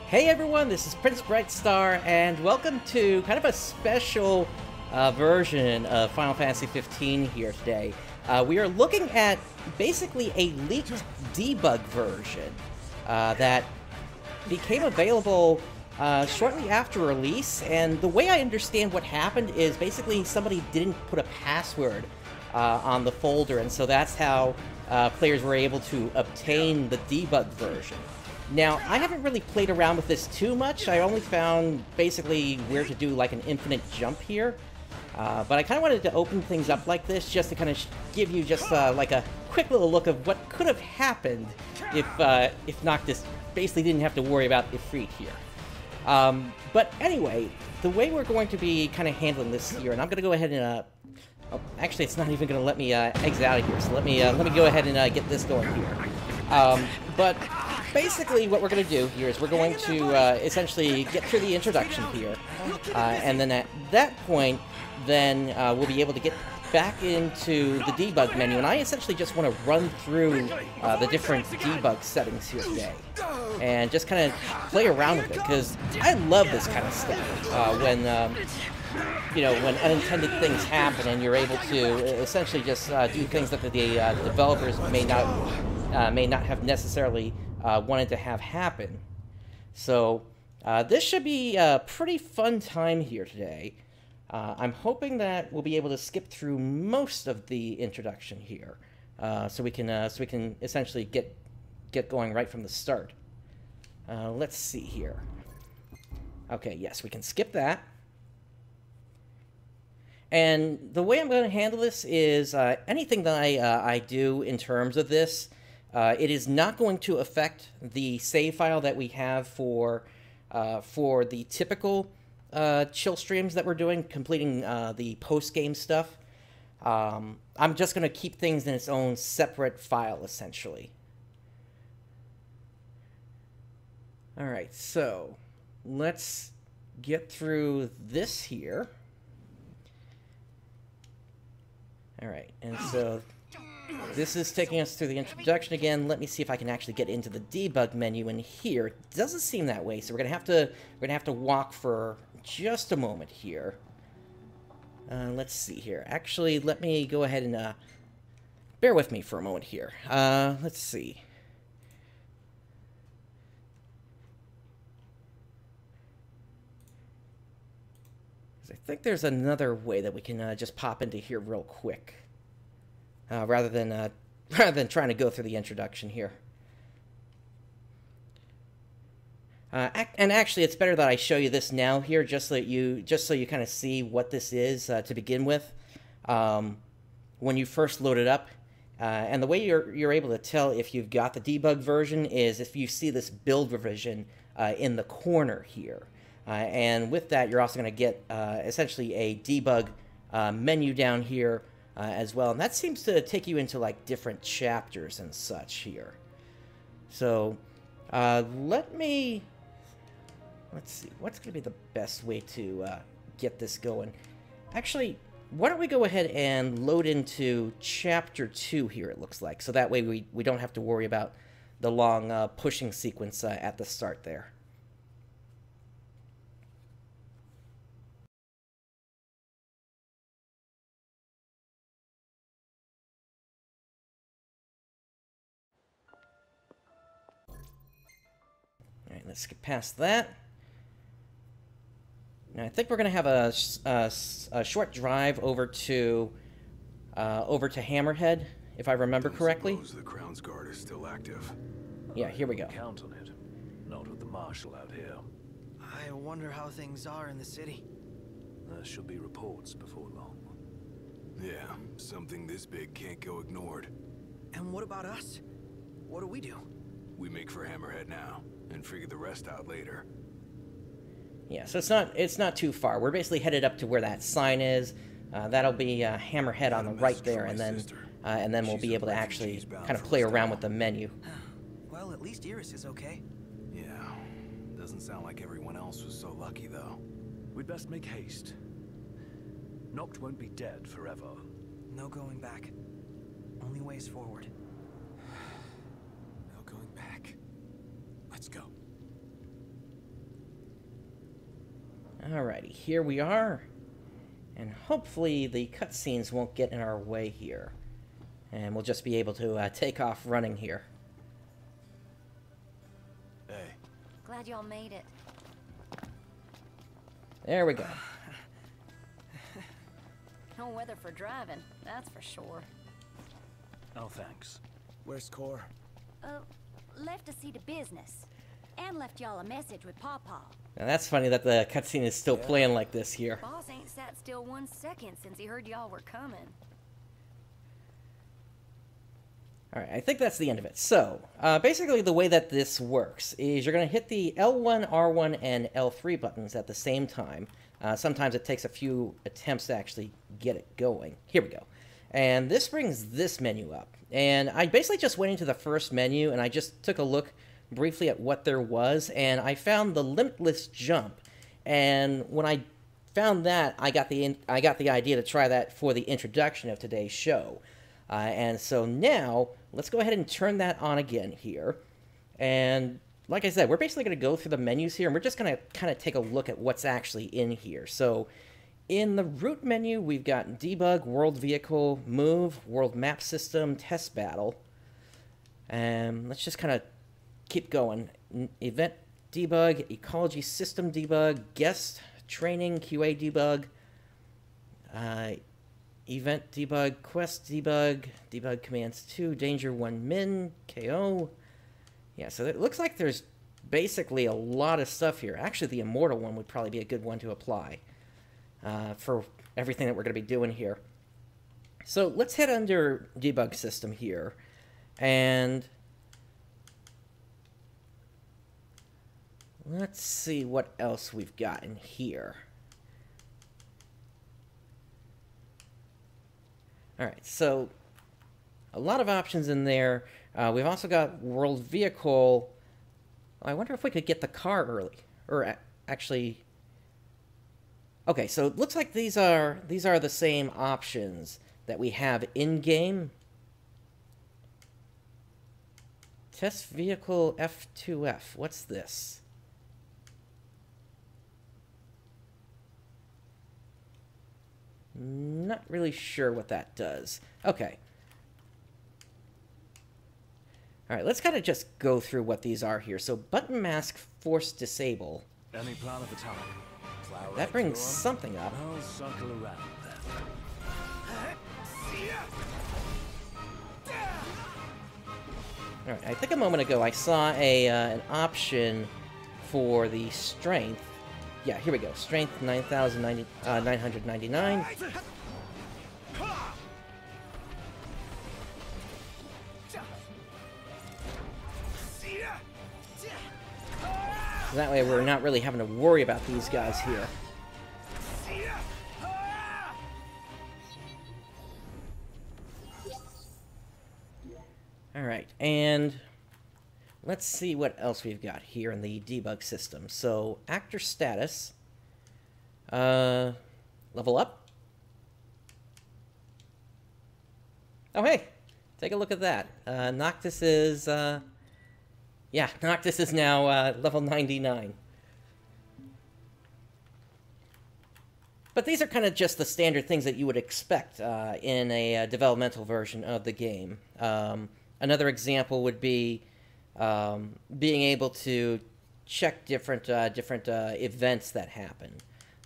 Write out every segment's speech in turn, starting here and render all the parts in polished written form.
Hey everyone, this is PrinceBrightstar, and welcome to kind of a special version of Final Fantasy 15 here today. We are looking at basically a leaked debug version that became available shortly after release, and the way I understand what happened is basically somebody didn't put a password on the folder, and so that's how players were able to obtain the debug version. Now, I haven't really played around with this too much. I only found basically where to do like an infinite jump here. But I kind of wanted to open things up like this just to kind of give you just like a quick little look of what could have happened if Noctis basically didn't have to worry about Ifrit here. But anyway, the way we're going to be kind of handling this here, and I'm going to go ahead and oh, actually, it's not even going to let me exit out of here. So let me go ahead and get this going here. But basically what we're going to do here is we're going to essentially get through the introduction here, and then at that point, then we'll be able to get back into the debug menu, and I essentially just want to run through the different debug settings here today, and just kind of play around with it, because I love this kind of stuff, when, you know, when unintended things happen and you're able to essentially just do things that the developers may not have necessarily wanted to have happen. So this should be a pretty fun time here today. I'm hoping that we'll be able to skip through most of the introduction here, so we can essentially get going right from the start. Let's see here. Okay, yes, we can skip that. And the way I'm going to handle this is anything that I do in terms of this, it is not going to affect the save file that we have for the typical chill streams that we're doing, completing the post-game stuff. I'm just going to keep things in its own separate file, essentially. Alright, so let's get through this here. Alright, and so this is taking us through the introduction again. Let me see if I can actually get into the debug menu in here. It doesn't seem that way, so we're gonna have to walk for just a moment here. Let's see here. Actually, let me go ahead and bear with me for a moment here. Let's see. I think there's another way that we can just pop into here real quick, rather than trying to go through the introduction here. And actually, it's better that I show you this now here, just so you kind of see what this is to begin with. When you first load it up, and the way you're able to tell if you've got the debug version is if you see this build revision in the corner here. And with that, you're also going to get essentially a debug menu down here as well. And that seems to take you into like different chapters and such here. So let's see, what's going to be the best way to get this going? Actually, why don't we go ahead and load into chapter 2 here, it looks like. So that way we don't have to worry about the long pushing sequence at the start there. Alright, let's skip past that. Now, I think we're going to have a short drive over to Hammerhead, if I remember correctly. The Crown's Guard is still active. Yeah, here we go. Count on it. Not with the Marshal out here. I wonder how things are in the city. There should be reports before long. Yeah, something this big can't go ignored. And what about us? What do we do? We make for Hammerhead now, and figure the rest out later. Yeah, so it's not too far. We're basically headed up to where that sign is. That'll be Hammerhead on the right there, and then we'll be able to actually kind of play around with the menu. Well, at least Iris is okay. Yeah, doesn't sound like everyone else was so lucky, though. We'd best make haste. Noct won't be dead forever. No going back. Only ways forward. No going back. Let's go. Alrighty, here we are. And hopefully the cutscenes won't get in our way here. And we'll just be able to take off running here. Hey. Glad y'all made it. There we go. No weather for driving, that's for sure. Oh, thanks. Where's Core? Left to see to business. And left y'all a message with Pawpaw. Now that's funny that the cutscene is still playing like this here. Boss ain't sat still 1 second since he heard y'all were coming. Alright, I think that's the end of it. So, basically the way that this works is you're going to hit the L1, R1, and L3 buttons at the same time. Sometimes it takes a few attempts to actually get it going. Here we go. And this brings this menu up. And I basically just went into the first menu and I just took a look briefly at what there was, and I found the limitless jump. And when I found that, I got the idea to try that for the introduction of today's show. And so now, let's go ahead and turn that on again here. And like I said, we're basically going to go through the menus here, and we're just going to kind of take a look at what's actually in here. So in the root menu, we've got Debug, World Vehicle, Move, World Map System, Test Battle. And let's just kind of keep going. Event Debug, Ecology System Debug, Guest Training, QA Debug, Event Debug, Quest Debug, Debug Commands 2, Danger 1 Min, KO. Yeah, so it looks like there's basically a lot of stuff here. Actually, the Immortal one would probably be a good one to apply for everything that we're going to be doing here. So let's head under Debug System here, and let's see what else we've got in here. Alright, so a lot of options in there. We've also got World Vehicle. I wonder if we could get the car early. Or actually... Okay, so it looks like these are the same options that we have in-game. Test Vehicle F2F. What's this? Not really sure what that does. Okay. Alright, let's kind of just go through what these are here. So, button mask force disable. Any plan of attack? That brings something up. I'll circle around then. Alright, I think a moment ago I saw an option for the strength. Yeah, here we go. Strength 9,999. So that way we're not really having to worry about these guys here. Alright, and let's see what else we've got here in the debug system. So, actor status. Level up. Oh, hey! Take a look at that. Noctis is, yeah, Noctis is now level 99. But these are kind of just the standard things that you would expect in a developmental version of the game. Another example would be being able to check different events that happen.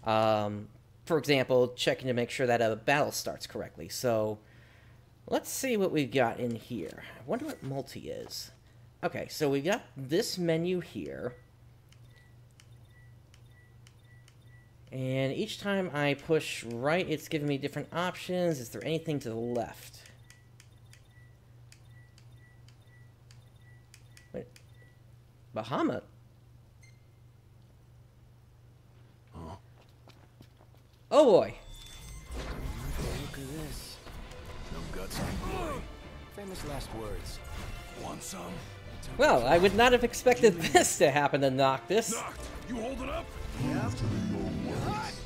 For example, checking to make sure that a battle starts correctly. So, let's see what we've got in here. I wonder what multi is. Okay, so we've got this menu here. And each time I push right, it's giving me different options. Is there anything to the left? Wait. Bahamut? Huh? Oh boy. Look at this. No guts, no boy. Famous last words. Want some? Well, I would not have expected this to happen to Noctis. Knocked. You hold it up? Prove to me your worth.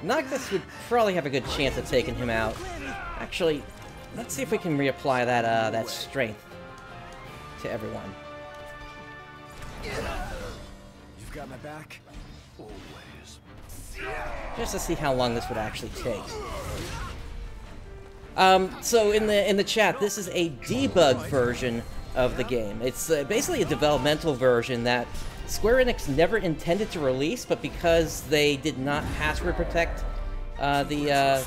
Noctis would probably have a good chance of taking him out. Actually, let's see if we can reapply that that strength to everyone. You've got my back. Always. Just to see how long this would actually take. So in the chat, this is a debug version of the game. It's basically a developmental version that Square Enix never intended to release, but because they did not password protect the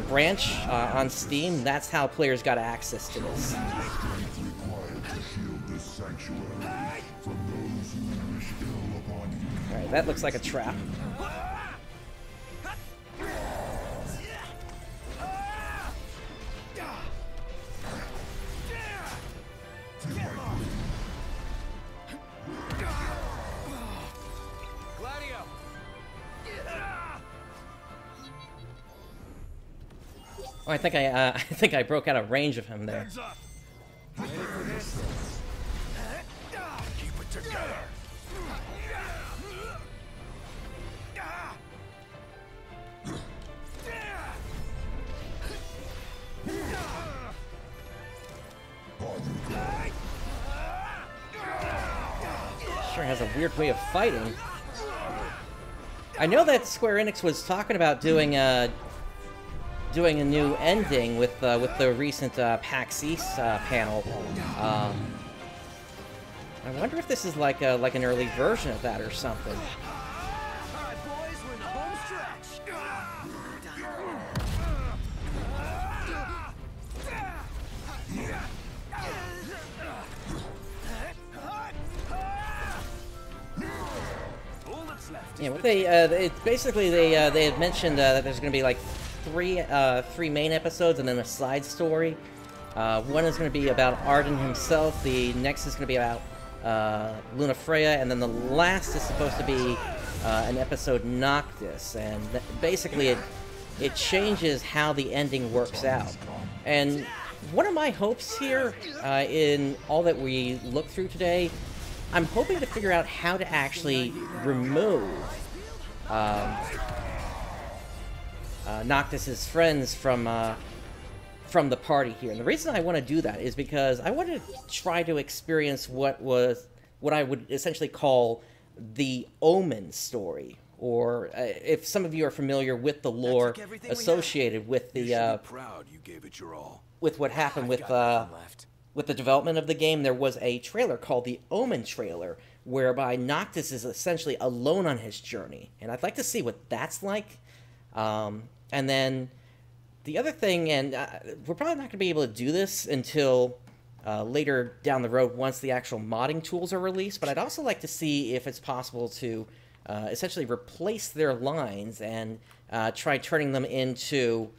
branch on Steam, that's how players got access to this. Alright, that looks like a trap. Oh, I think I broke out of range of him there. Ready for this? Keep it together. Sure has a weird way of fighting. I know that Square Enix was talking about doing a new ending with the recent PAX East panel. I wonder if this is like an early version of that or something. All right, boys, we're in the home stretch. All that's left. Yeah, what it's basically they had mentioned that there's going to be like three main episodes and then a side story. One is going to be about Arden himself. The next is going to be about Luna Freya, and then the last is supposed to be an episode Noctis. And basically, it changes how the ending works out. And one of my hopes here, in all that we look through today, I'm hoping to figure out how to actually remove Noctis's friends from the party here. And the reason I want to do that is because I want to try to experience what I would essentially call the Omen story, or if some of you are familiar with the lore associated with the Proud you gave it your all. with what happened with the development of the game. There was a trailer called the Omen trailer, whereby Noctis is essentially alone on his journey, and I'd like to see what that's like. And then the other thing, and we're probably not going to be able to do this until later down the road once the actual modding tools are released, but I'd also like to see if it's possible to essentially replace their lines and try turning them into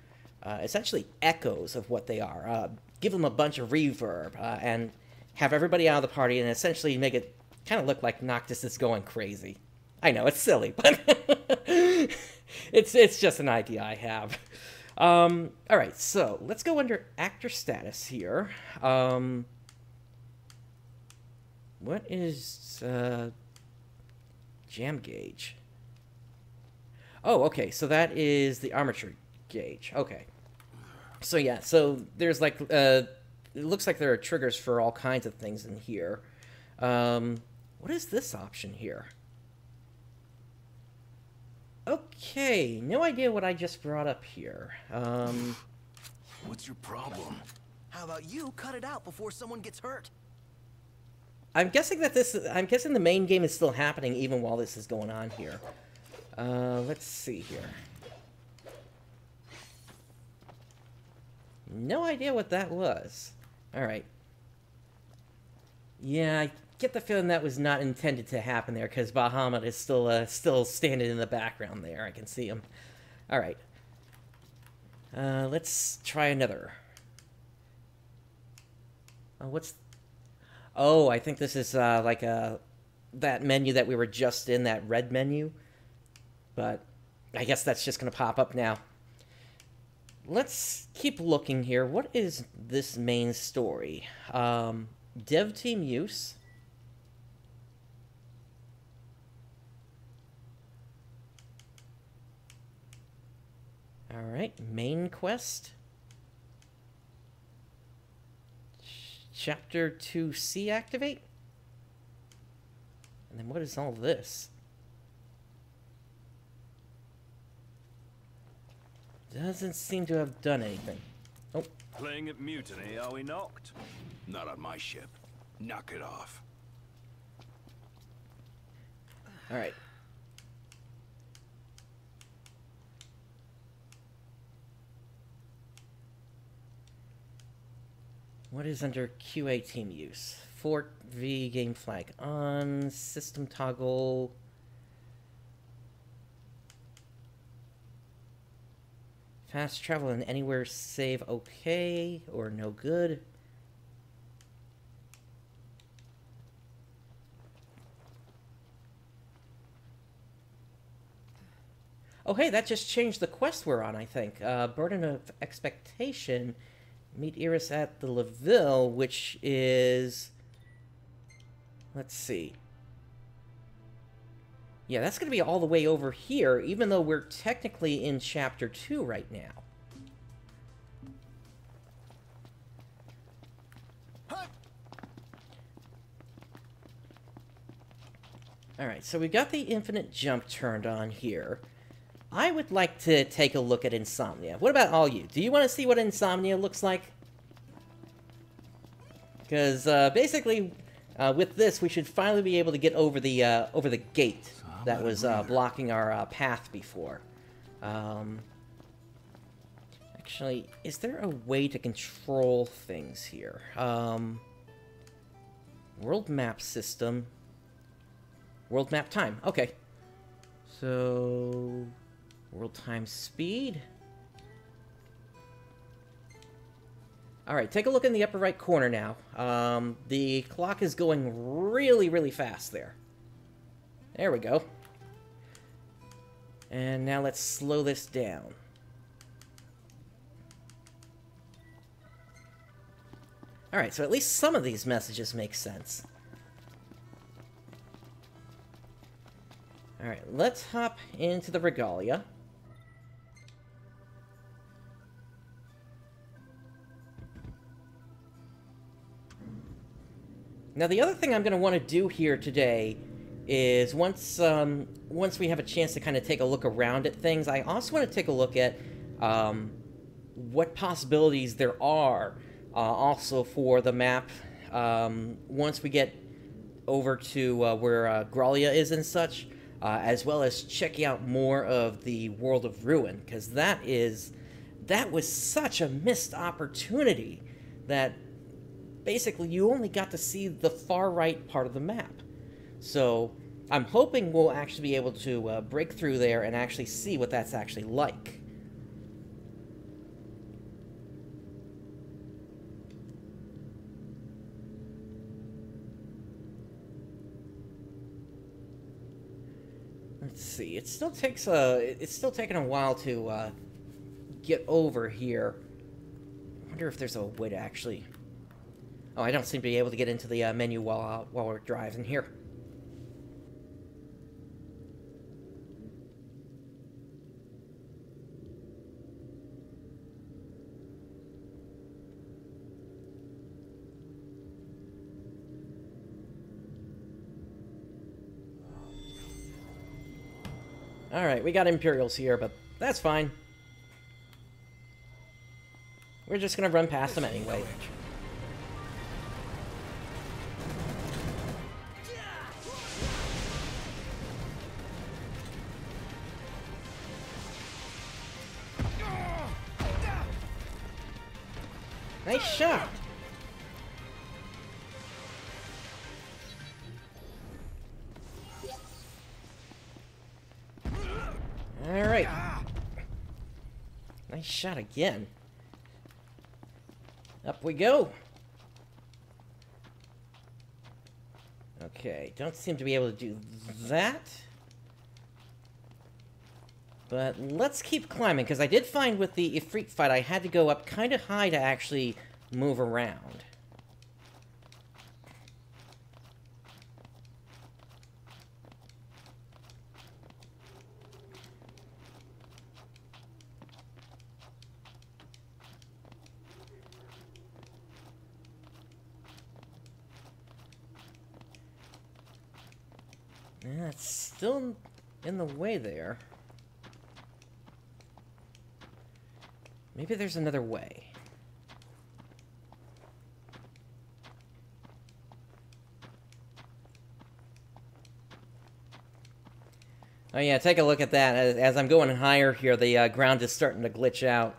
essentially echoes of what they are. Give them a bunch of reverb and have everybody out of the party and essentially make it kind of look like Noctis is going crazy. I know, it's silly, but it's just an idea I have. Alright, so let's go under actor status here. What is jam gauge? Oh, okay, so that is the armature gauge. Okay. So yeah, so there's like, it looks like there are triggers for all kinds of things in here. What is this option here? Okay, no idea what I just brought up here. What's your problem? How about you cut it out before someone gets hurt? I'm guessing that I'm guessing the main game is still happening even while this is going on here. Let's see here. No idea what that was. Alright. Yeah, I get the feeling that was not intended to happen there, because Bahamut is still standing in the background there. I can see him. Alright. Let's try another. Oh, I think this is like that menu that we were just in, that red menu. But I guess that's just going to pop up now. Let's keep looking here. What is this main story? Dev team use. Alright, main quest. Chapter 2C activate? And then what is all this? Doesn't seem to have done anything. Oh. Playing at mutiny, are we knocked? Not on my ship. Knock it off. Alright. What is under QA team use? Fort V game flag on, system toggle. Fast travel and anywhere save okay or no good. Oh hey, that just changed the quest we're on, I think. Burden of Expectation. Meet Iris at the Laville, which is... Let's see. Yeah, that's going to be all the way over here, even though we're technically in Chapter 2 right now. Alright, so we got the infinite jump turned on here. I would like to take a look at Insomnia. What about all you? Do you want to see what Insomnia looks like? Because basically, with this, we should finally be able to get over the gate that was blocking our path before. Actually, is there a way to control things here? World map system. World map time. Okay. So... World time speed. Alright, take a look in the upper right corner now. The clock is going really, really fast there. There we go. And now let's slow this down. Alright, so at least some of these messages make sense. Alright, let's hop into the Regalia. Now, the other thing I'm going to want to do here today is once we have a chance to kind of take a look around at things, I also want to take a look at what possibilities there are also for the map once we get over to where Grollia is and such, as well as checking out more of the World of Ruin, because that was such a missed opportunity that basically you only got to see the far right part of the map. So I'm hoping we'll actually be able to break through there and actually see what that's actually like. Let's see. It still takes it's still taking a while to get over here. I wonder if there's a way to actually... Oh, I don't seem to be able to get into the menu while we're driving here. Alright, we got Imperials here, but that's fine. We're just gonna run past them anyway. Nice shot! Alright. Nice shot again. Up we go. Okay, don't seem to be able to do that. But let's keep climbing, because I did find with the Ifrit fight I had to go up kind of high to actually move around. Yeah, it's still in the way there. Maybe there's another way. Oh yeah, take a look at that. As I'm going higher here, the ground is starting to glitch out.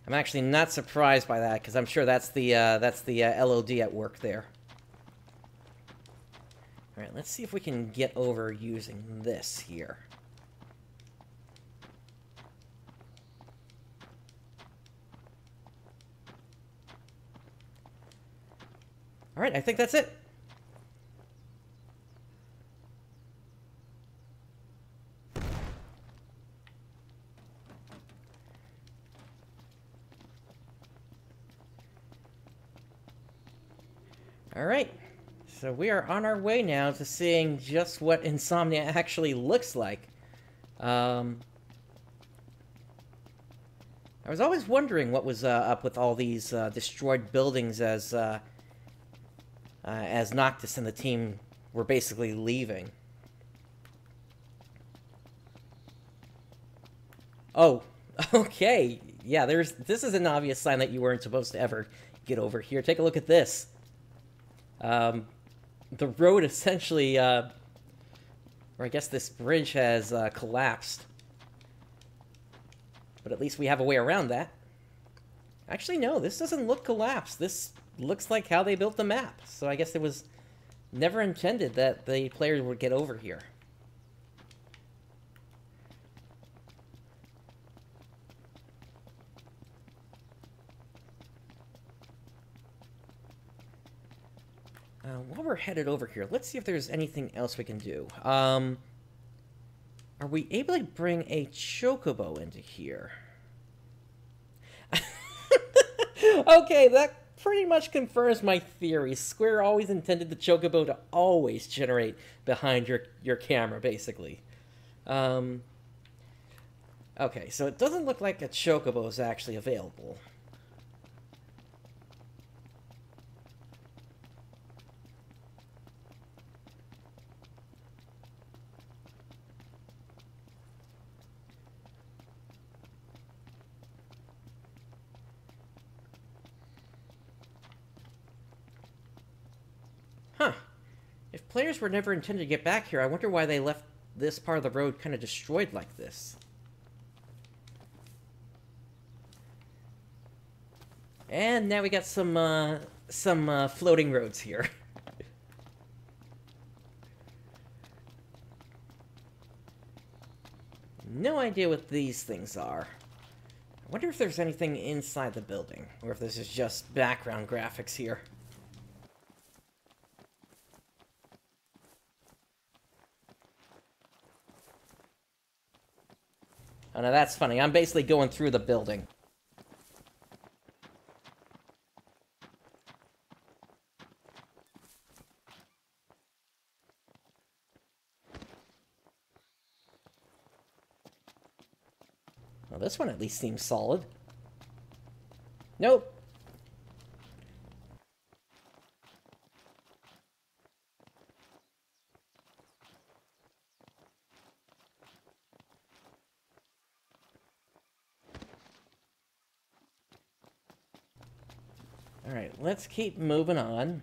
I'm actually not surprised by that, because I'm sure that's the LOD at work there. Alright, let's see if we can get over using this here. Alright, I think that's it. Alright, so we are on our way now to seeing just what Insomnia actually looks like. I was always wondering what was up with all these destroyed buildings as Noctis and the team were basically leaving. Oh, okay. Yeah, this is an obvious sign that you weren't supposed to ever get over here. Take a look at this. The road essentially, or I guess this bridge has collapsed. But at least we have a way around that. Actually, no, this doesn't look collapsed. This looks like how they built the map. So I guess it was never intended that the players would get over here. While we're headed over here, let's see if there's anything else we can do. Are we able to bring a chocobo into here? Okay, that pretty much confirms my theory. Square always intended the chocobo to always generate behind your camera, basically. Okay, so it doesn't look like a chocobo is actually available. Huh. If players were never intended to get back here, I wonder why they left this part of the road kind of destroyed like this. And now we got some floating roads here. No idea what these things are. I wonder if there's anything inside the building, or if this is just background graphics here. Oh, now that's funny. I'm basically going through the building. Well, this one at least seems solid. Nope. Alright, let's keep moving on.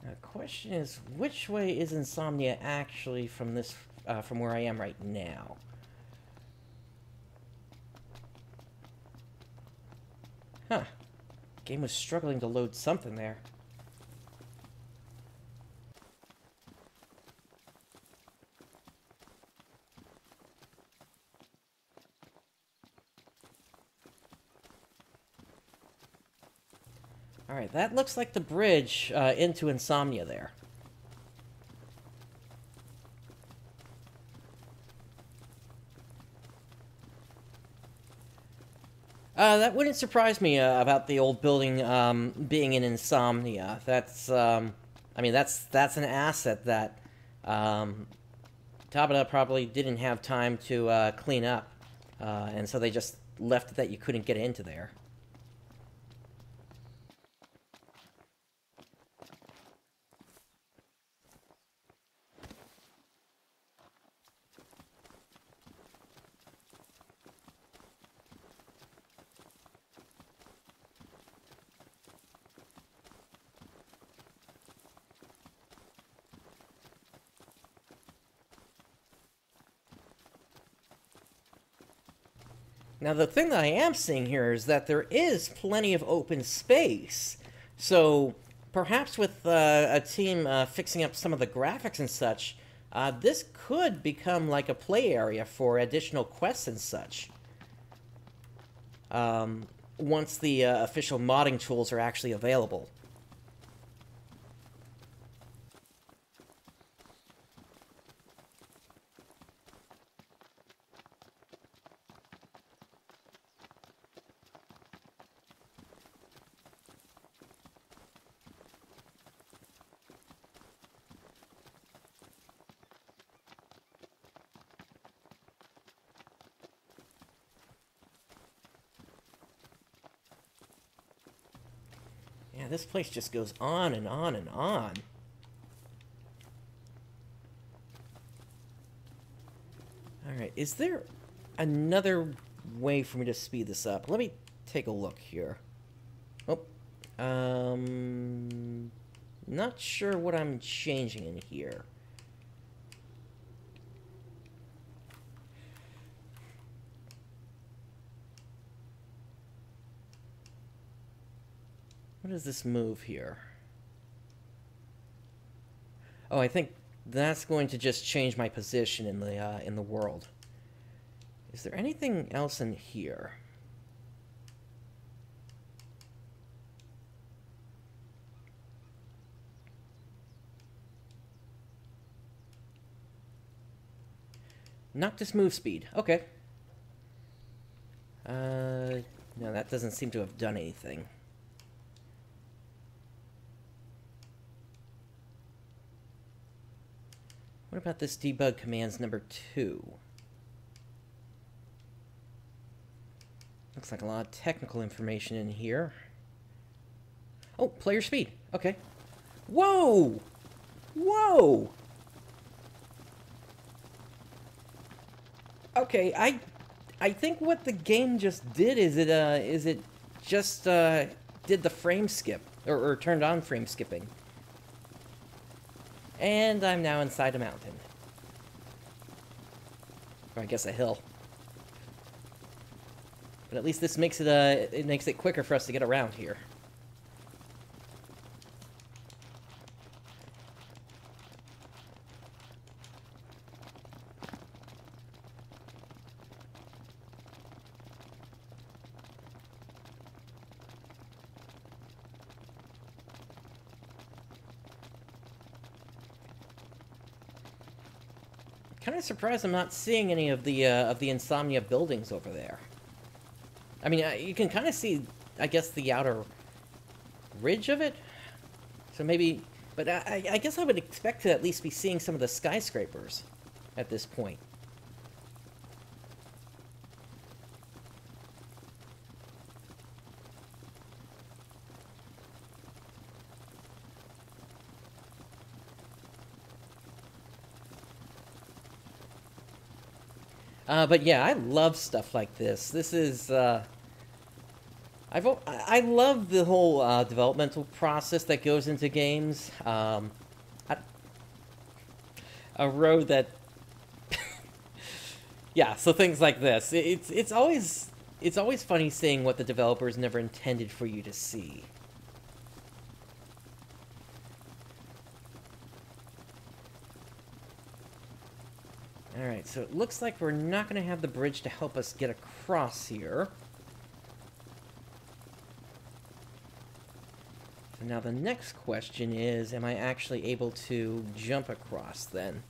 Now, the question is, which way is Insomnia actually from this, from where I am right now? Huh. Game was struggling to load something there. Alright, that looks like the bridge into Insomnia there. That wouldn't surprise me about the old building being in Insomnia. That's, I mean, that's an asset that Tabata probably didn't have time to clean up, and so they just left it that you couldn't get into there. Now, the thing that I am seeing here is that there is plenty of open space. So, perhaps with a team fixing up some of the graphics and such, this could become like a play area for additional quests and such. Once the official modding tools are actually available. Yeah, this place just goes on and on and on. Alright, is there another way for me to speed this up? Let me take a look here. Oh, not sure what I'm changing in here. What does this move here? Oh, I think that's going to just change my position in the world. Is there anything else in here? Noctis move speed. Okay. No, that doesn't seem to have done anything. What about this debug commands number 2? Looks like a lot of technical information in here. Oh, player speed. Okay. Whoa! Whoa! Okay, I think what the game just did is it just did the frame skip or turned on frame skipping. And I'm now inside a mountain. Or I guess a hill. But at least this makes it quicker for us to get around here. Kind of surprised I'm not seeing any of the Insomnia buildings over there. I mean, you can kind of see, I guess, the outer ridge of it. So maybe, but I guess I would expect to at least be seeing some of the skyscrapers at this point. But yeah, I love stuff like this. This is, I love the whole developmental process that goes into games. A road that, yeah. So things like this. It's always funny seeing what the developers never intended for you to see. Alright, so it looks like we're not going to have the bridge to help us get across here. So now the next question is, am I actually able to jump across then?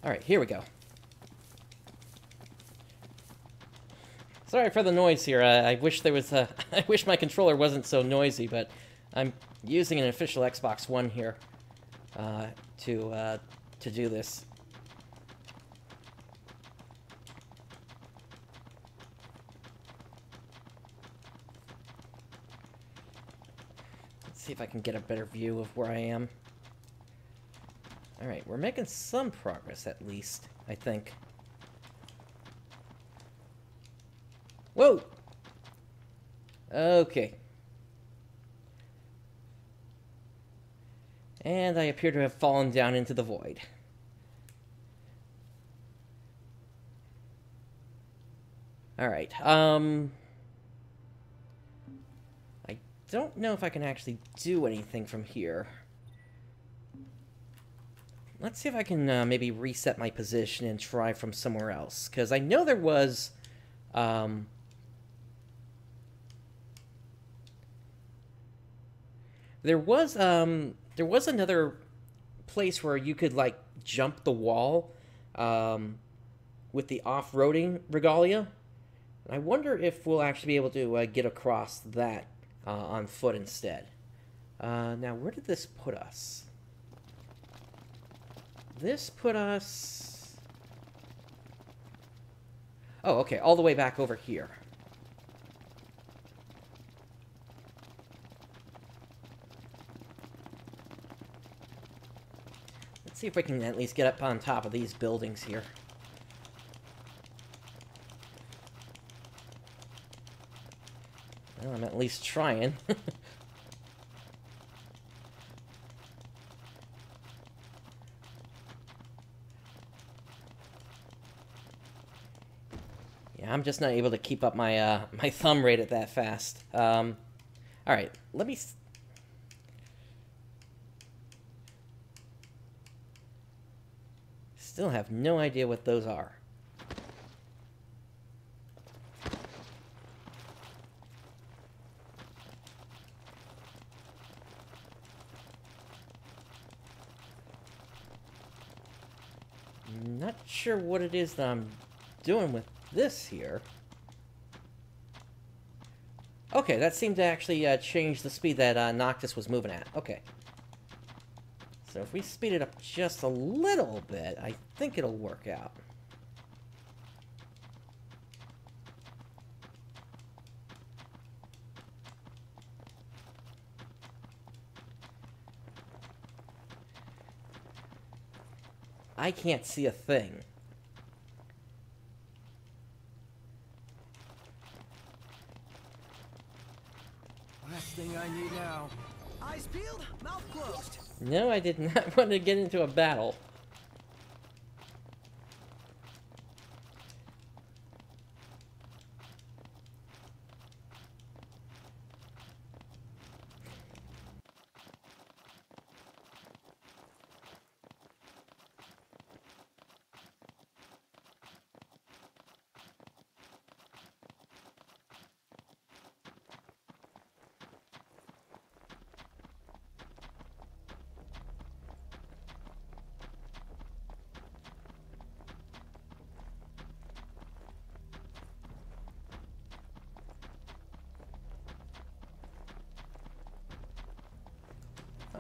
Alright, here we go. Sorry for the noise here. I wish there was a. I wish my controller wasn't so noisy, but I'm using an official Xbox One here to do this. Let's see if I can get a better view of where I am. All right, we're making some progress at least, I think. Whoa! Okay. And I appear to have fallen down into the void. Alright, I don't know if I can actually do anything from here. Let's see if I can maybe reset my position and try from somewhere else. Because I know there was... There was another place where you could, like, jump the wall with the off-roading regalia. And I wonder if we'll actually be able to get across that on foot instead. Now, where did this put us? This put us... Oh, okay, all the way back over here. Let's see if we can at least get up on top of these buildings here. Well, I'm at least trying. Yeah, I'm just not able to keep up my my thumb rate at that fast. All right, let me. Still have no idea what those are. Not sure what it is that I'm doing with this here. Okay, that seemed to actually change the speed that Noctis was moving at. Okay. So if we speed it up just a little bit, I think it'll work out. I can't see a thing. Last thing I need now. Eyes peeled, mouth closed. No, I did not want to get into a battle.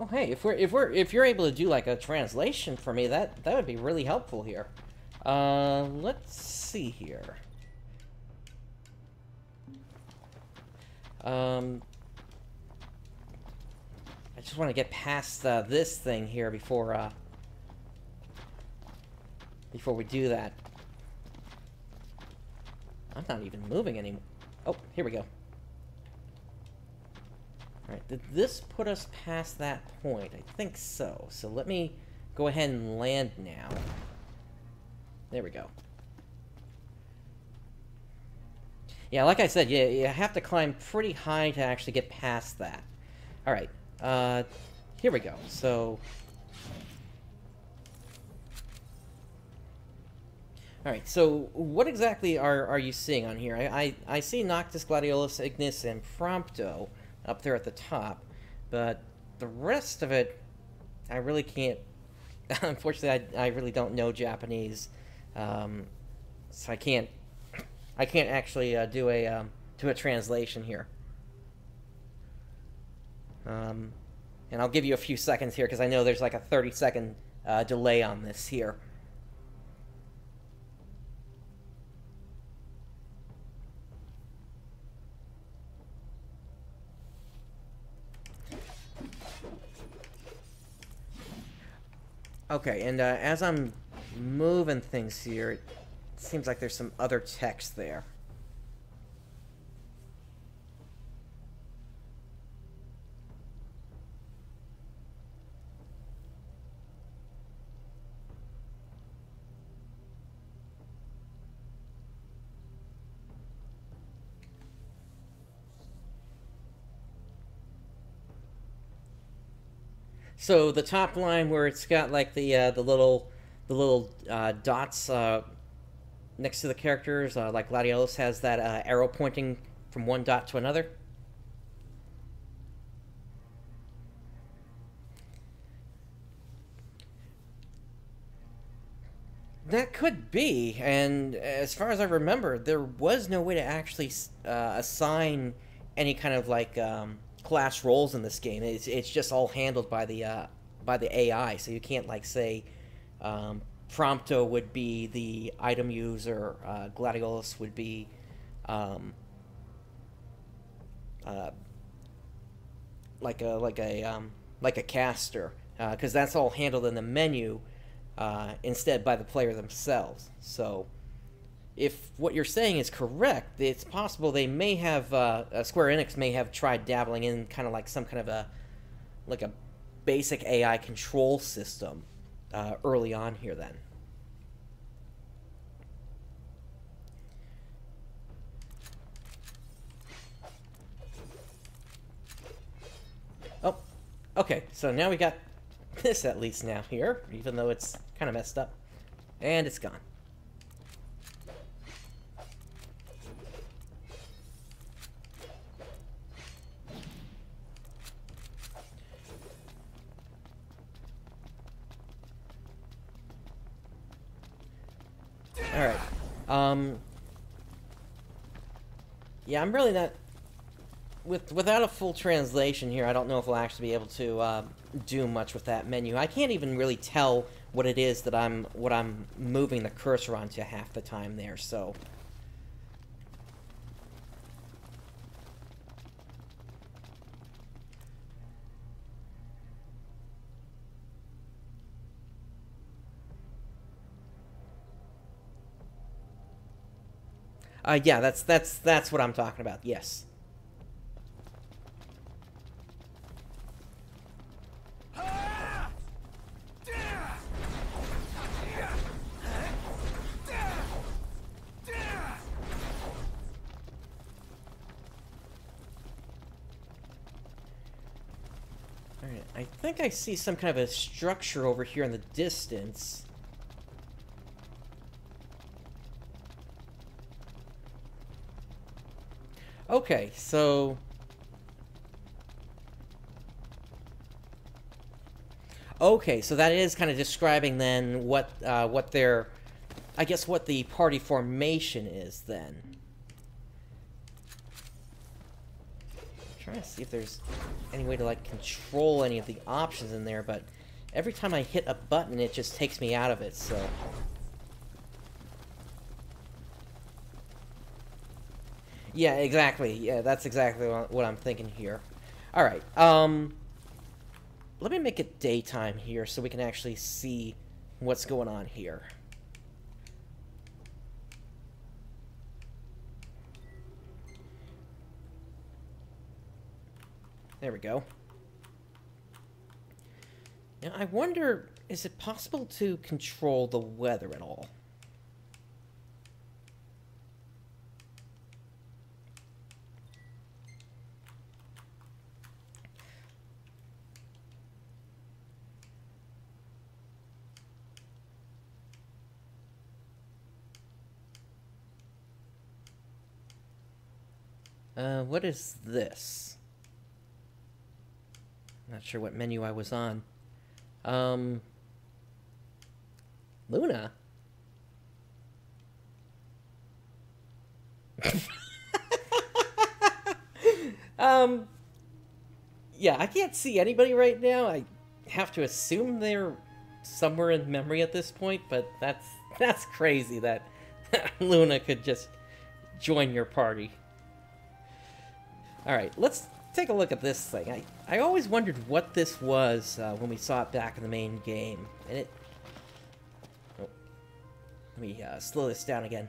Oh, hey, if you're able to do like a translation for me, that would be really helpful here. Let's see here. I just want to get past this thing here before we do that. I'm not even moving anymore. Oh, here we go. Alright, did this put us past that point? I think so. So let me go ahead and land now. There we go. Yeah, like I said, you have to climb pretty high to actually get past that. Alright, here we go. So... Alright, so what exactly are you seeing on here? I see Noctis, Gladiolus, Ignis, and Prompto up there at the top, but the rest of it, I really can't... Unfortunately, I really don't know Japanese, so I can't actually do a translation here. And I'll give you a few seconds here, because I know there's like a 30-second delay on this here. Okay, and as I'm moving things here, it seems like there's some other text there. So the top line where it's got like the little dots next to the characters, like Gladiolus has that arrow pointing from one dot to another. That could be, and as far as I remember, there was no way to actually assign any kind of like class roles in this game. It's just all handled by the AI, so you can't like say Prompto would be the item user, Gladiolus would be like a caster, because that's all handled in the menu. Instead by the player themselves. So, if what you're saying is correct, it's possible they may have, Square Enix may have tried dabbling in kind of like some kind of a basic AI control system early on here then. Oh, okay, so now we got this at least now here, even though it's kind of messed up. And it's gone. Alright. Yeah, I'm really not... Without a full translation here, I don't know if we'll actually be able to do much with that menu. I can't even really tell what it is that I'm moving the cursor onto half the time there, so... Yeah, that's what I'm talking about, yes. Alright, I think I see some kind of a structure over here in the distance. Okay, so... Okay, so that is kind of describing then what their... I guess what the party formation is then. I'm trying to see if there's any way to like control any of the options in there, but every time I hit a button it just takes me out of it, so... Yeah, exactly. Yeah, that's exactly what I'm thinking here. Alright, let me make it daytime here so we can actually see what's going on here. There we go. Now, I wonder, is it possible to control the weather at all? What is this? Not sure what menu I was on. Luna? Yeah, I can't see anybody right now. I have to assume they're somewhere in memory at this point, but that's crazy that Luna could just join your party. Alright, let's take a look at this thing. I always wondered what this was when we saw it back in the main game. And it... Oh, let me slow this down again.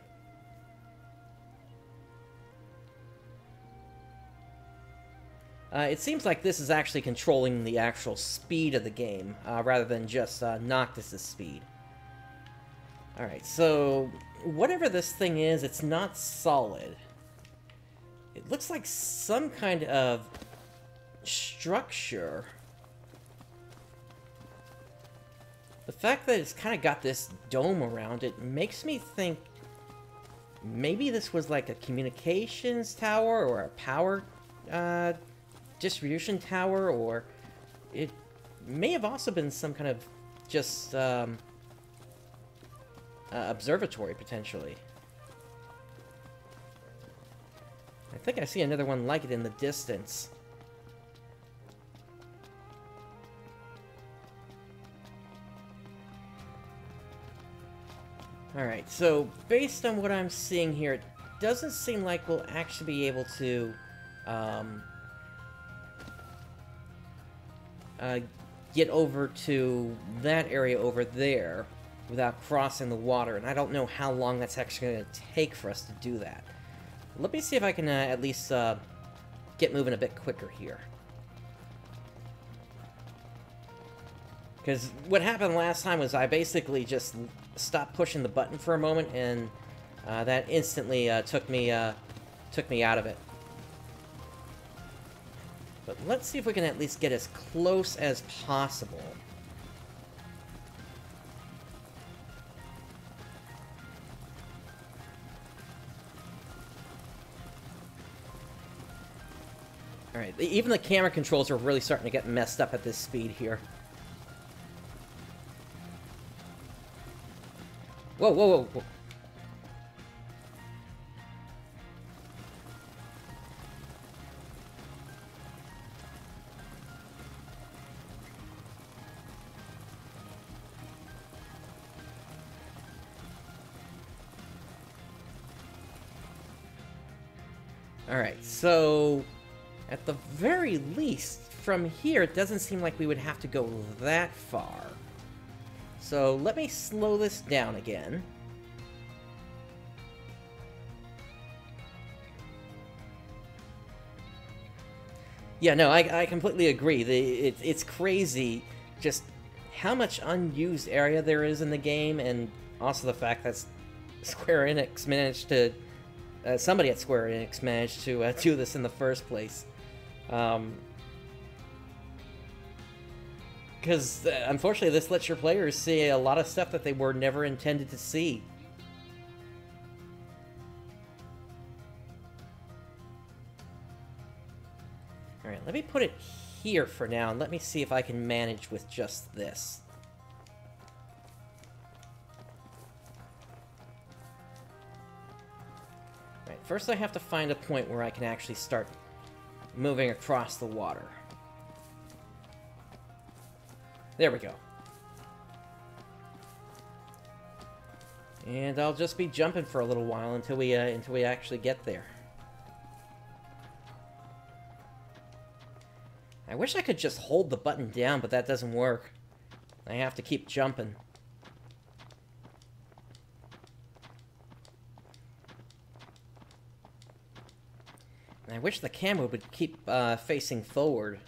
It seems like this is actually controlling the actual speed of the game, rather than just Noctis's speed. Alright, so whatever this thing is, it's not solid. It looks like some kind of structure. The fact that it's kind of got this dome around it makes me think maybe this was like a communications tower or a power distribution tower, or it may have also been some kind of just observatory, potentially. I think I see another one like it in the distance. Alright, so based on what I'm seeing here, it doesn't seem like we'll actually be able to get over to that area over there without crossing the water, and I don't know how long that's actually going to take for us to do that. Let me see if I can at least get moving a bit quicker here. Because what happened last time was I basically just stopped pushing the button for a moment, and that instantly took me out of it. But let's see if we can at least get as close as possible. Alright, even the camera controls are really starting to get messed up at this speed here. Whoa, whoa, whoa, whoa. Alright, so at the very least, from here, it doesn't seem like we would have to go that far. So let me slow this down again. Yeah, no, I completely agree. It's crazy just how much unused area there is in the game, and also the fact that Square Enix managed to... somebody at Square Enix managed to do this in the first place. Because, unfortunately, this lets your players see a lot of stuff that they were never intended to see. Alright, let me put it here for now, and let me see if I can manage with just this. Alright, first I have to find a point where I can actually start moving across the water. There we go. And I'll just be jumping for a little while until we actually get there. I wish I could just hold the button down, but that doesn't work. I have to keep jumping. And I wish the camera would keep facing forward.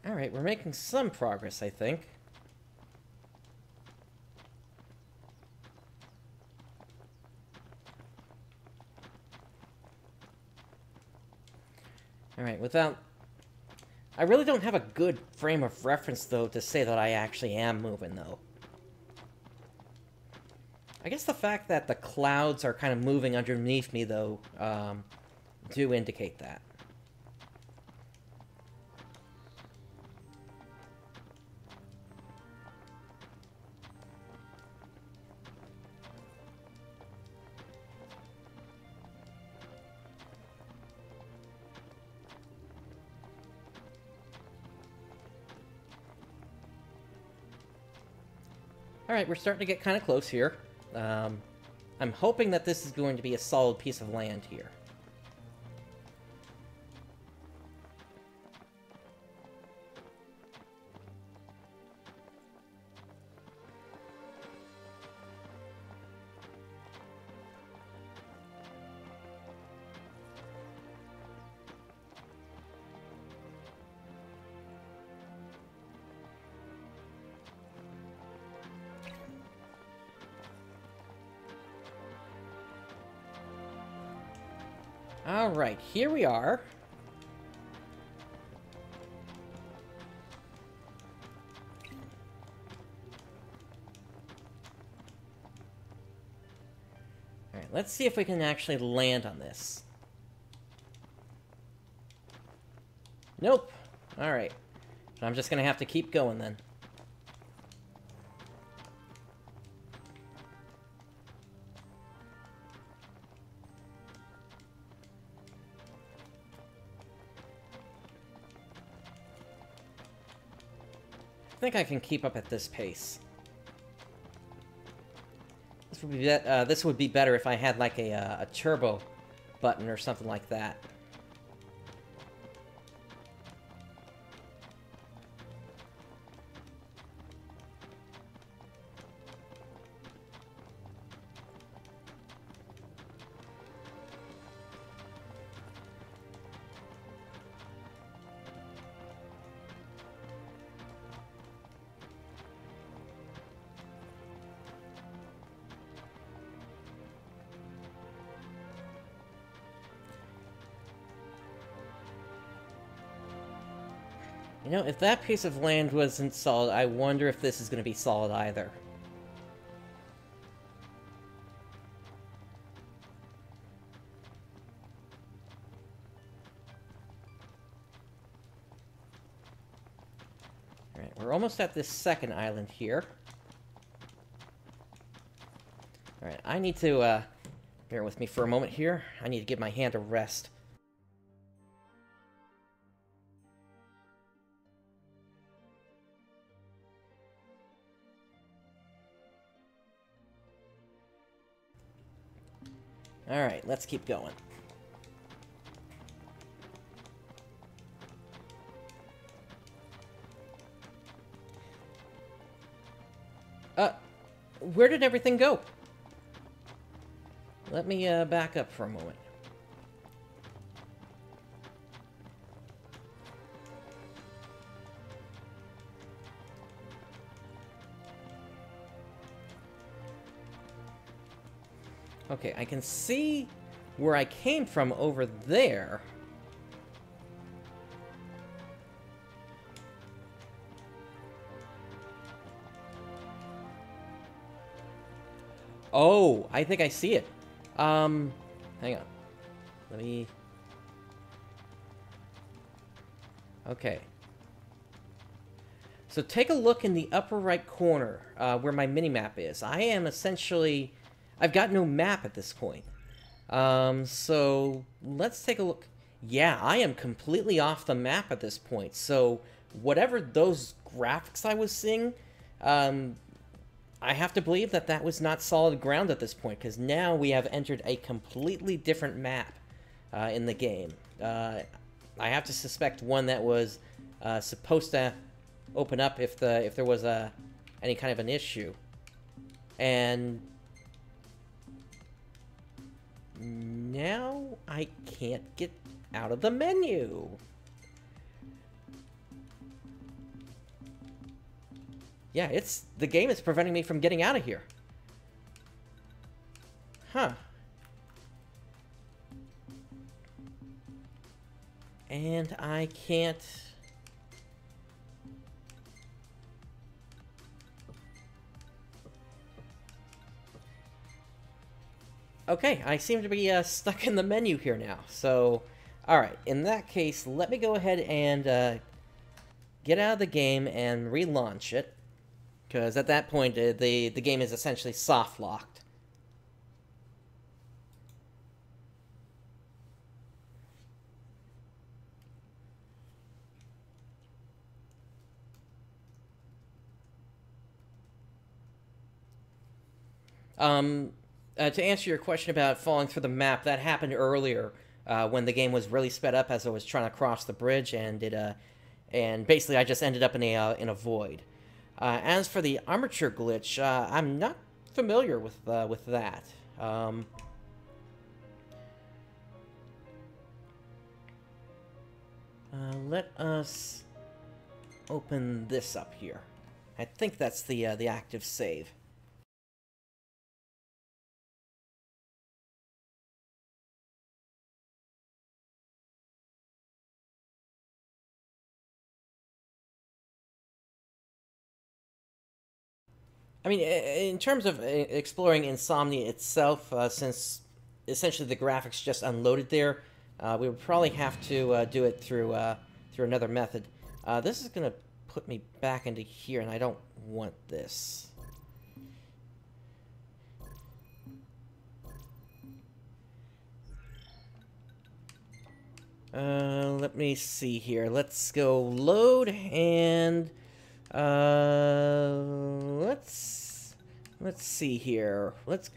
Alright, we're making some progress, I think. Alright, without... I really don't have a good frame of reference, though, to say that I actually am moving, though. I guess the fact that the clouds are kind of moving underneath me, though, do indicate that. Alright, we're starting to get kind of close here. I'm hoping that this is going to be a solid piece of land here. Alright, here we are. Alright, let's see if we can actually land on this. Nope. Alright. So I'm just gonna have to keep going then. I think I can keep up at this pace. This would be better if I had like a turbo button or something like that. You know, if that piece of land wasn't solid, I wonder if this is going to be solid either. Alright, we're almost at this second island here. Alright, I need to, bear with me for a moment here. I need to give my hand a rest. Alright, let's keep going. Where did everything go? Let me, back up for a moment. Okay, I can see where I came from over there. Oh, I think I see it. Hang on. Let me... Okay. So take a look in the upper right corner, where my minimap is. I am essentially... I've got no map at this point. So let's take a look. Yeah, I am completely off the map at this point. So whatever those graphics I was seeing, I have to believe that that was not solid ground at this point, because now we have entered a completely different map in the game. I have to suspect one that was supposed to open up if there was any kind of an issue. And now I can't get out of the menu. Yeah, the game is preventing me from getting out of here. Huh. And I can't... Okay, I seem to be stuck in the menu here now. So, alright, in that case, let me go ahead and get out of the game and relaunch it. Because at that point, the game is essentially soft-locked. To answer your question about falling through the map, that happened earlier when the game was really sped up as I was trying to cross the bridge, and and basically I just ended up in a void. As for the armature glitch, I'm not familiar with that. Let us open this up here. I think that's the active save. I mean, in terms of exploring Insomnia itself, since essentially the graphics just unloaded there, we would probably have to do it through through another method. This is going to put me back into here, and I don't want this. Let me see here. Let's go load, and let's see here. Let's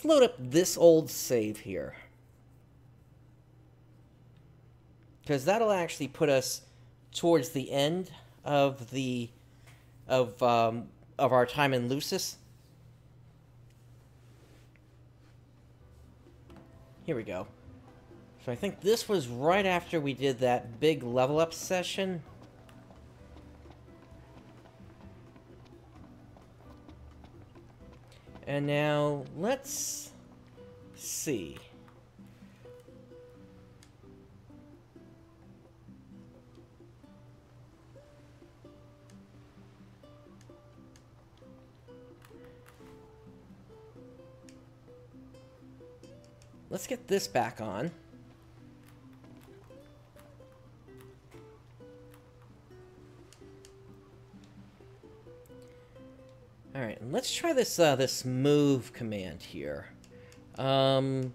load up this old save here, because that'll actually put us towards the end of our time in Lucis. Here we go. So I think this was right after we did that big level up session. And now, let's see. Let's get this back on. Alright, let's try this this move command here. Camp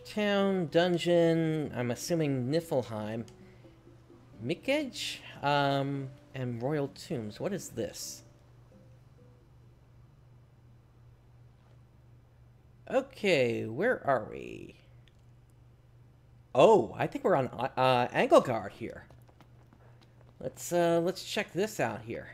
Town, Dungeon, I'm assuming Nifelheim, Mickage, and Royal Tombs. What is this? Okay, where are we? Oh, I think we're on Angelgard here. Let's check this out here.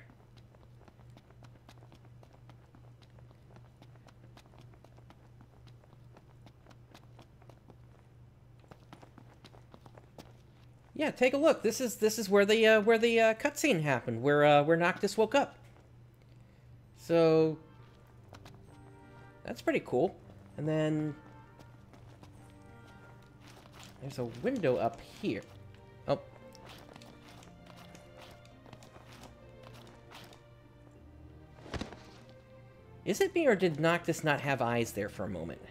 Yeah, take a look. This is where the cutscene happened, where Noctis woke up. So that's pretty cool. And then there's a window up here. Oh. Is it me, or did Noctis not have eyes there for a moment?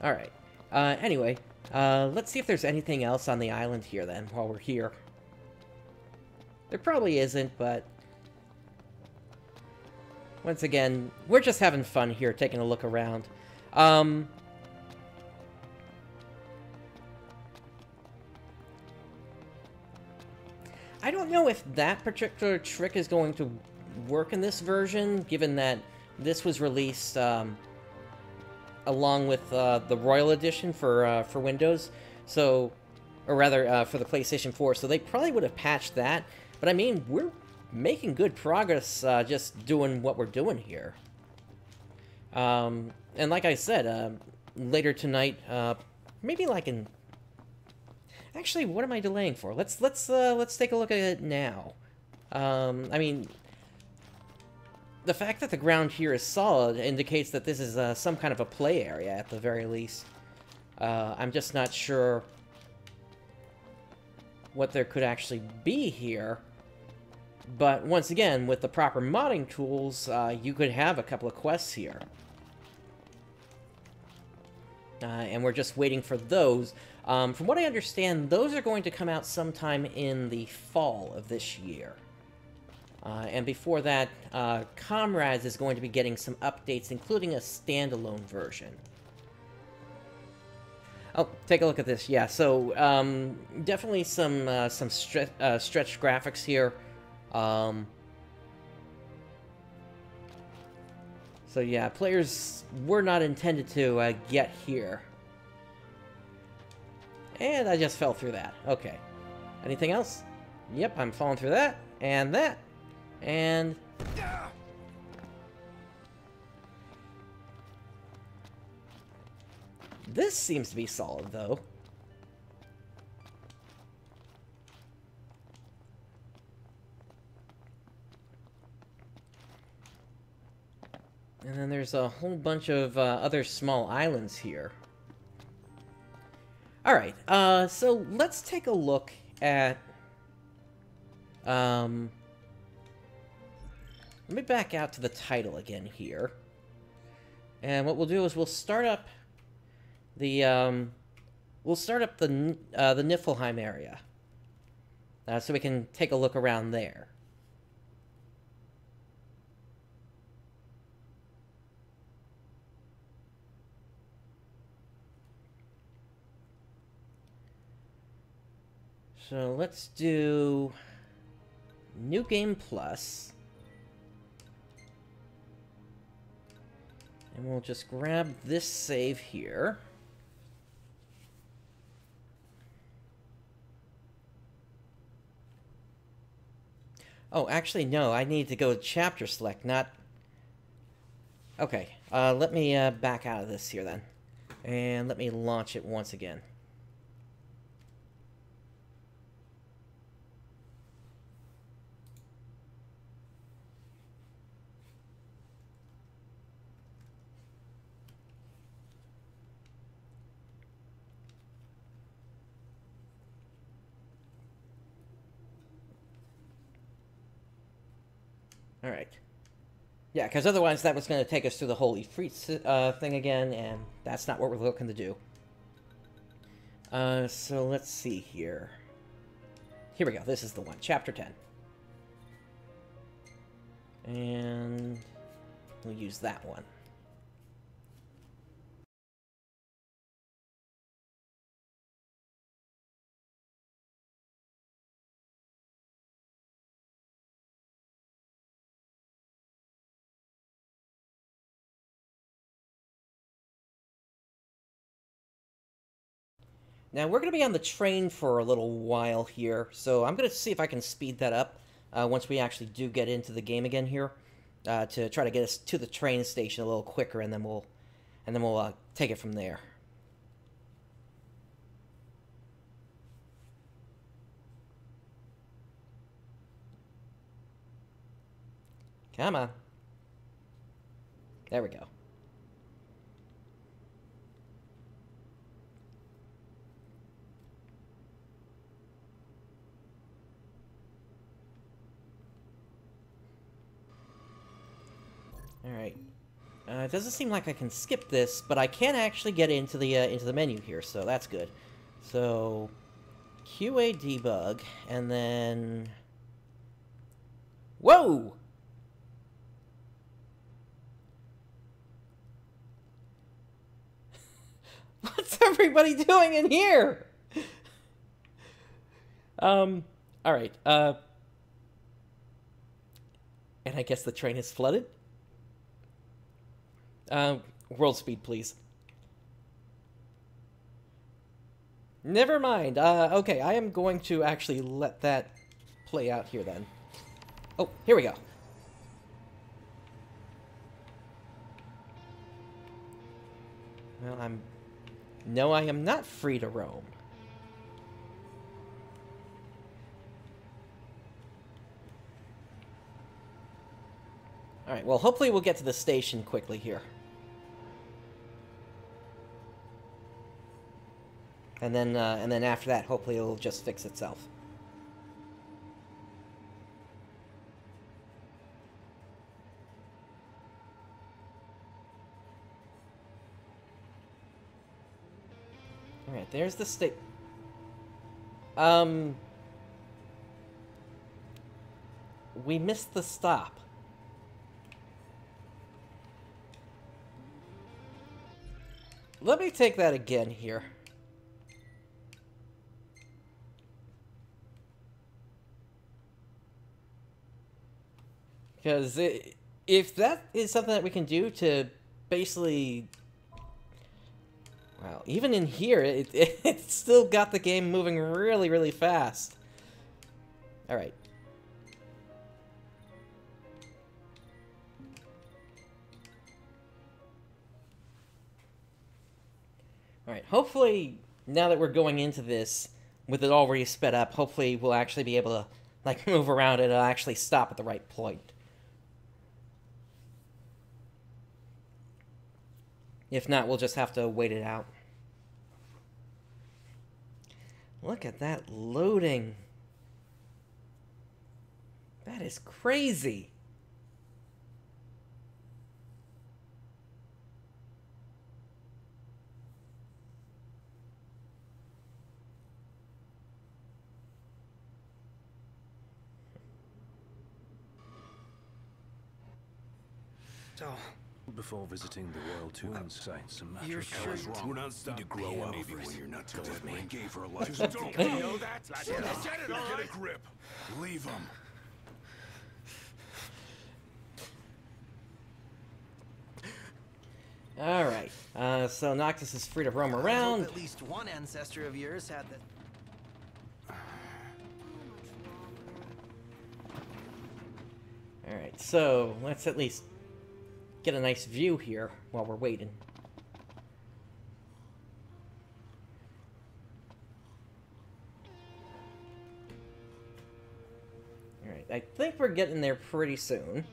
Alright. Anyway, let's see if there's anything else on the island here, then, while we're here. There probably isn't, but once again, we're just having fun here, taking a look around. I don't know if that particular trick is going to work in this version, given that this was released along with the Royal Edition for Windows, so, or rather for the PlayStation 4, so they probably would have patched that. But I mean, we're making good progress just doing what we're doing here. And like I said, later tonight, maybe like in... Actually, what am I delaying for? Let's take a look at it now. I mean, the fact that the ground here is solid indicates that this is some kind of a play area at the very least. I'm just not sure what there could actually be here. But once again, with the proper modding tools, you could have a couple of quests here. And we're just waiting for those. From what I understand, those are going to come out sometime in the fall of this year. And before that, Comrades is going to be getting some updates, including a standalone version. Oh, take a look at this. Yeah, so definitely some stretched graphics here. So yeah, players were not intended to get here. And I just fell through that. Okay. Anything else? Yep, I'm falling through that, and that, and... This seems to be solid, though. And then there's a whole bunch of other small islands here. Alright, so let's take a look at... Let me back out to the title again here. And what we'll do is we'll start up the, the Nifelheim area. So we can take a look around there. So let's do New Game Plus. And we'll just grab this save here. Oh, actually, no. I need to go to chapter select, not... Okay, let me back out of this here then. And let me launch it once again. Alright. Yeah, because otherwise that was going to take us through the whole Ifrit thing again, and that's not what we're looking to do. So let's see here. Here we go. This is the one. Chapter 10. And we'll use that one. Now, we're going to be on the train for a little while here, so I'm going to see if I can speed that up once we actually do get into the game again here, to try to get us to the train station a little quicker, and then we'll take it from there. Come on. There we go. Alright. It doesn't seem like I can skip this, but I can actually get into the menu here, so that's good. So, QA debug, and then... Whoa! What's everybody doing in here? Alright, and I guess the train is flooded? World speed, please. Never mind. Okay, I am going to actually let that play out here then. Oh, here we go. Well, No, I am not free to roam. Alright, well, hopefully we'll get to the station quickly here. And then after that, hopefully it'll just fix itself. Alright, there's the state. We missed the stop. Let me take that again here. Because if that is something that we can do to basically... Well, even in here, it's still got the game moving really, really fast. Alright. Alright, hopefully, now that we're going into this, with it already sped up, hopefully we'll actually be able to, like, move around and it'll actually stop at the right point. If not, we'll just have to wait it out. Look at that loading. That is crazy. So, Before visiting the Royal Tombs sites, a matter you're of sure fact. What's wrong? You need to grow up maybe when you're not too dead. We gave her a life. Don't you know that? Get a grip. Leave him. Alright, so Noctis is free to roam I hope around. at least one ancestor of yours had the... Alright, so let's at least get a nice view here while we're waiting. Alright, I think we're getting there pretty soon.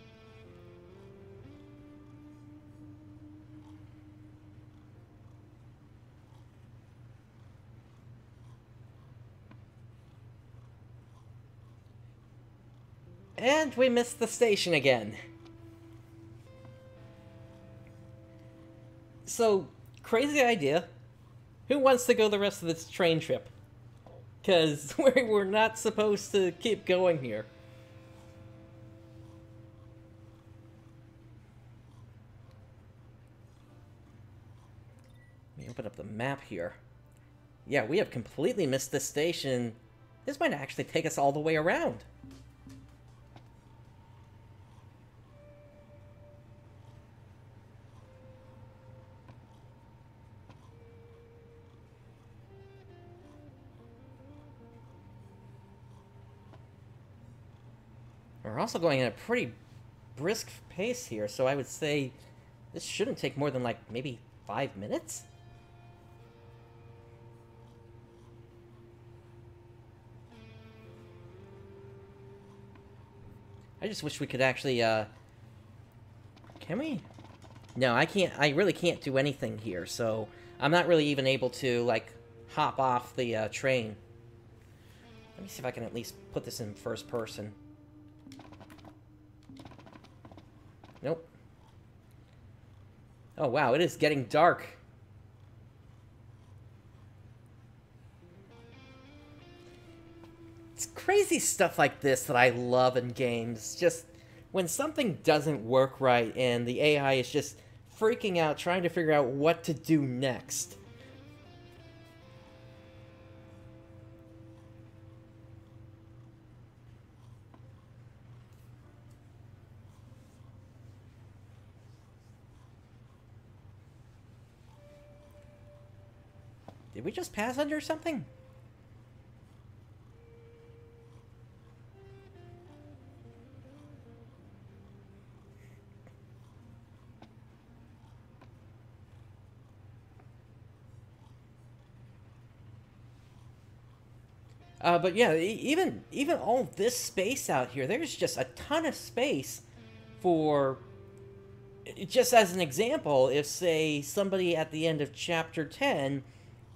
And we missed the station again. So, crazy idea. Who wants to go the rest of this train trip? Because we're not supposed to keep going here. Let me open up the map here. Yeah, we have completely missed this station. This might actually take us all the way around. We're also going at a pretty brisk pace here, so I would say this shouldn't take more than, like, maybe 5 minutes? I just wish we could actually, can we? No, I can't, I really can't do anything here, so I'm not really even able to, like, hop off the, train. Let me see if I can at least put this in first person. Nope. Oh wow, it is getting dark. It's crazy stuff like this that I love in games. Just when something doesn't work right and the AI is just freaking out trying to figure out what to do next. Did we just pass under something? But yeah, even all this space out here, there's just a ton of space for... Just as an example, if, say, somebody at the end of Chapter 10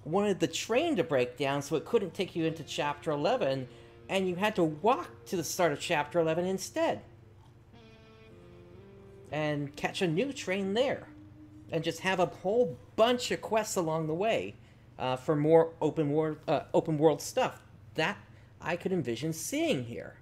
wanted the train to break down so it couldn't take you into Chapter 11, and you had to walk to the start of Chapter 11 instead. And catch a new train there. And just have a whole bunch of quests along the way for more open world stuff. That I could envision seeing here.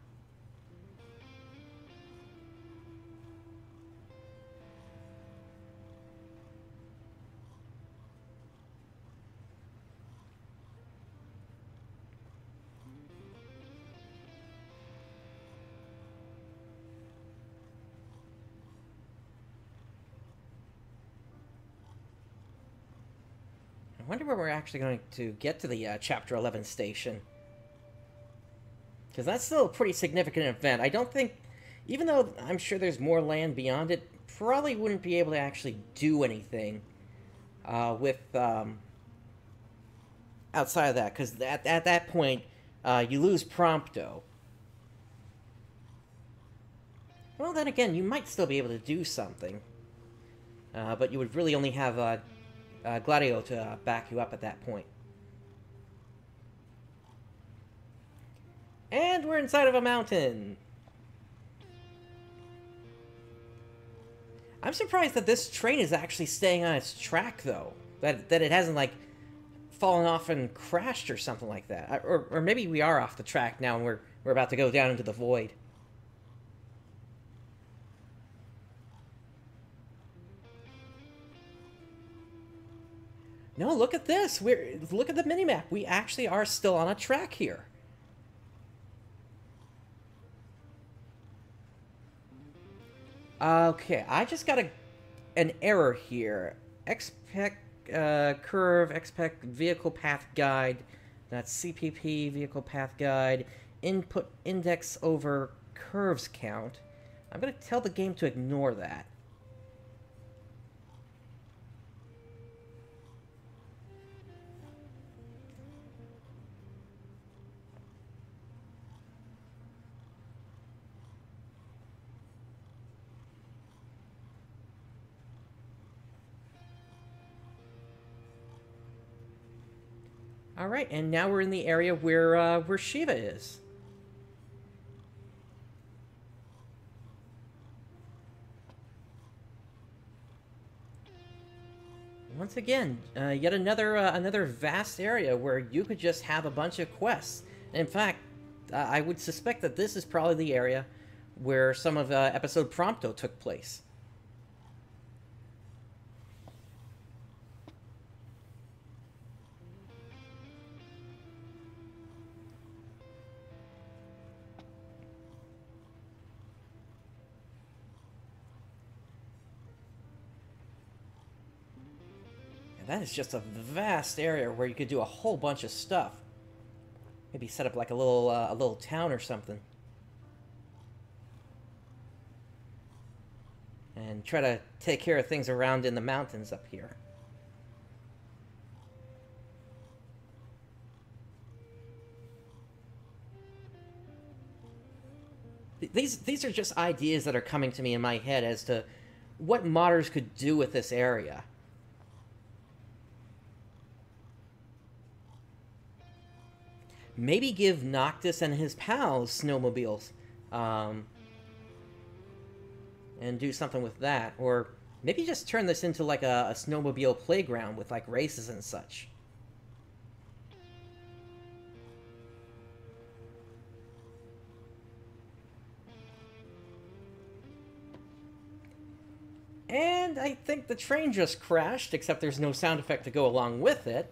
I wonder where we're actually going to get to the Chapter 11 station. Because that's still a pretty significant event. I don't think, even though I'm sure there's more land beyond it, probably wouldn't be able to actually do anything with outside of that. Because at that point, you lose Prompto. Well, then again, you might still be able to do something. But you would really only have Gladio to back you up at that point. And we're inside of a mountain. I'm surprised that this train is actually staying on its track, though. That it hasn't, like, fallen off and crashed or something like that. Or maybe we are off the track now and we're about to go down into the void. No, look at this. Look at the minimap. We actually are still on a track here. Okay, I just got an error here. XPEC curve, XPEC vehicle path guide. That's CPP vehicle path guide. Input index over curves count. I'm going to tell the game to ignore that. All right, and now we're in the area where Shiva is. Once again, yet another vast area where you could just have a bunch of quests. And in fact, I would suspect that this is probably the area where some of episode Prompto took place. That is just a vast area where you could do a whole bunch of stuff. Maybe set up like a little town or something. And try to take care of things around in the mountains up here. These are just ideas that are coming to me in my head as to what modders could do with this area. Maybe give Noctis and his pals snowmobiles, and do something with that. Or maybe just turn this into like a snowmobile playground with like races and such. And I think the train just crashed, except there's no sound effect to go along with it.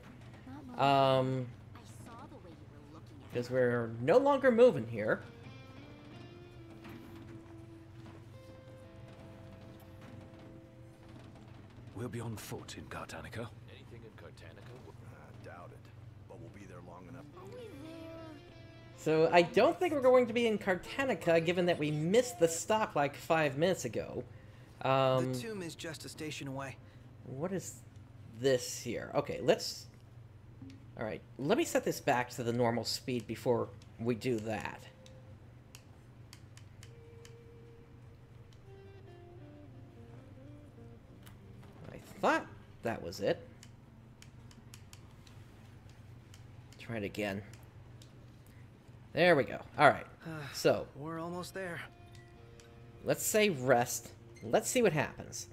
Because we're no longer moving here. We'll be on foot in Cartanica. Anything in Cartanica? Doubt it. But we'll be there long enough. So I don't think we're going to be in Cartanica, given that we missed the stop like 5 minutes ago. The tomb is just a station away. What is this here? Okay, let's... Alright, let me set this back to the normal speed before we do that. I thought that was it. Try it again. There we go. Alright, so... We're almost there. Let's say rest. Let's see what happens.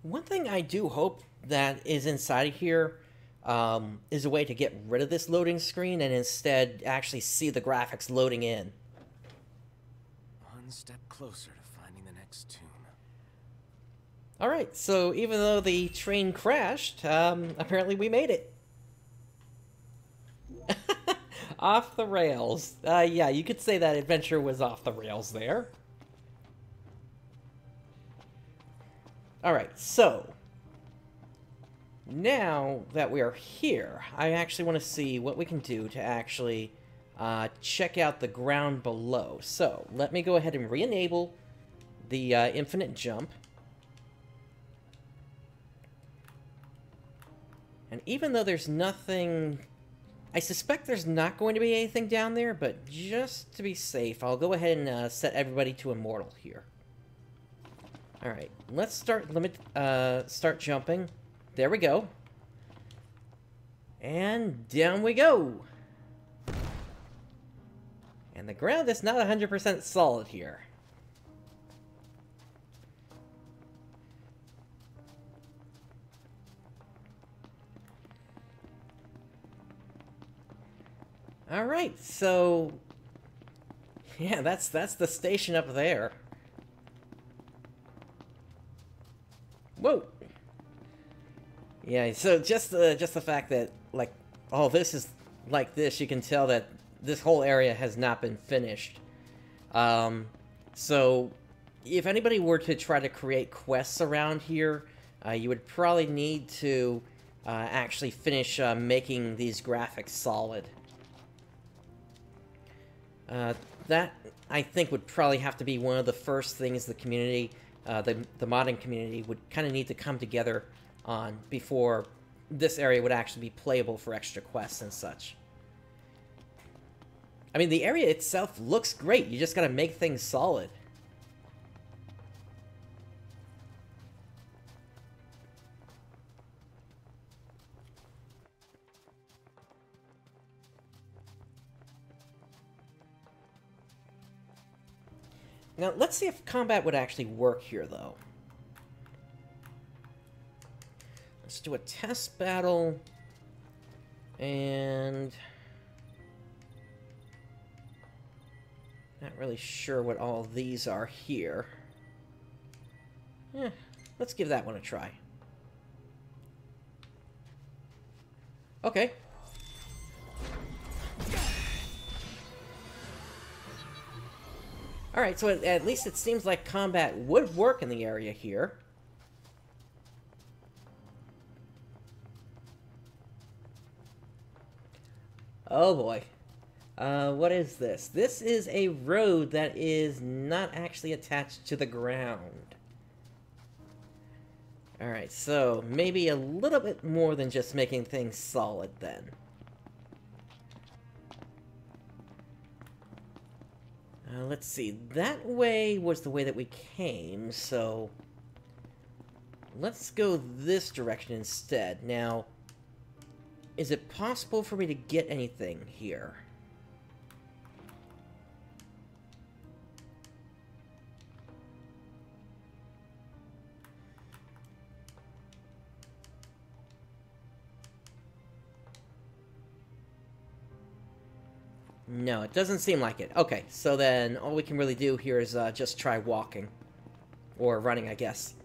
One thing I do hope that is inside of here is a way to get rid of this loading screen and instead actually see the graphics loading in. One step closer to finding the next tomb. Alright, so even though the train crashed, apparently we made it. Off the rails. Yeah, you could say that adventure was off the rails there. Alright, so... now that we are here, I actually want to see what we can do to actually check out the ground below. So, let me go ahead and re-enable the infinite jump. And even though there's nothing... I suspect there's not going to be anything down there, but just to be safe, I'll go ahead and set everybody to Immortal here. Alright, let's start jumping. There we go. And down we go! And the ground is not 100% solid here. Alright, so... yeah, that's the station up there. Whoa! Yeah, so just the fact that, like, all this is like this, you can tell that this whole area has not been finished. So, if anybody were to try to create quests around here, you would probably need to actually finish making these graphics solid. That, I think, would probably have to be one of the first things the community, the modding community, would kind of need to come together on before this area would actually be playable for extra quests and such. I mean, the area itself looks great, you just gotta make things solid. Now, let's see if combat would actually work here, though. Let's do a test battle, and... not really sure what all these are here. Let's give that one a try. Okay. Alright, so at least it seems like combat would work in the area here. Oh boy. What is this? This is a road that is not actually attached to the ground. Alright, so maybe a little bit more than just making things solid then. Let's see, that way was the way that we came, so... let's go this direction instead. Now, is it possible for me to get anything here? No, it doesn't seem like it. Okay, so then all we can really do here is just try walking. Or running, I guess.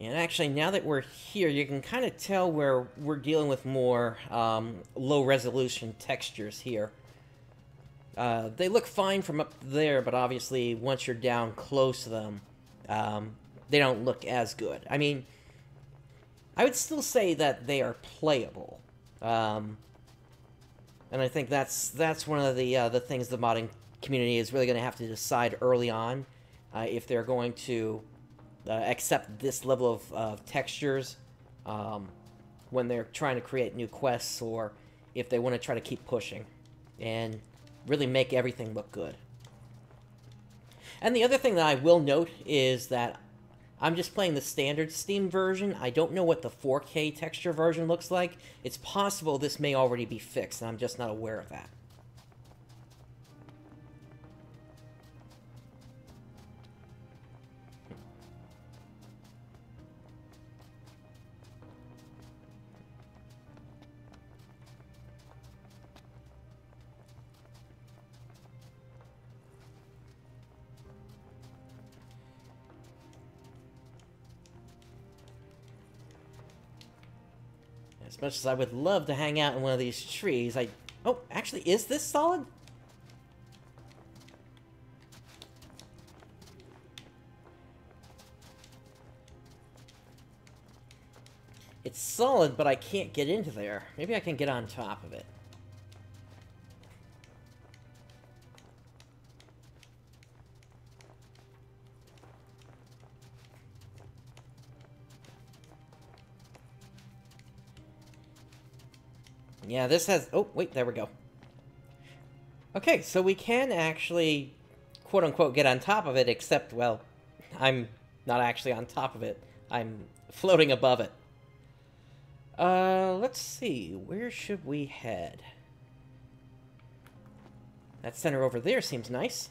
And actually, now that we're here, you can kind of tell where we're dealing with more low-resolution textures here. They look fine from up there, but obviously, once you're down close to them, they don't look as good. I mean, I would still say that they are playable. And I think that's one of the things the modding community is really going to have to decide early on, if they're going to accept this level of textures when they're trying to create new quests, or if they want to try to keep pushing and really make everything look good. And the other thing that I will note is that I'm just playing the standard Steam version. I don't know what the 4K texture version looks like. It's possible this may already be fixed, and I'm just not aware of that. As much as I would love to hang out in one of these trees, Oh, actually, is this solid? It's solid, but I can't get into there. Maybe I can get on top of it. Yeah, this has... Oh, wait, there we go. Okay, so we can actually, quote-unquote, get on top of it, except, well, I'm not actually on top of it. I'm floating above it. Let's see. Where should we head? That center over there seems nice.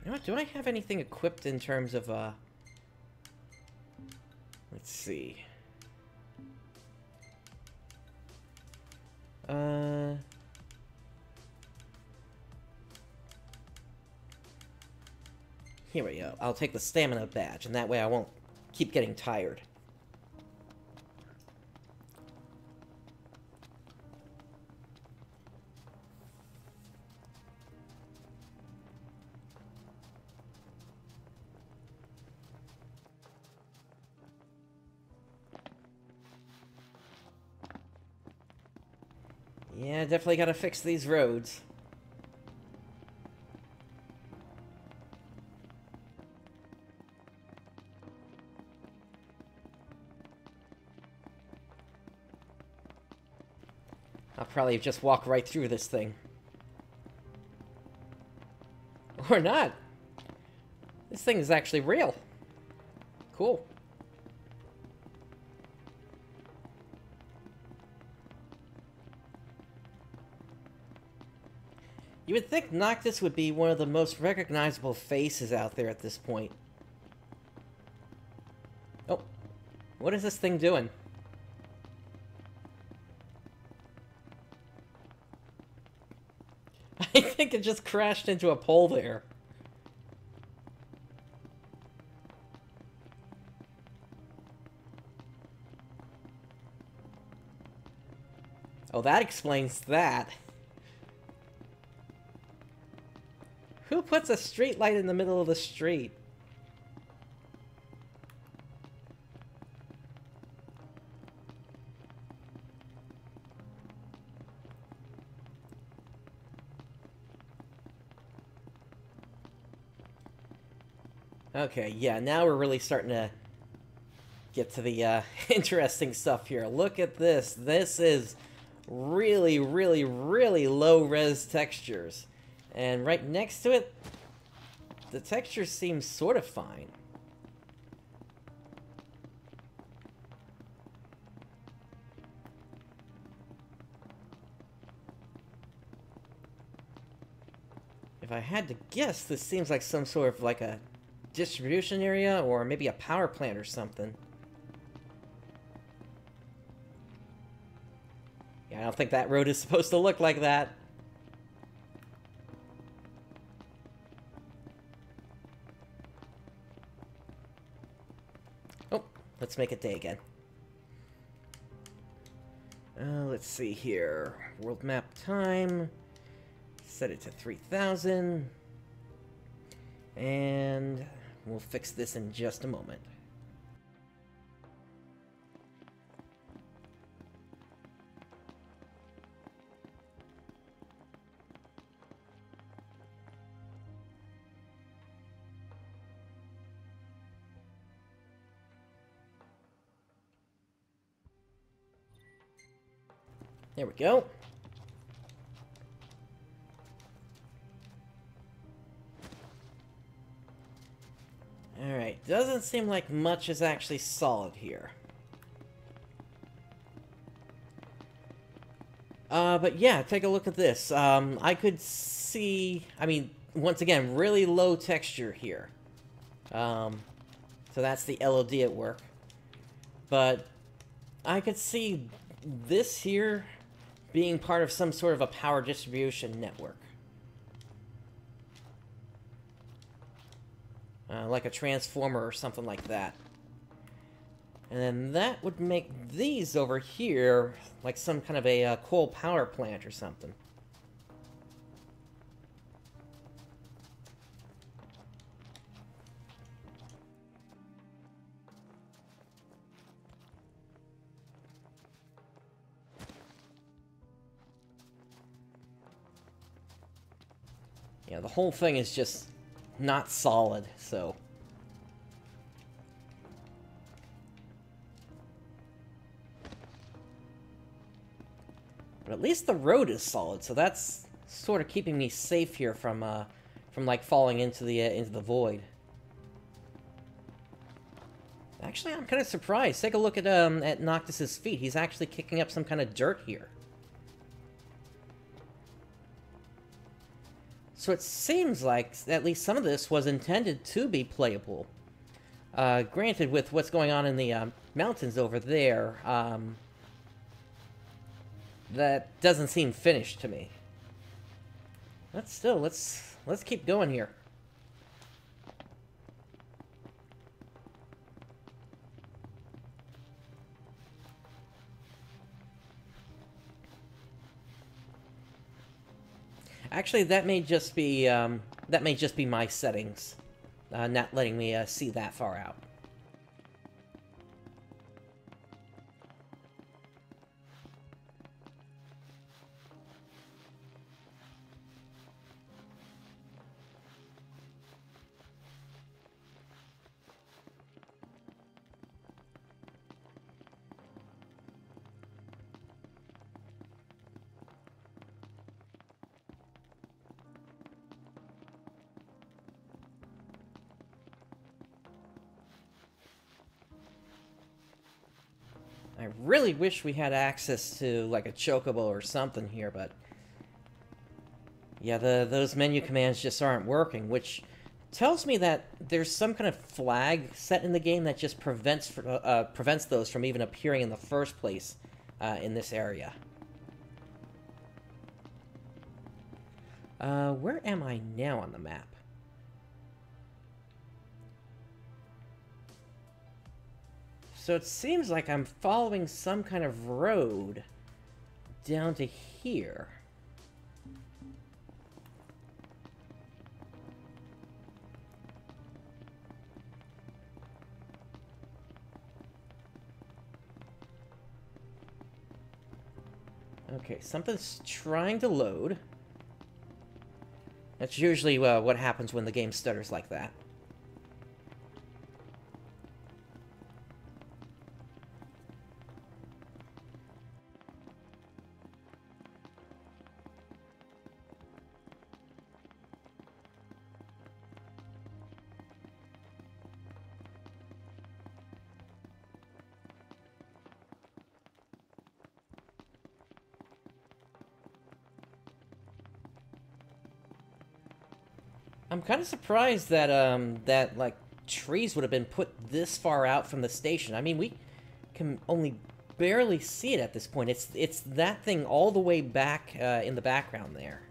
You know what, do I have anything equipped in terms of, let's see. Here we go. I'll take the stamina badge, and that way I won't keep getting tired. Yeah, definitely gotta fix these roads. I'll probably just walk right through this thing. Or not. This thing is actually real. Cool. You would think Noctis would be one of the most recognizable faces out there at this point. Oh, what is this thing doing? I think it just crashed into a pole there. Oh, that explains that. Who puts a street light in the middle of the street? Okay, yeah, now we're really starting to get to the interesting stuff here. Look at this. This is really, really, really low-res textures. And right next to it, the texture seems sort of fine. If I had to guess, this seems like some sort of like a distribution area or maybe a power plant or something. Yeah, I don't think that road is supposed to look like that. Let's make it day again. Let's see here. World map time. Set it to 3000. And we'll fix this in just a moment. There we go. Alright, doesn't seem like much is actually solid here. But yeah, take a look at this. I could see, I mean, once again, really low texture here. So that's the LOD at work. But I could see this here being part of some sort of a power distribution network. Like a transformer or something like that. And then that would make these over here like some kind of a coal power plant or something. Yeah, the whole thing is just not solid, so... But at least the road is solid, so that's sort of keeping me safe here from like falling into the void. Actually, I'm kind of surprised. Take a look at Noctis's feet. He's actually kicking up some kind of dirt here. So it seems like at least some of this was intended to be playable. Granted, with what's going on in the mountains over there, that doesn't seem finished to me. But still, let's keep going here. Actually, that may just be my settings, not letting me see that far out. I really wish we had access to, like, a chocobo or something here, but... yeah, those menu commands just aren't working, which tells me that there's some kind of flag set in the game that just prevents those from even appearing in the first place in this area. Where am I now on the map? So it seems like I'm following some kind of road down to here. Okay, something's trying to load. That's usually what happens when the game stutters like that. I'm kind of surprised that, that, like, trees would have been put this far out from the station. I mean, we can only barely see it at this point. It's that thing all the way back, in the background there.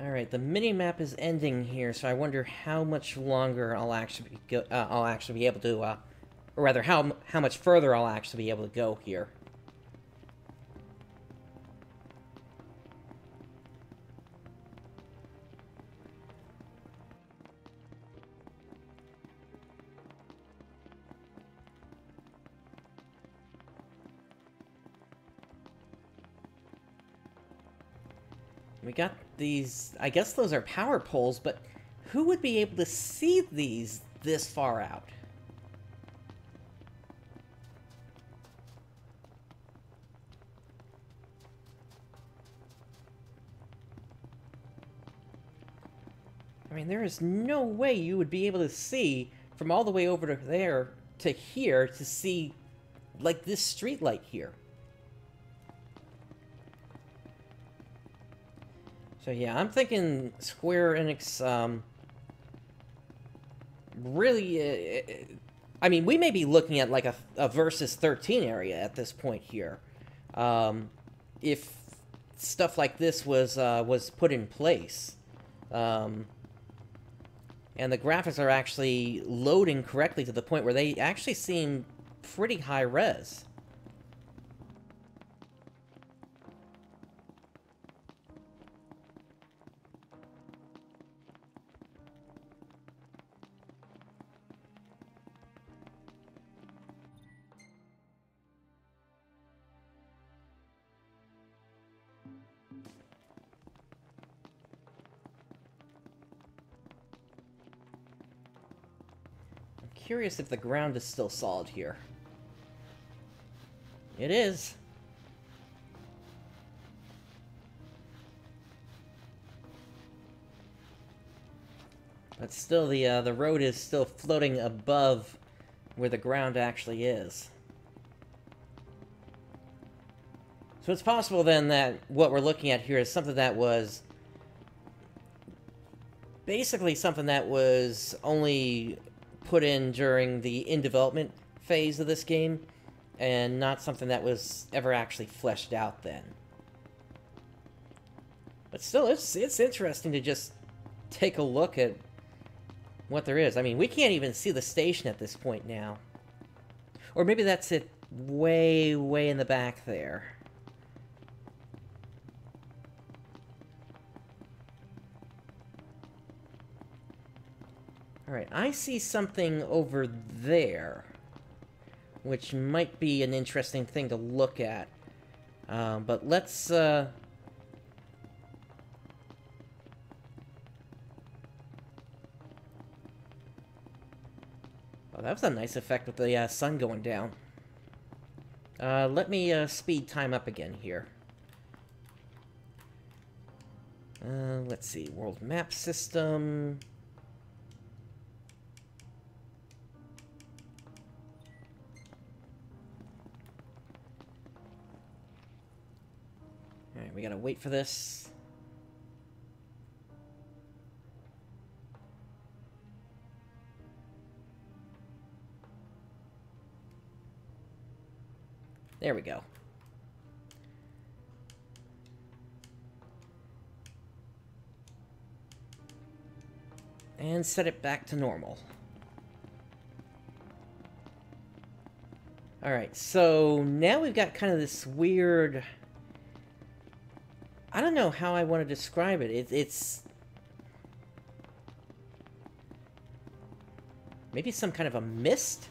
Alright, the mini-map is ending here, so I wonder how much longer I'll actually be able to, or rather, how much further I'll actually be able to go here. We got these, I guess those are power poles, but who would be able to see these this far out? I mean, there is no way you would be able to see from all the way over to there to here to see, like, this street light here. So yeah, I'm thinking Square Enix, really, I mean, we may be looking at like a versus 13 area at this point here. If stuff like this was put in place. And the graphics are actually loading correctly to the point where they actually seem pretty high res. Curious if the ground is still solid here. It is. But still, the road is still floating above where the ground actually is. So it's possible then that what we're looking at here is something that was basically something that was only put in during the in-development phase of this game, and not something that was ever actually fleshed out then. But still, it's interesting to just take a look at what there is. I mean, we can't even see the station at this point now. Or maybe that's it way, way in the back there. Alright, I see something over there, which might be an interesting thing to look at. But let's, Oh, that was a nice effect with the sun going down. Let me speed time up again here. Let's see, world map system. Alright, we gotta wait for this. There we go. And set it back to normal. Alright, so now we've got kind of this weird... I don't know how I want to describe it. It's... maybe some kind of a mist?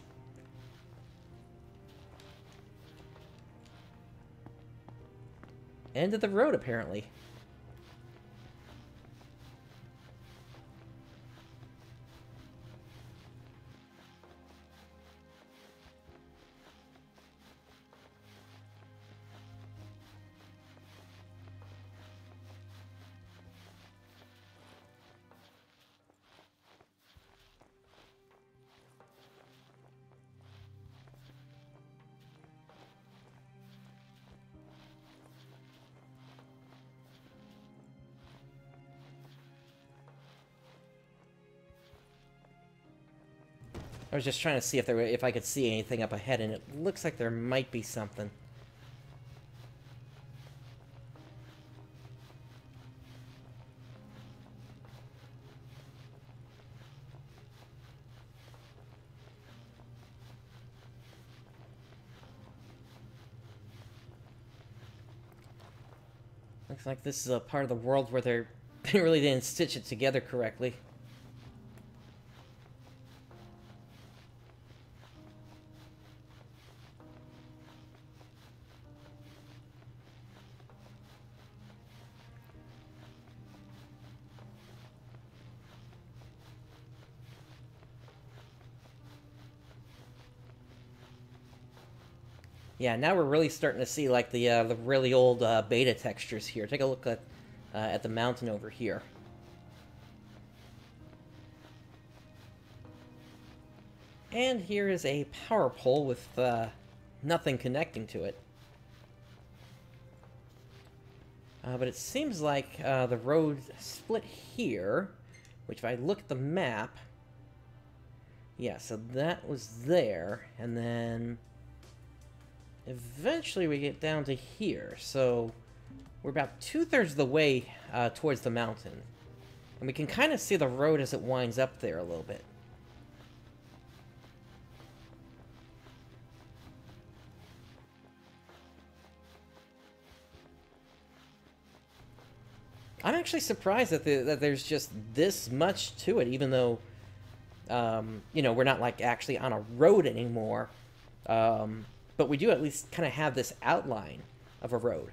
End of the road, apparently. I was just trying to see if I could see anything up ahead, and it looks like there might be something. Looks like this is a part of the world where they really didn't stitch it together correctly. Yeah, now we're really starting to see like the really old beta textures here. Take a look at the mountain over here. And here is a power pole with nothing connecting to it. But it seems like the road split here, which if I look at the map, yeah, so that was there, and then eventually we get down to here, so we're about 2/3 of the way towards the mountain. And we can kind of see the road as it winds up there a little bit. I'm actually surprised that there's just this much to it, even though, you know, we're not, like, actually on a road anymore. But we do at least kind of have this outline of a road.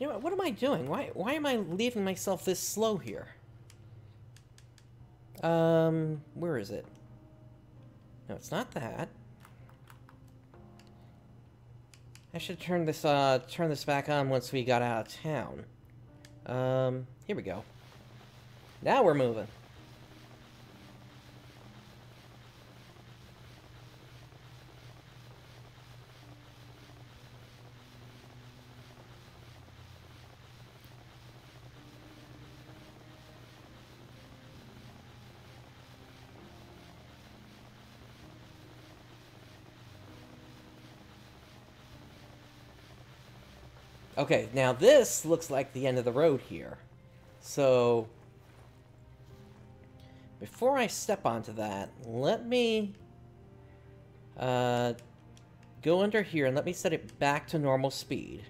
You know, what am I doing? Why am I leaving myself this slow here? Where is it? No, it's not that. I should turn this back on once we got out of town. Here we go. Now we're moving. Okay, now this looks like the end of the road here. So, before I step onto that, let me go under here and let me set it back to normal speed.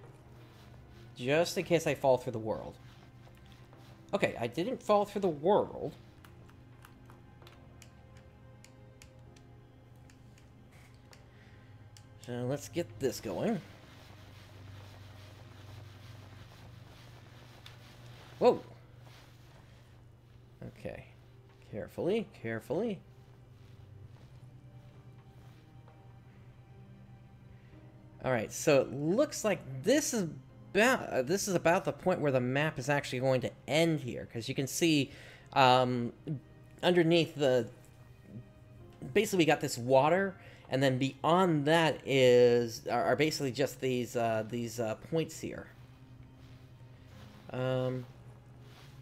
Just in case I fall through the world. Okay, I didn't fall through the world. So let's get this going. Whoa! Okay. Carefully, carefully. Alright, so it looks like this is about the point where the map is actually going to end here, because you can see underneath the... Basically, we got this water, and then beyond that are basically just these points here.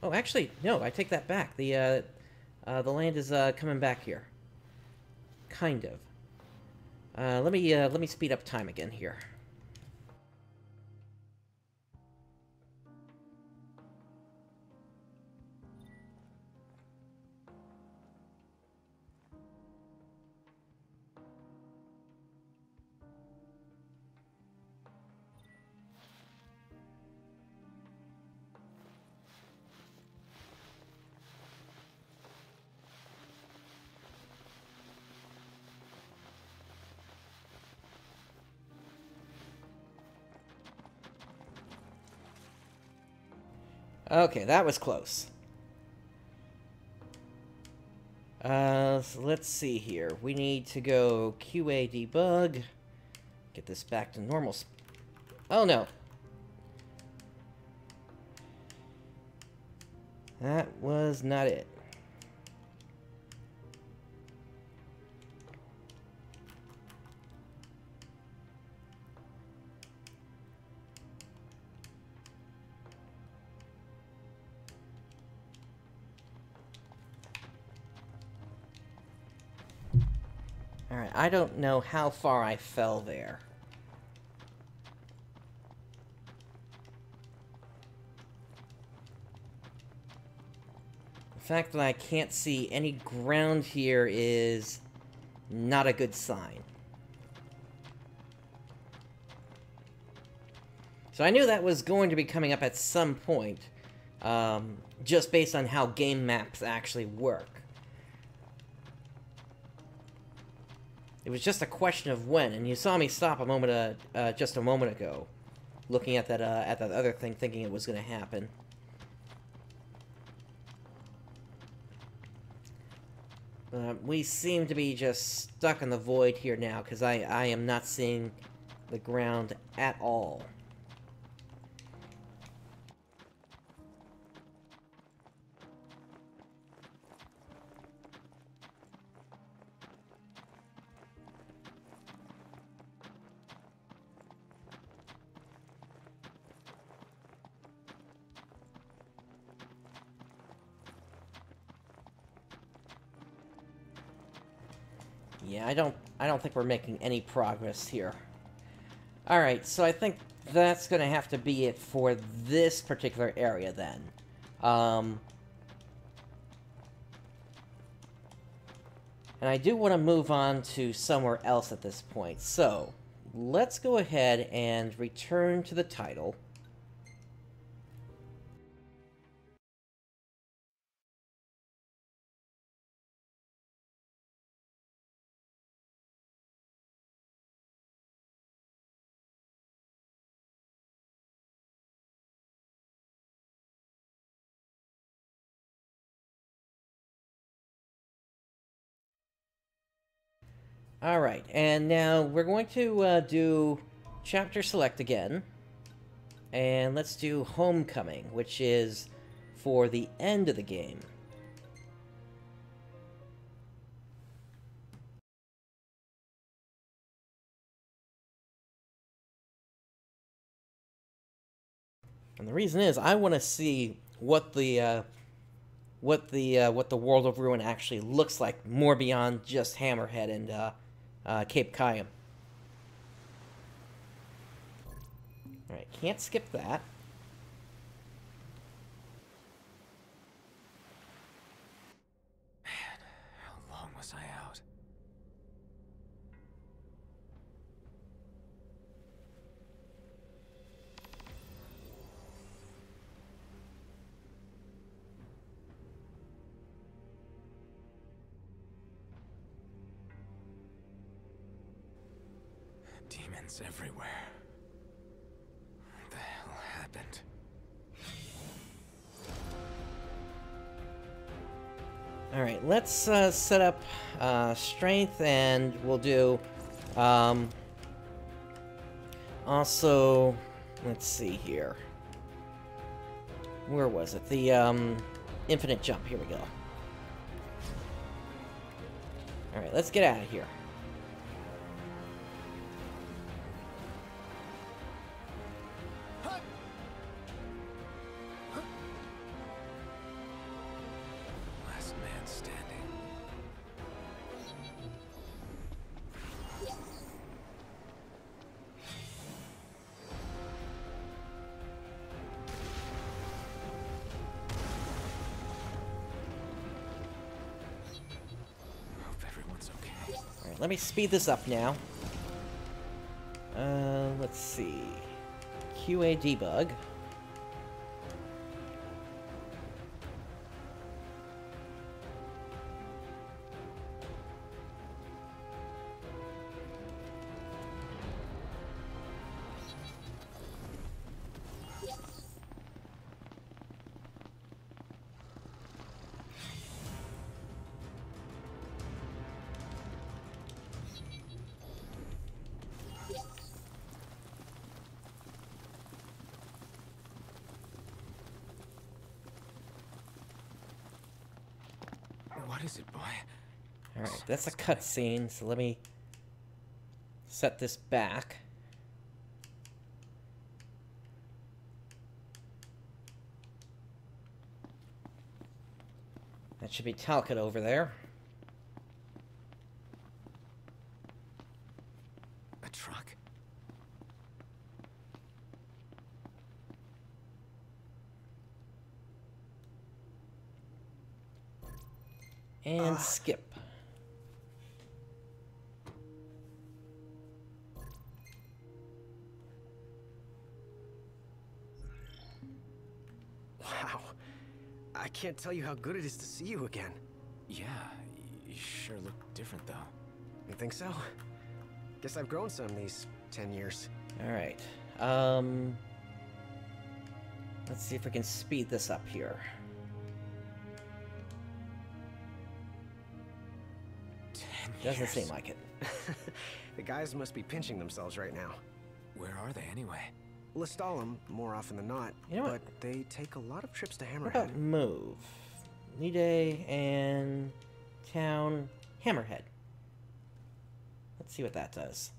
Oh, actually, no, I take that back. The land is coming back here. Kind of. Let me speed up time again here. Okay, that was close. So let's see here. We need to go QA debug. Get this back to normal. Oh no. That was not it. Alright, I don't know how far I fell there. The fact that I can't see any ground here is not a good sign. So I knew that was going to be coming up at some point, just based on how game maps actually work. It was just a question of when, and you saw me stop just a moment ago, looking at that other thing, thinking it was going to happen. We seem to be just stuck in the void here now, because I am not seeing the ground at all. Yeah, I don't think we're making any progress here. Alright, so I think that's gonna have to be it for this particular area then. And I do want to move on to somewhere else at this point. So, let's go ahead and return to the title. Alright, and now we're going to do chapter select again. And let's do Homecoming, which is for the end of the game. And the reason is I want to see what the World of Ruin actually looks like, more beyond just Hammerhead and Cape Cayam. Alright, can't skip that. Man, how long was I out? Demons everywhere. What the hell happened? Alright, let's set up strength, and we'll do also, let's see here. Where was it? The infinite jump. Here we go. Alright, let's get out of here. Last man standing. Hope everyone's okay. Alright, let me speed this up now. Let's see. QA debug. What is it, boy? Alright, that's a cutscene, so let me set this back. That should be Talcott over there. A truck? And skip. Wow. I can't tell you how good it is to see you again. Yeah, you sure look different though. You think so? Guess I've grown some these 10 years. Alright. Let's see if we can speed this up here. 10 Doesn't years. seem like it. The guys must be pinching themselves right now. Where are they anyway? Lestalem, more often than not, You know what? but they take a lot of trips to What Hammerhead. about move? Nide and town Hammerhead. Let's see what that does.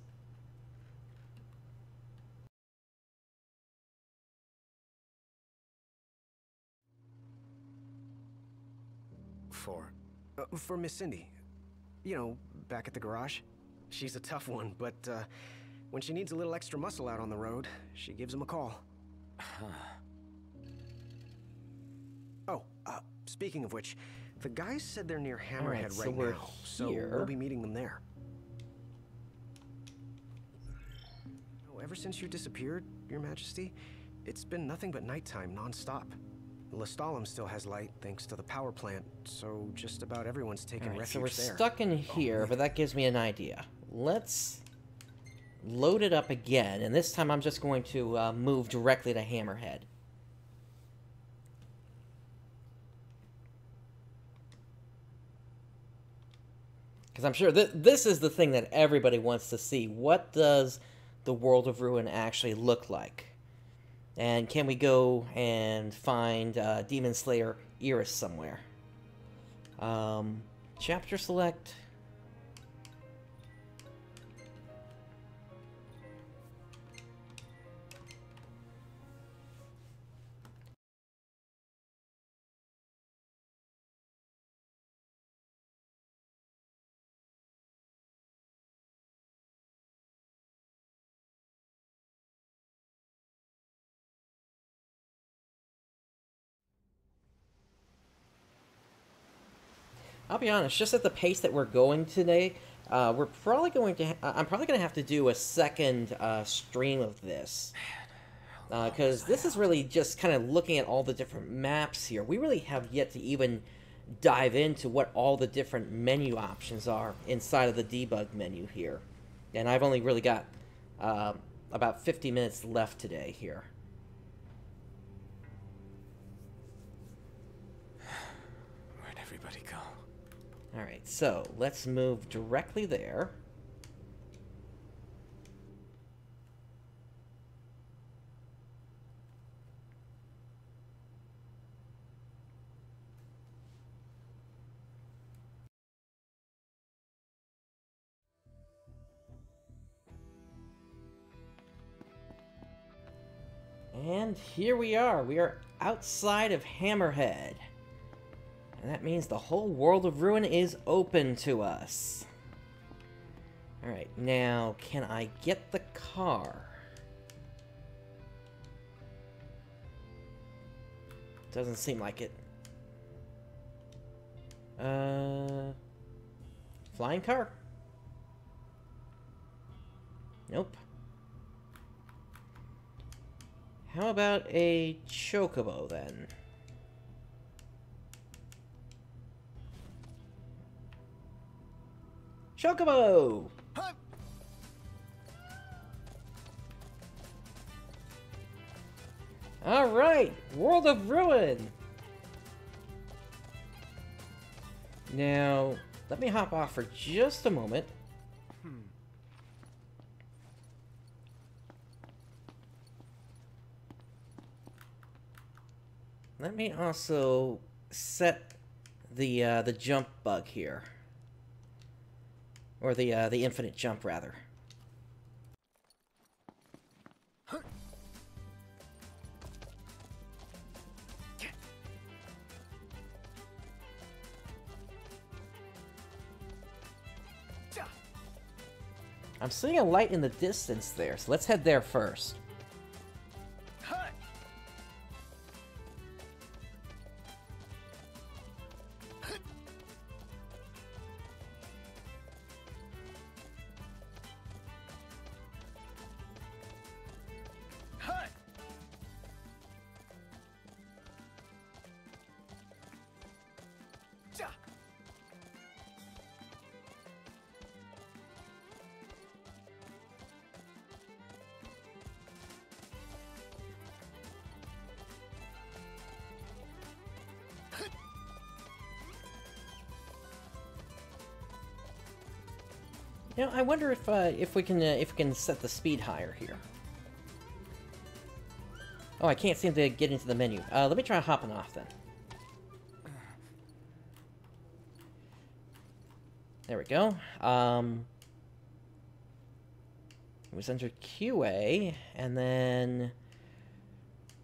For Miss Cindy. You know, back at the garage. She's a tough one, but when she needs a little extra muscle out on the road, she gives him a call. Oh, speaking of which, the guys said they're near Hammerhead so right we're now, so here. we'll be meeting them there. Oh, ever since you disappeared, Your Majesty, it's been nothing but nighttime non-stop. Lestalem still has light thanks to the power plant, so just about everyone's taking Alright, so refuge we're there. stuck in here, but that gives me an idea. Let's load it up again, and this time I'm just going to move directly to Hammerhead. Because I'm sure this is the thing that everybody wants to see. What does the World of Ruin actually look like? And can we go and find Demon Slayer Iris somewhere? Chapter select. I'll be honest, just at the pace that we're going today, we're probably going to. I'm probably going to have to do a second stream of this, because this is really just kind of looking at all the different maps here. We really have yet to even dive into what all the different menu options are inside of the debug menu here, and I've only really got about 50 minutes left today here. Where'd everybody go? Alright, so let's move directly there. And here we are. We are outside of Hammerhead. And that means the whole World of Ruin is open to us. Alright, now, can I get the car? Doesn't seem like it. Flying car? Nope. How about a chocobo, then? Chocobo! Alright, World of Ruin! Now, let me hop off for just a moment. Let me also set the jump bug here. Or the infinite jump, rather. I'm seeing a light in the distance there, so let's head there first. You know, I wonder if we can set the speed higher here. Oh, I can't seem to get into the menu. Let me try hopping off then. There we go. It was under QA, and then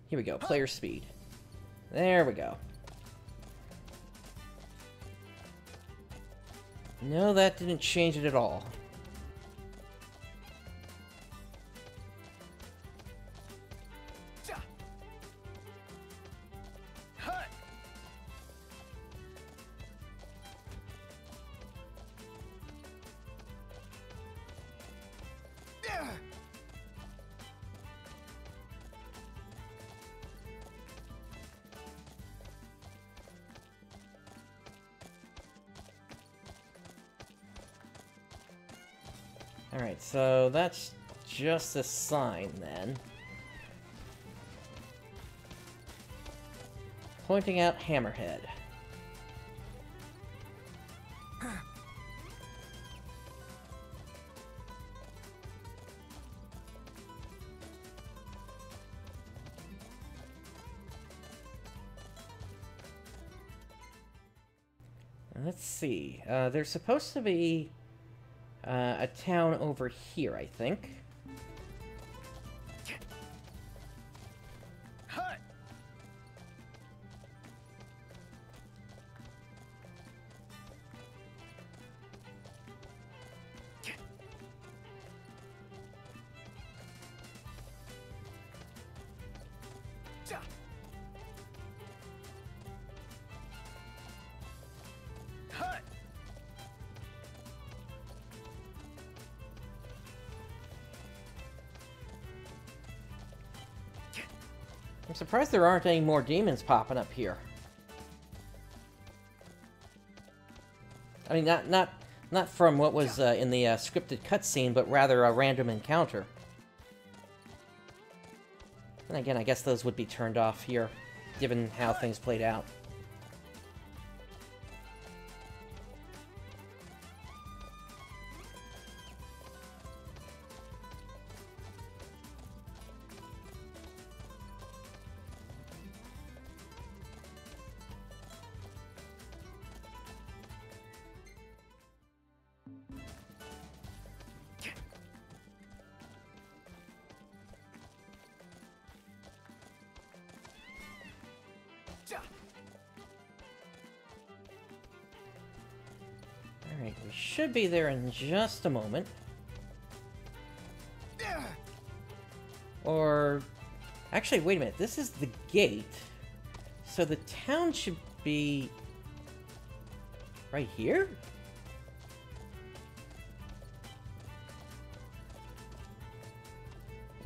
here we go, player speed. There we go. No, that didn't change it at all. Alright, so that's just a sign then. Pointing out Hammerhead. Let's see. There's supposed to be a town over here, I think. I'm surprised there aren't any more demons popping up here. I mean, not from what was in the scripted cutscene, but rather a random encounter. And again, I guess those would be turned off here, given how things played out. Alright, we should be there in just a moment. Or... actually, wait a minute. This is the gate. So the town should be... right here?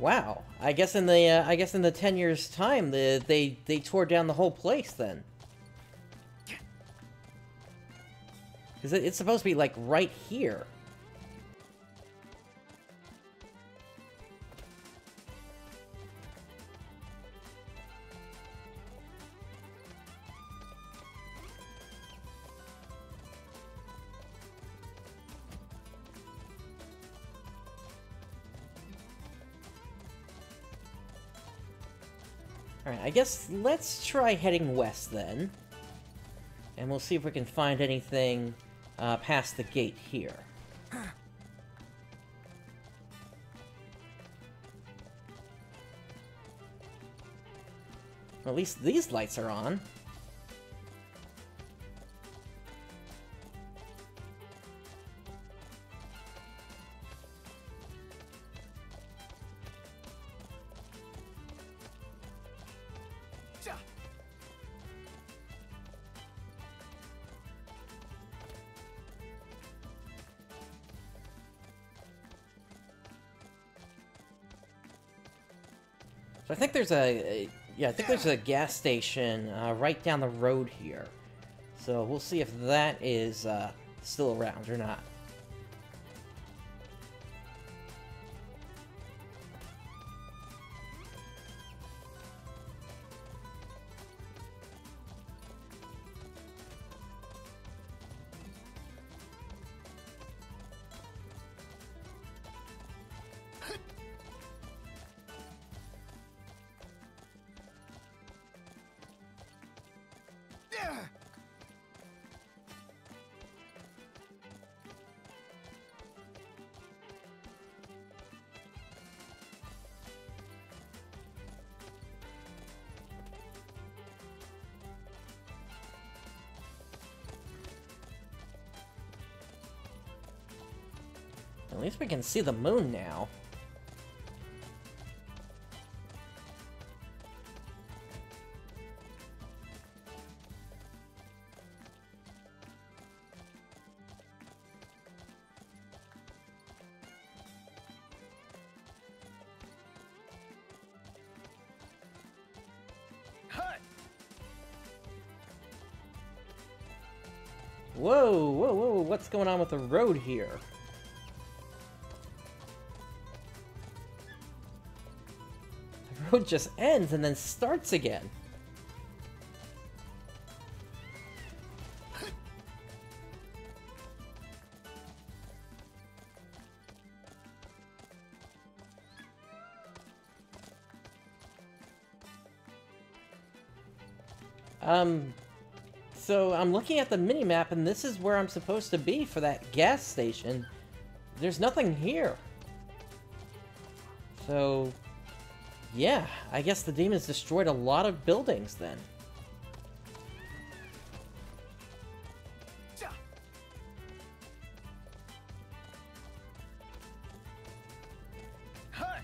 Wow. I guess in the 10 years' time, they tore down the whole place then. Because it's supposed to be, like, right here. Alright, I guess let's try heading west then. And we'll see if we can find anything past the gate here. Well, at least these lights are on. So I think there's there's a gas station right down the road here. So we'll see if that is still around or not. least we can see the moon now. Whoa, whoa, whoa, what's going on with the road here? The road just ends and then starts again. So I'm looking at the minimap, and this is where I'm supposed to be for that gas station. There's nothing here. So, yeah, I guess the demons destroyed a lot of buildings then.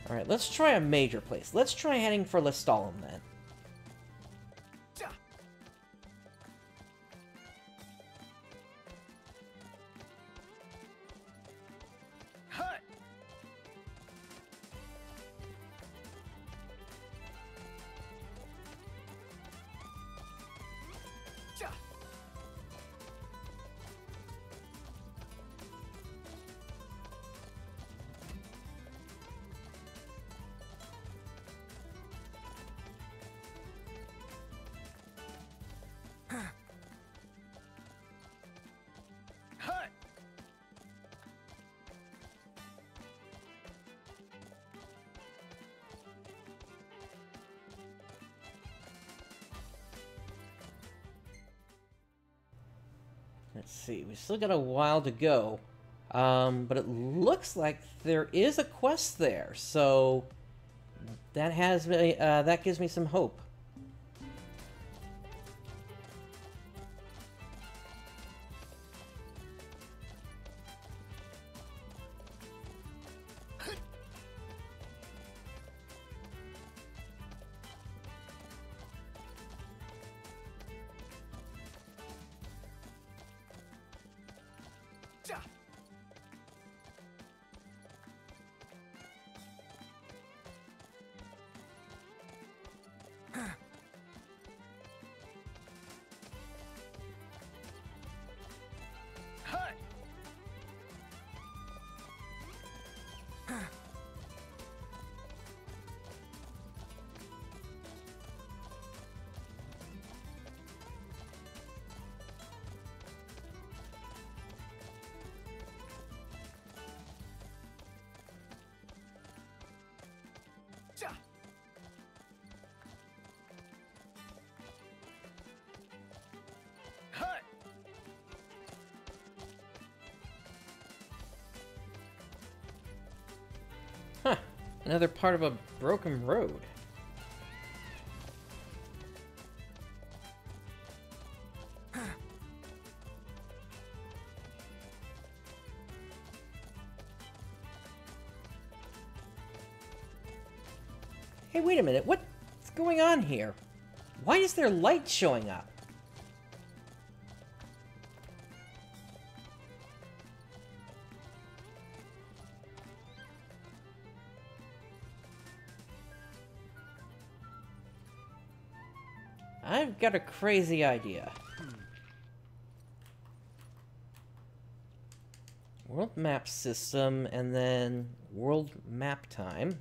Alright, let's try a major place. Let's try heading for Lestalem then. Let's see, we still got a while to go, but it looks like there is a quest there, so that has me, that gives me some hope. Huh, another part of a broken road. Hey, wait a minute, what's going on here? Why is there light showing up? I've got a crazy idea. World map system, and then world map time.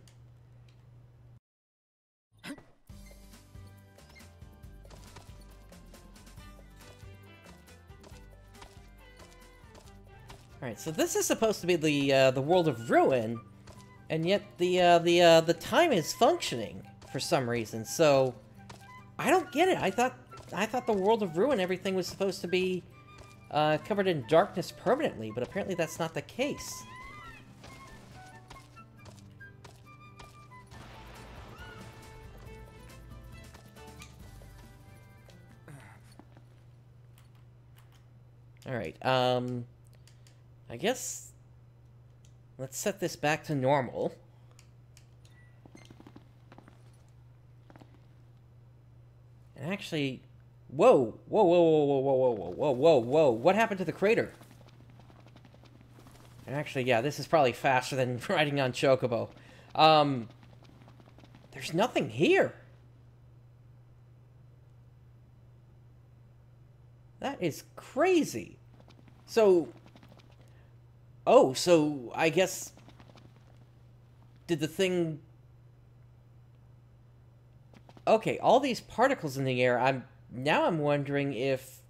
Alright, so this is supposed to be the world of ruin, and yet the time is functioning for some reason, so I don't get it. I thought the world of ruin, everything was supposed to be covered in darkness permanently, but apparently that's not the case. Alright, I guess Let's set this back to normal. And actually... Whoa! Whoa, whoa, whoa, whoa, whoa, whoa, whoa, whoa, whoa, whoa. What happened to the crater? And actually, yeah, this is probably faster than riding on Chocobo. There's nothing here. That is crazy. So... Oh, so I guess... Did the thing... Okay, all these particles in the air, now I'm wondering if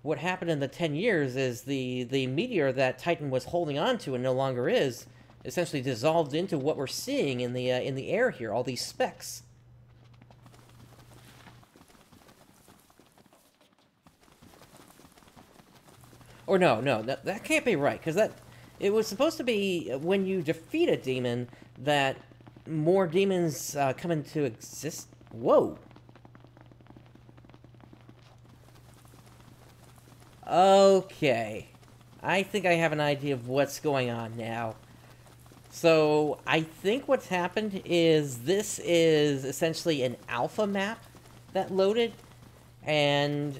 what happened in the 10 years is the meteor that Titan was holding on to and no longer is, essentially dissolved into what we're seeing in the air here, all these specks. Or no, that can't be right, because it was supposed to be when you defeat a demon that more demons come into exist. Whoa. Okay. I think I have an idea of what's going on now. So, I think what's happened is this is essentially an alpha map that loaded, and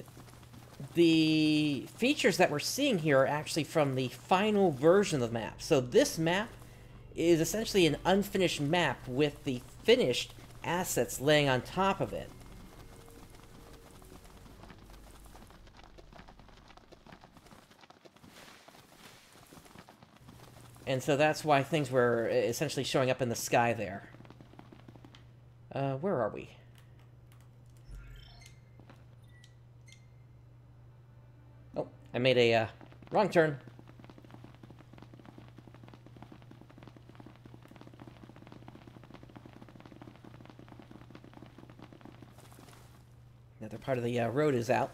the features that we're seeing here are actually from the final version of the map. So this map is essentially an unfinished map with the finished assets laying on top of it. And so that's why things were essentially showing up in the sky there. Where are we? Oh, I made a wrong turn. Another part of the road is out.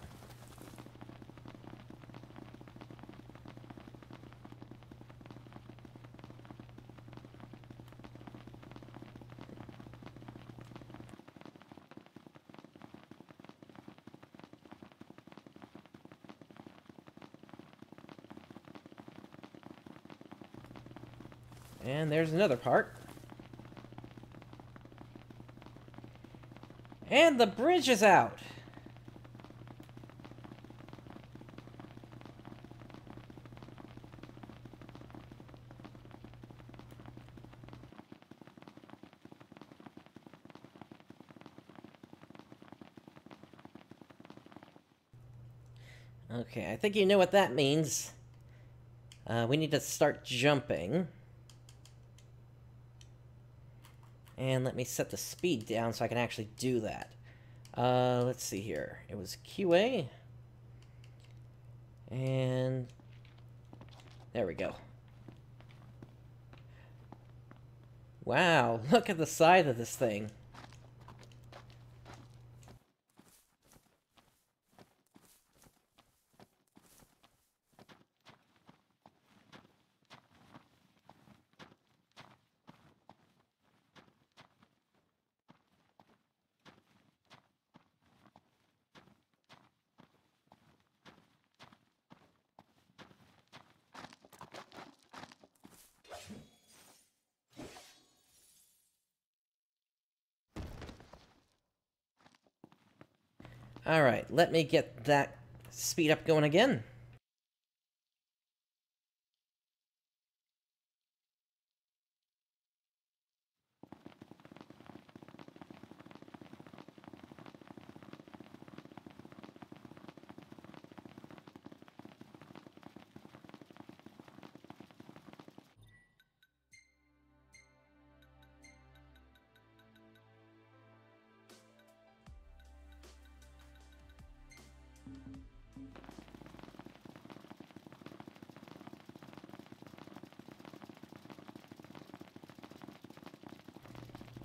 And there's another part. And the bridge is out. Okay, I think you know what that means. We need to start jumping. And let me set the speed down so I can actually do that. Let's see here. It was QA. And there we go. Wow, look at the size of this thing. Alright, let me get that speed up going again.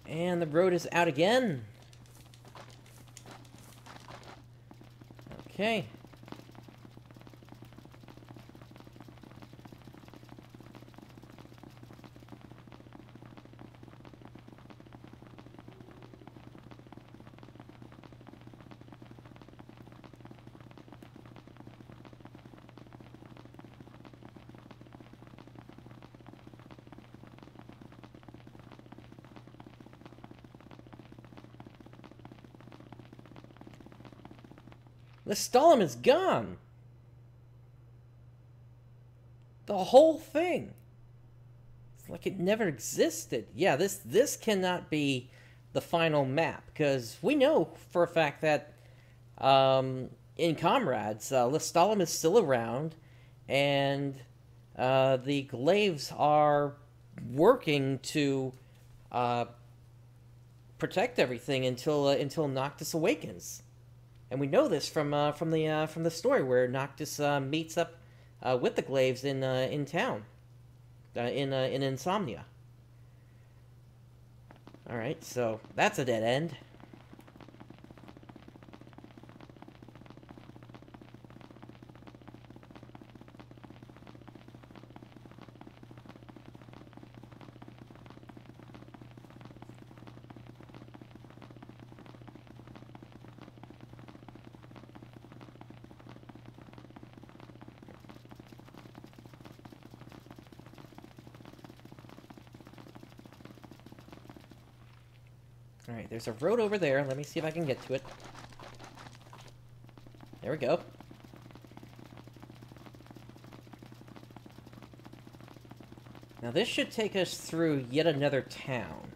And the road is out again. Okay. Lestallum is gone. The whole thing. It's like it never existed. Yeah, this cannot be the final map, because we know for a fact that in Comrades, Lestallum is still around, and the Glaives are working to protect everything until Noctis awakens. And we know this from the story where Noctis meets up with the Glaives in town, in Insomnia. All right, so that's a dead end. Alright, there's a road over there. Let me see if I can get to it. There we go. Now this should take us through yet another town.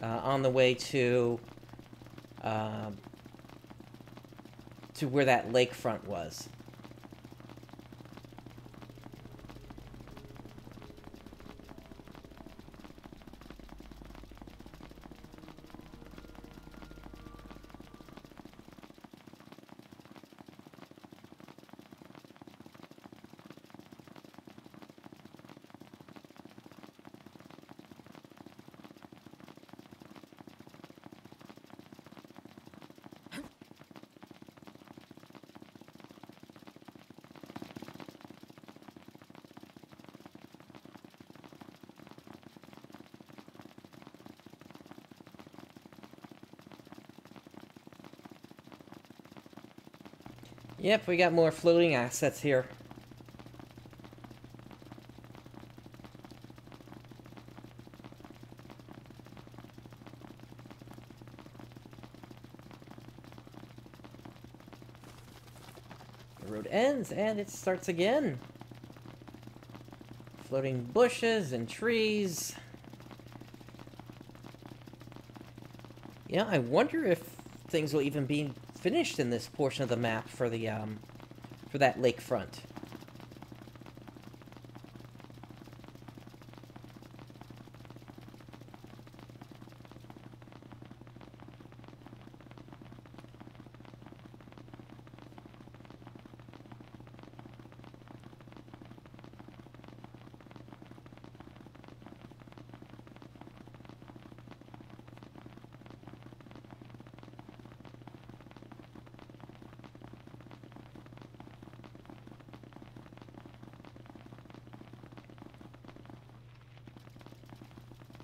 On the way to where that lakefront was. Yep, we got more floating assets here. The road ends and it starts again. Floating bushes and trees. Yeah, I wonder if things will even be finished in this portion of the map for the for that lakefront.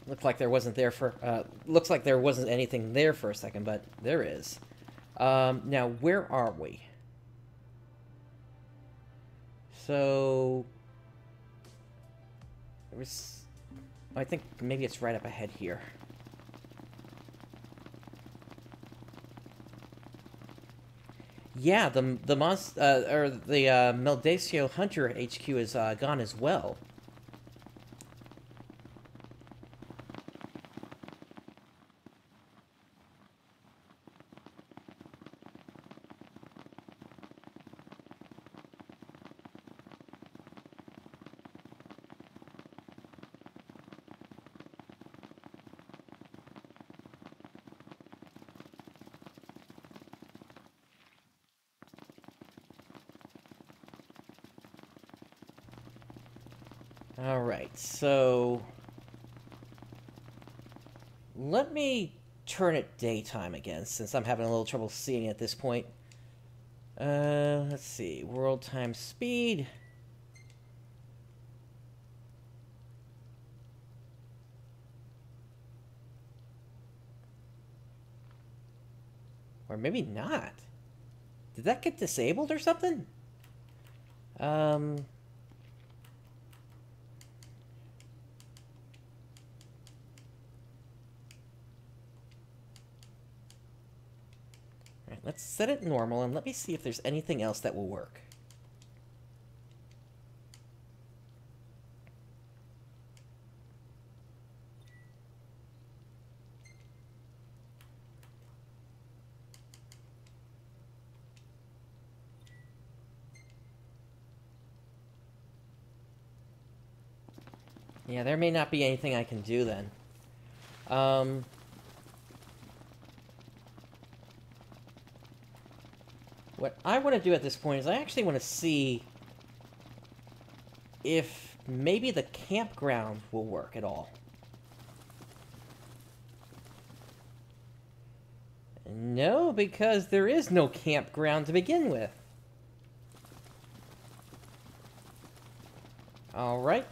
Looks like there wasn't there for. Looks like there wasn't anything there for a second, but there is. Now, where are we? So, there was. I think maybe it's right up ahead here. Yeah, the Meldacio Hunter HQ is gone as well. Alright, so let me turn it daytime again, since I'm having a little trouble seeing it at this point. Let's see, world times speed. Or maybe not. Did that get disabled or something? Alright, let's set it normal, and let me see if there's anything else that will work. Yeah, there may not be anything I can do then. What I want to do at this point is I actually want to see if maybe the campground will work at all. No, because there is no campground to begin with. Alright.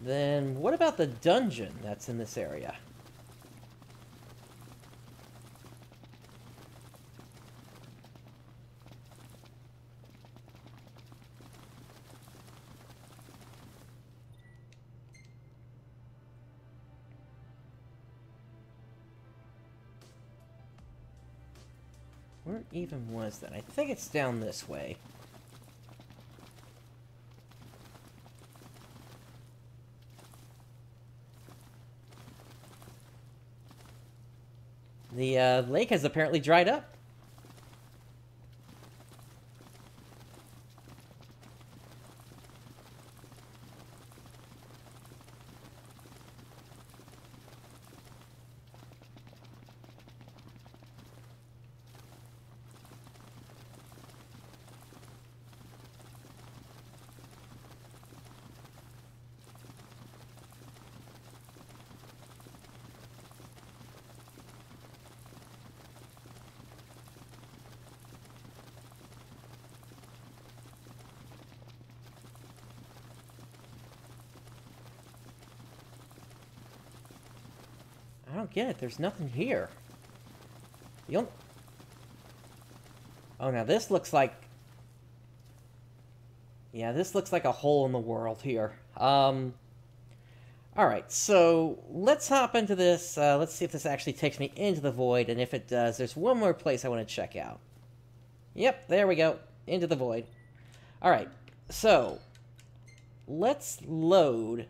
Then what about the dungeon that's in this area? Where even was that? I think it's down this way. The lake has apparently dried up. I don't get it. There's nothing here. You Oh, now this looks like... Yeah, this looks like a hole in the world here. Alright, so let's hop into this. Let's see if this actually takes me into the void, and if it does, there's one more place I want to check out. Yep, there we go. Into the void. Alright, so let's load,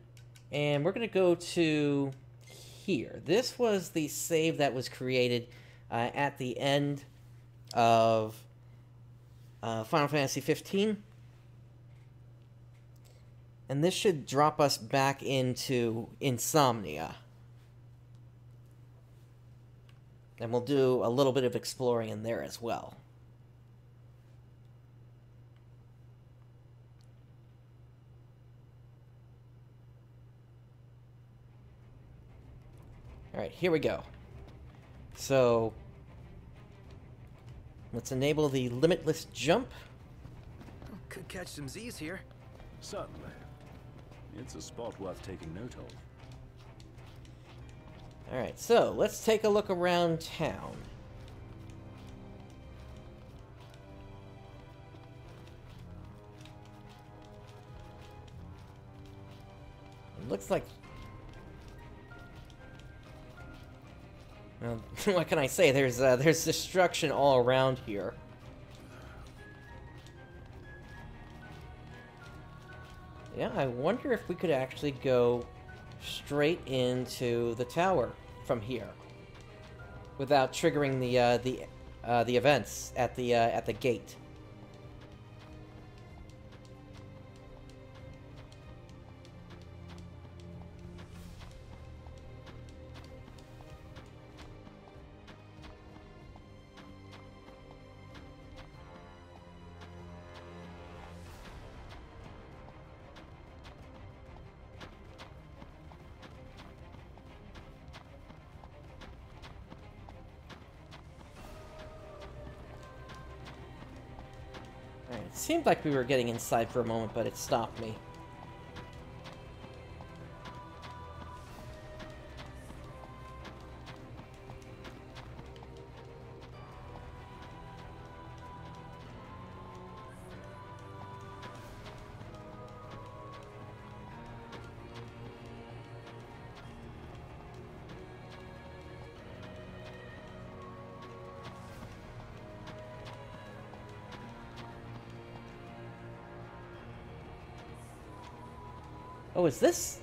and we're going to go to here. This was the save that was created at the end of Final Fantasy 15. And this should drop us back into Insomnia. And we'll do a little bit of exploring in there as well. Alright, here we go. So, let's enable the limitless jump. Could catch some Z's here. Certainly. It's a spot worth taking note of. Alright, so let's take a look around town. It looks like... Well, what can I say? There's destruction all around here. Yeah, I wonder if we could actually go straight into the tower from here, without triggering the events at the gate. It seemed like we were getting inside for a moment, but it stopped me. Oh, is this...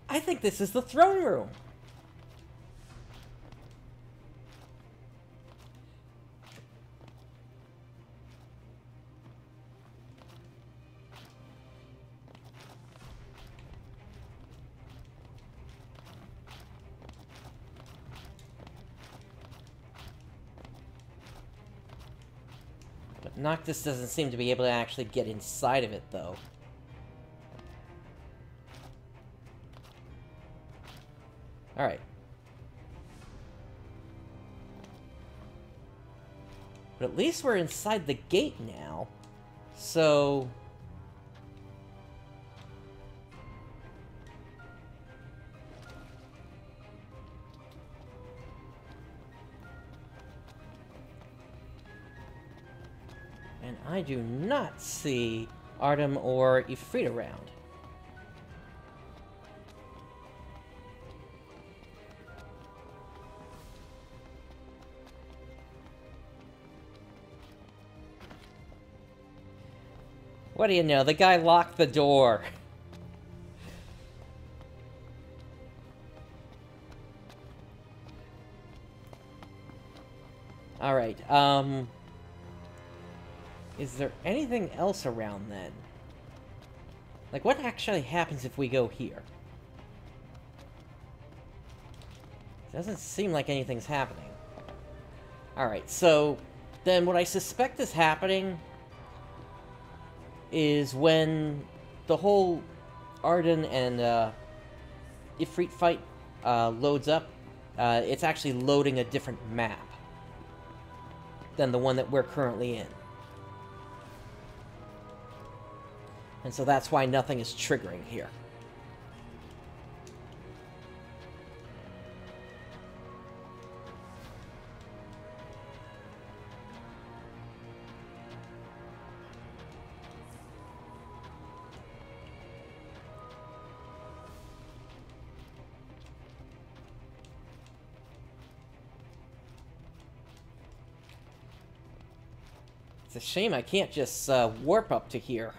I think this is the throne room. But Noctis doesn't seem to be able to actually get inside of it, though. Alright. But at least we're inside the gate now. So... And I do not see Artem or Ifrit around. What do you know? The guy locked the door. Alright, is there anything else around then? Like, what actually happens if we go here? Doesn't seem like anything's happening. Alright, so then what I suspect is happening is when the whole Arden and Ifrit fight loads up, it's actually loading a different map than the one that we're currently in. And so that's why nothing is triggering here. It's a shame I can't just warp up to here.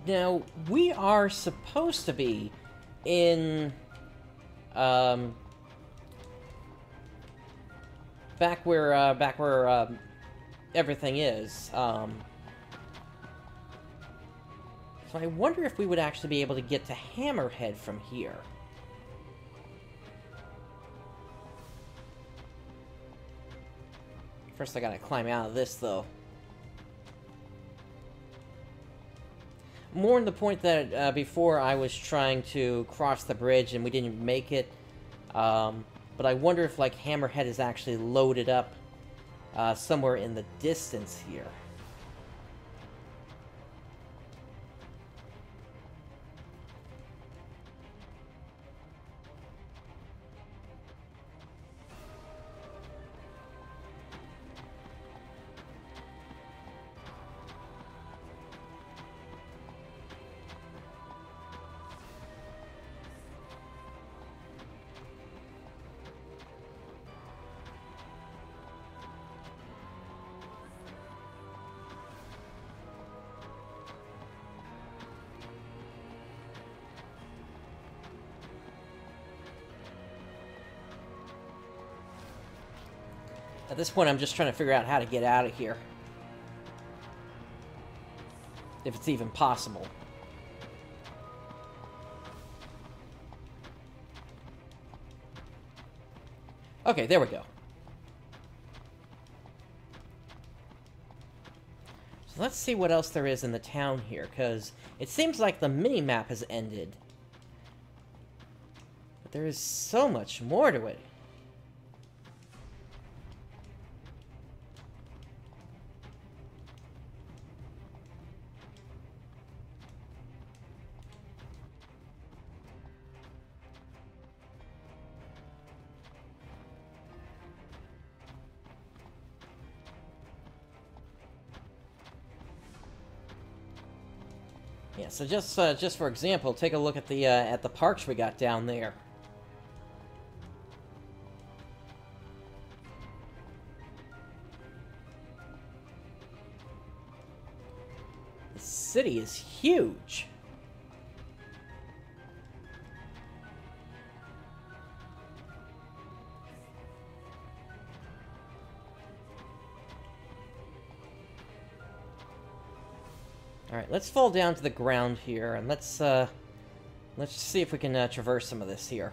Now, we are supposed to be in, back where everything is, so I wonder if we would actually be able to get to Hammerhead from here. First I gotta climb out of this, though. More in the point that before I was trying to cross the bridge and we didn't make it. But I wonder if, like, Hammerhead is actually loaded up somewhere in the distance here. At this point, I'm just trying to figure out how to get out of here. If it's even possible. Okay, there we go. So Let's see what else there is in the town here, because it seems like the mini-map has ended. But there is so much more to it. Yeah, so just for example, take a look at the parks we got down there. The city is huge. Alright, let's fall down to the ground here, and let's see if we can traverse some of this here.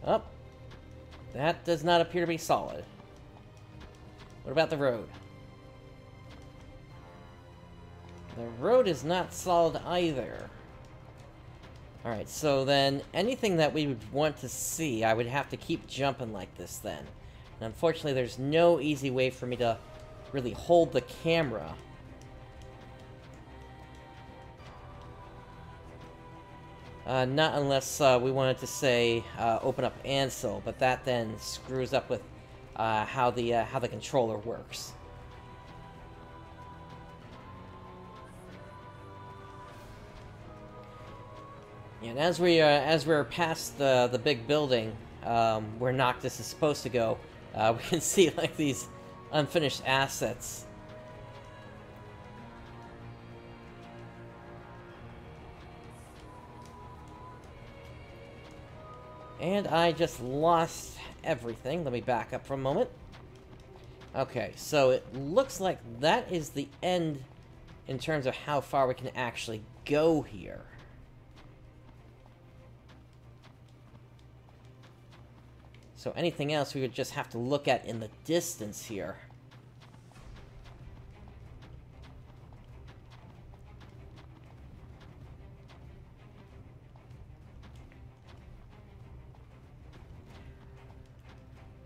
Oh, that does not appear to be solid. What about the road? The road is not solid either. Alright, so then anything that we would want to see, I would have to keep jumping like this then. And unfortunately, there's no easy way for me to really hold the camera. Not unless we wanted to say open up Ansel, but that then screws up with how the controller works. Yeah, and as we're past the big building where Noctis is supposed to go, we can see like these unfinished assets. And I just lost everything. Let me back up for a moment. Okay, so it looks like that is the end in terms of how far we can actually go here. So anything else we would just have to look at in the distance here.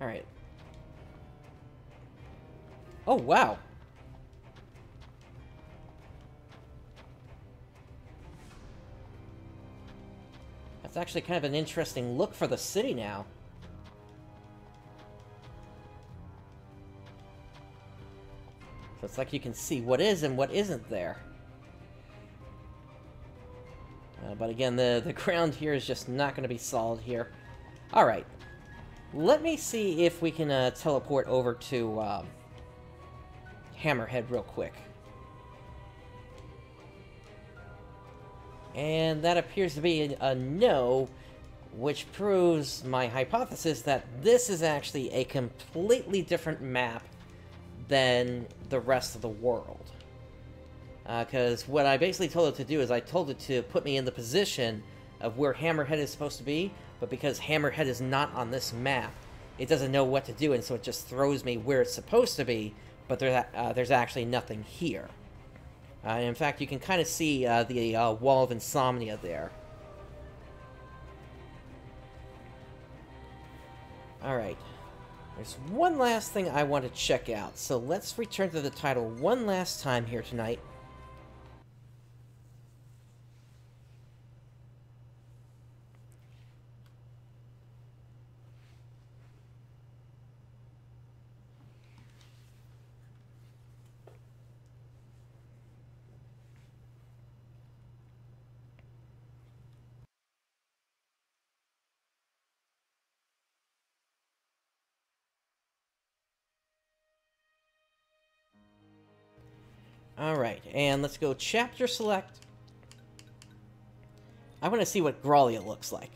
Alright. Oh, wow! That's actually kind of an interesting look for the city now. So it's like you can see what is and what isn't there. But again, the ground here is just not going to be solid here. Alright. Let me see if we can teleport over to Hammerhead real quick. And that appears to be a no, which proves my hypothesis that this is actually a completely different map than the rest of the world. Because what I basically told it to do is I told it to put me in the position of where Hammerhead is supposed to be, but because Hammerhead is not on this map, it doesn't know what to do, and so it just throws me where it's supposed to be, but there's actually nothing here. In fact, you can kind of see the wall of Insomnia there. Alright. There's one last thing I want to check out, so let's return to the title one last time here tonight. Alright, and let's go chapter select. I want to see what Grollia looks like.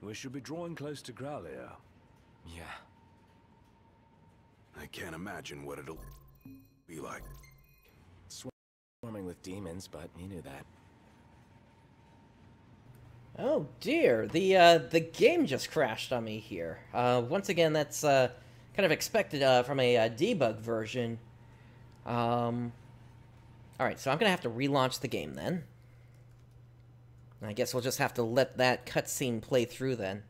We should be drawing close to Growlia. Yeah. I can't imagine what it'll be like. Swarming with demons, but you knew that. Oh dear, the game just crashed on me here. Once again, that's kind of expected from a debug version. Alright, so I'm gonna have to relaunch the game then. I guess we'll just have to let that cutscene play through then.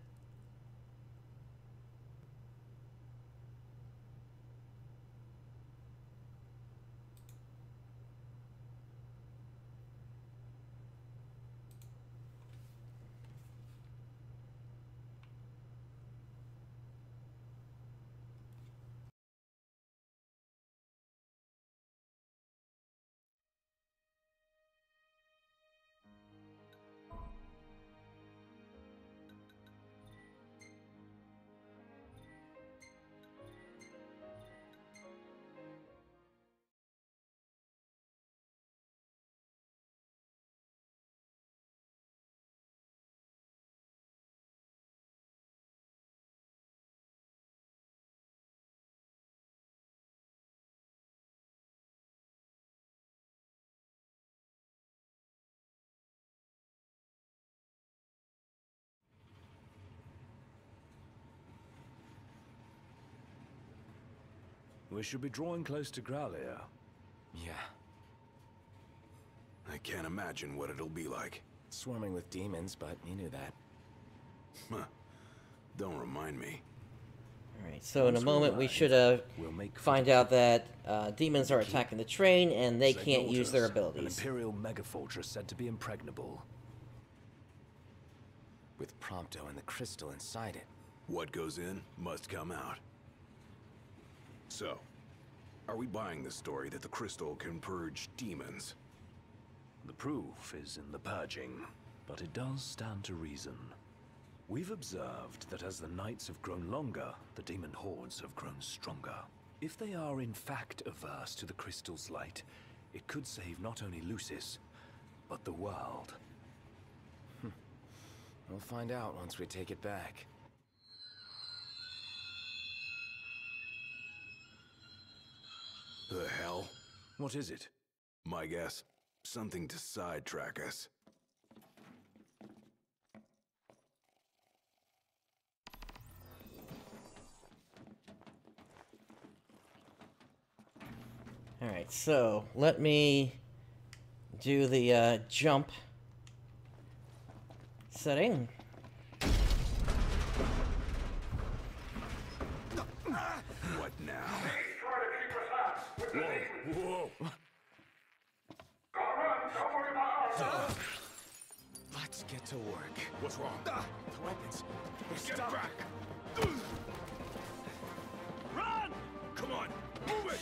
We should be drawing close to Growlia. Yeah. I can't imagine what it'll be like. Swarming with demons, but you knew that. Huh. Don't remind me. Alright, so in a moment we should find out that demons are attacking the train and they can't use their An abilities. Imperial megafortress said to be impregnable. With Prompto and the crystal inside it. What goes in must come out. So, are we buying the story that the crystal can purge demons? The proof is in the purging, but it does stand to reason. We've observed that as the nights have grown longer, the demon hordes have grown stronger. If they are in fact averse to the crystal's light, it could save not only Lucis, but the world. We'll find out once we take it back. The hell? What is it? My guess, something to sidetrack us. Alright, so let me do the jump setting. What now? Whoa! Let's get to work. What's wrong? The weapons. Get Stop. back! Run! Come on, move it!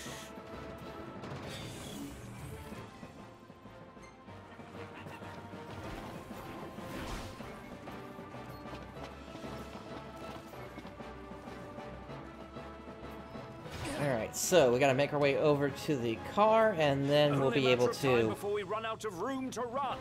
Alright, so we gotta make our way over to the car, and then we'll be able to... Before we run out of room to run.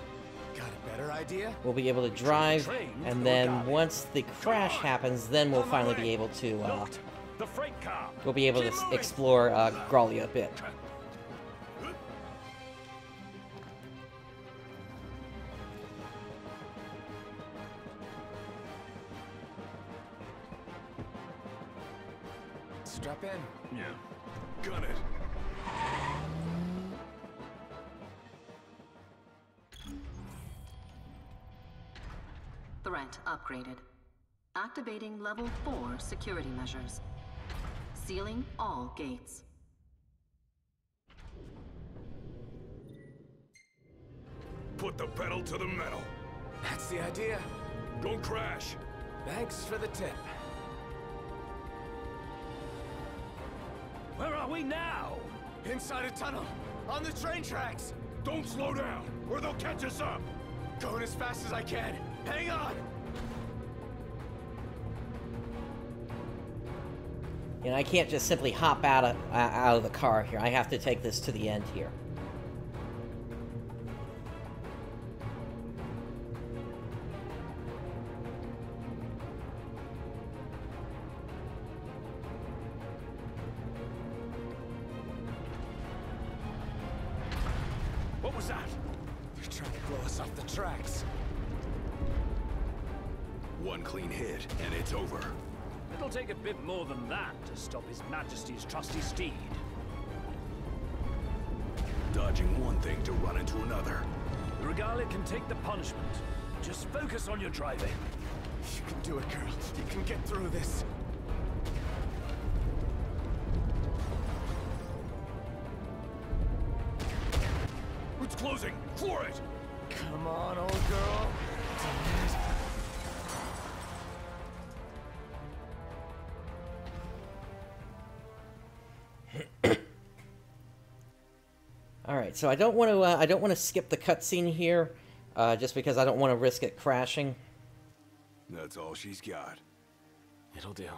Got a better idea? We'll be able to drive, and then once the crash happens, then we'll finally be able to, Locked. The freight car. we'll be able to explore Growlia a bit. Strap in. Yeah. Gun it. Threat upgraded. Activating level 4 security measures. Sealing all gates. Put the pedal to the metal. That's the idea. Don't crash. Thanks for the tip. Where are we now? Inside a tunnel. On the train tracks. Don't slow down, or they'll catch us up. Going as fast as I can. Hang on. You know, I can't just simply hop out of the car here. I have to take this to the end here. What was that? They're trying to blow us off the tracks. One clean hit, and it's over. It'll take a bit more than that to stop His Majesty's trusty steed. Dodging one thing to run into another. The Regale can take the punishment. Just focus on your driving. You can do it, girl. You can get through this. It's closing! Floor it! Come on, old girl. All right, so I don't want to skip the cutscene here, just because I don't want to risk it crashing. That's all she's got. It'll do.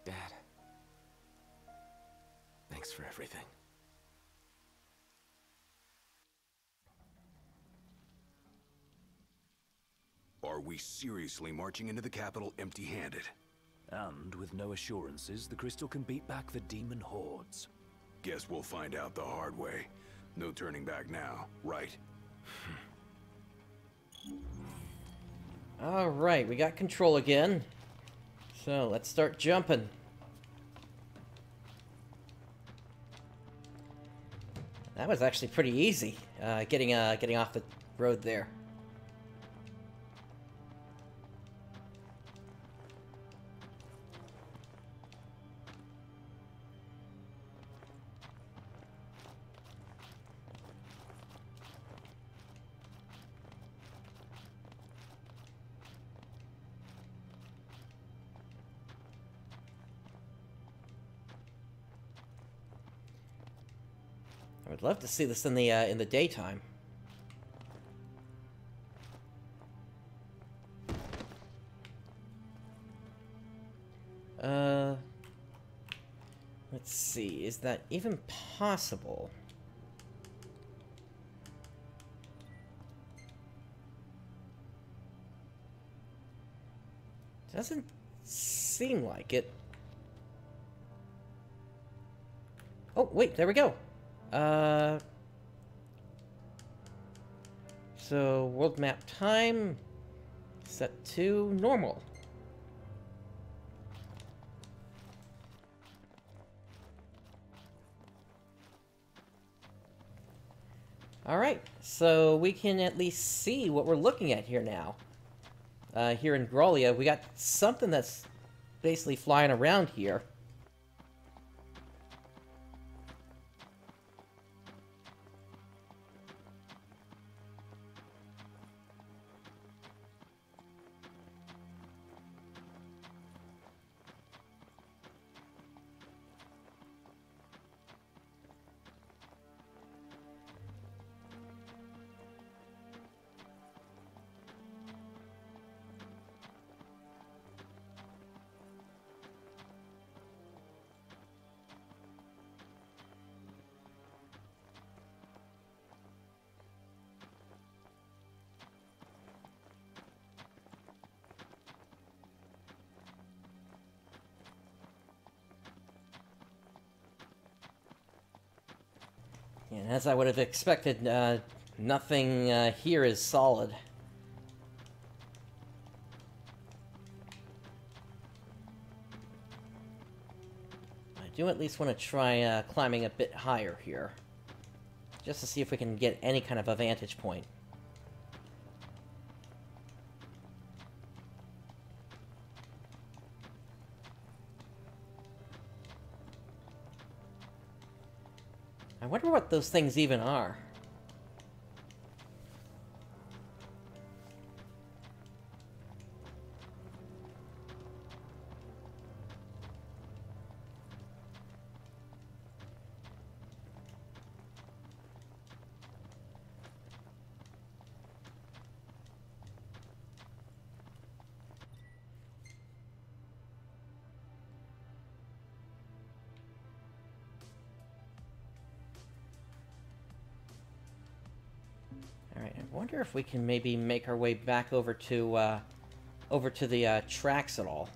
Dad. Thanks for everything. Are we seriously marching into the capital empty-handed? And with no assurances, the crystal can beat back the demon hordes. Guess we'll find out the hard way. No turning back now, right? All right, we got control again. So let's start jumping. That was actually pretty easy, getting off the road there. I would love to see this in the daytime. Let's see, is that even possible? Doesn't seem like it. Oh, wait, there we go. So world map time set to normal. All right, so we can at least see what we're looking at here now. Here in Grollia, we got something that's basically flying around here. And as I would have expected, nothing here is solid. I do at least want to try climbing a bit higher here, just to see if we can get any kind of a vantage point. I wonder what those things even are. Alright, I wonder if we can maybe make our way back over to the tracks at all.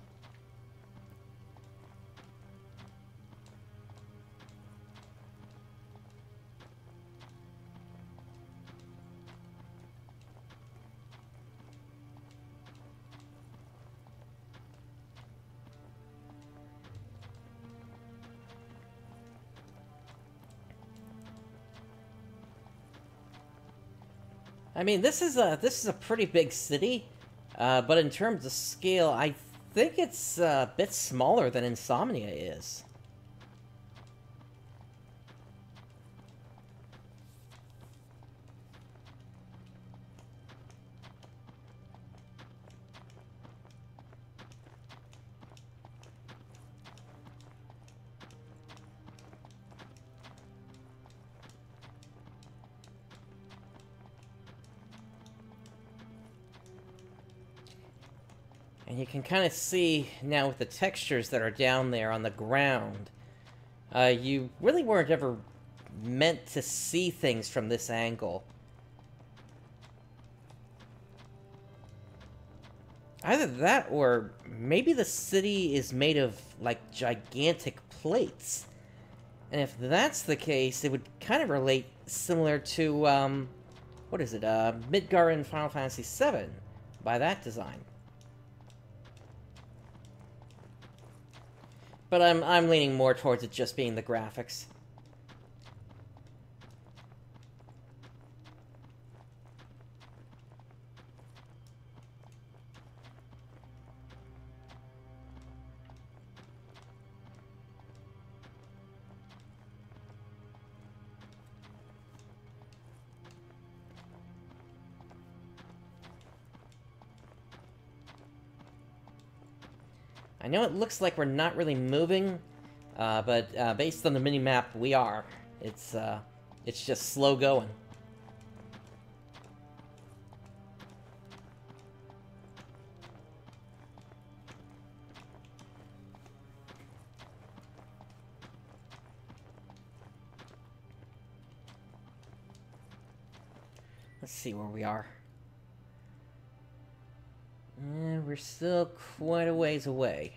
I mean, this is a pretty big city, but in terms of scale, I think it's a bit smaller than Insomnia is. And you can kind of see now with the textures that are down there on the ground, you really weren't ever meant to see things from this angle. Either that, or maybe the city is made of, like, gigantic plates. And if that's the case, it would kind of relate similar to, what is it, Midgar in Final Fantasy VII, by that design. But I'm leaning more towards it just being the graphics. I know it looks like we're not really moving, but based on the mini-map, we are. It's just slow going. Let's see where we are. We're still quite a ways away.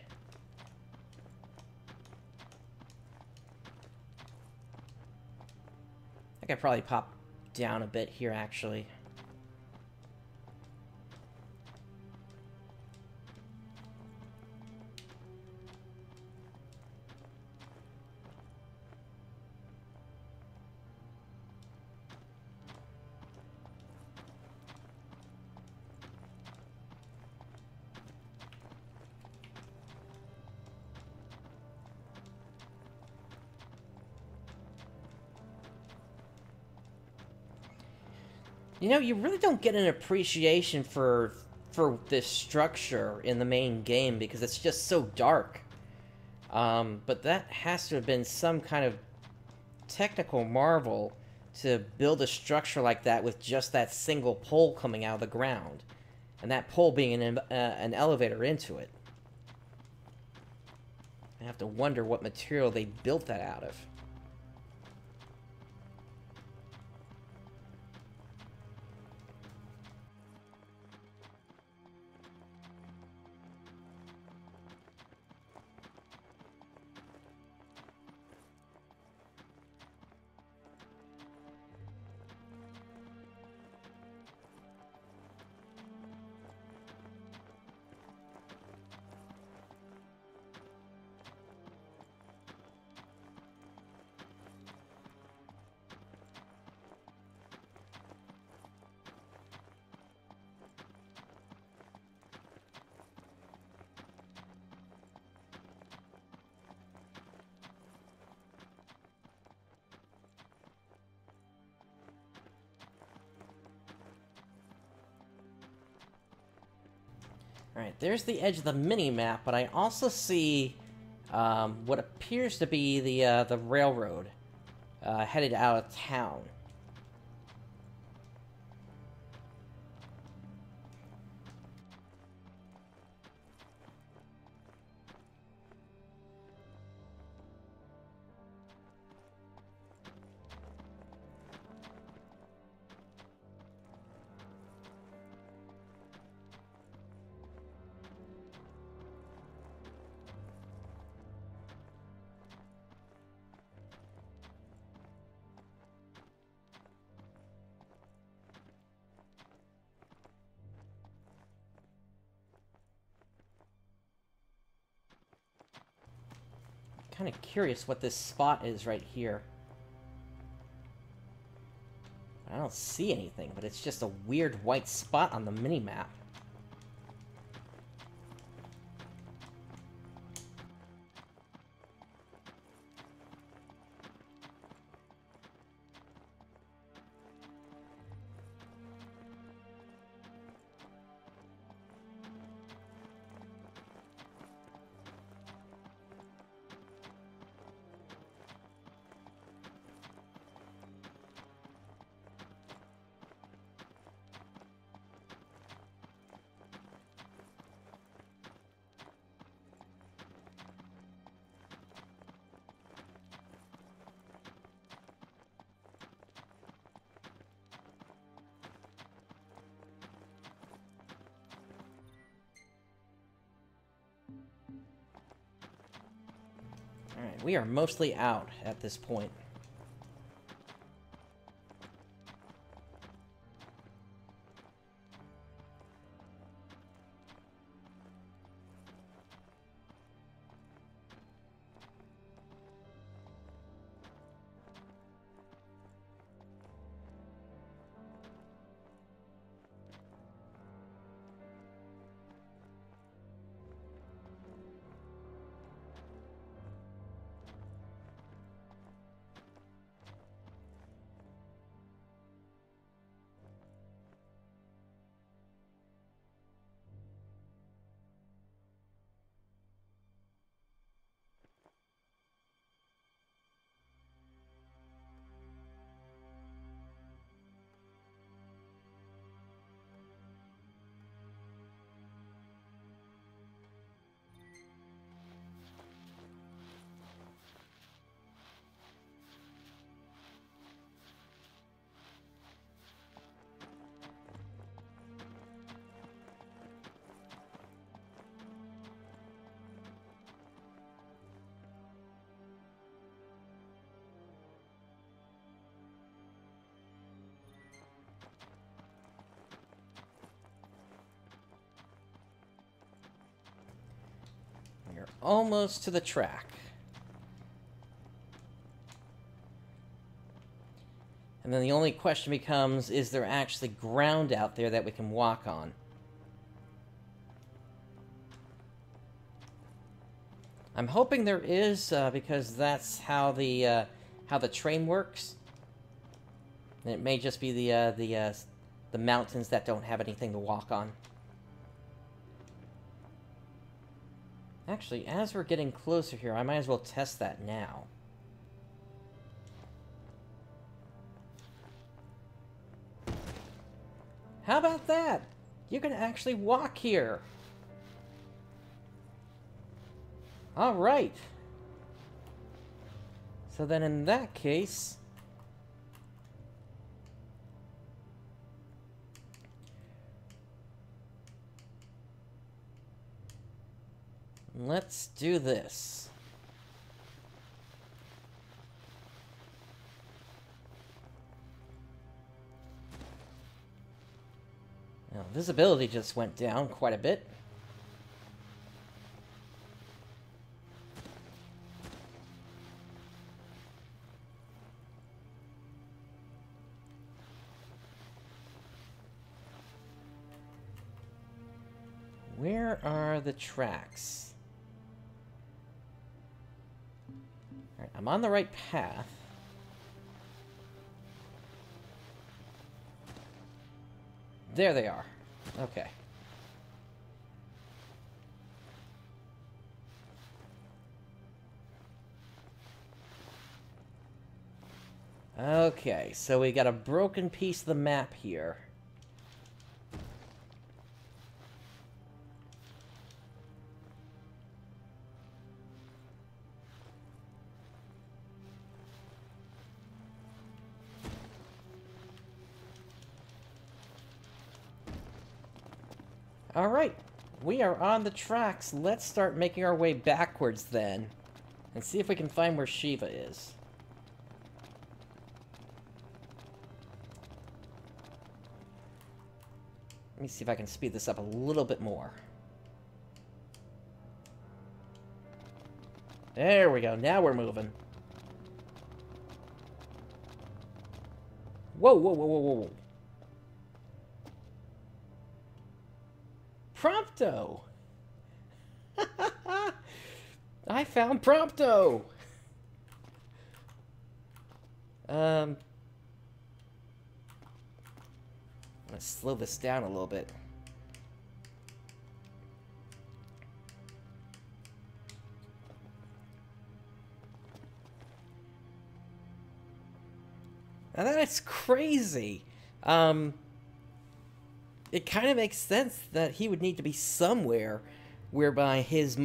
I could probably pop down a bit here, actually. You know, you really don't get an appreciation for this structure in the main game because it's just so dark. But that has to have been some kind of technical marvel to build a structure like that with just that single pole coming out of the ground, and that pole being an elevator into it. I have to wonder what material they built that out of. Alright, there's the edge of the mini-map, but I also see what appears to be the railroad headed out of town. Kind of curious what this spot is right here. I don't see anything, but it's just a weird white spot on the mini-map. Alright, we are mostly out at this point. We're almost to the track. And then the only question becomes, is there actually ground out there that we can walk on? I'm hoping there is, because that's how the train works. And it may just be the mountains that don't have anything to walk on. Actually, as we're getting closer here, I might as well test that now. How about that? You can actually walk here. All right. So then in that case, let's do this. Now, visibility just went down quite a bit. Where are the tracks? All right, I'm on the right path. There they are. Okay. Okay, so we got a broken piece of the map here. Alright, we are on the tracks. Let's start making our way backwards then. And see if we can find where Shiva is. Let me see if I can speed this up a little bit more. There we go, now we're moving. Whoa, whoa, whoa, whoa, whoa. Prompto! I found Prompto! Let's slow this down a little bit. Now that's crazy. It kind of makes sense that he would need to be somewhere whereby his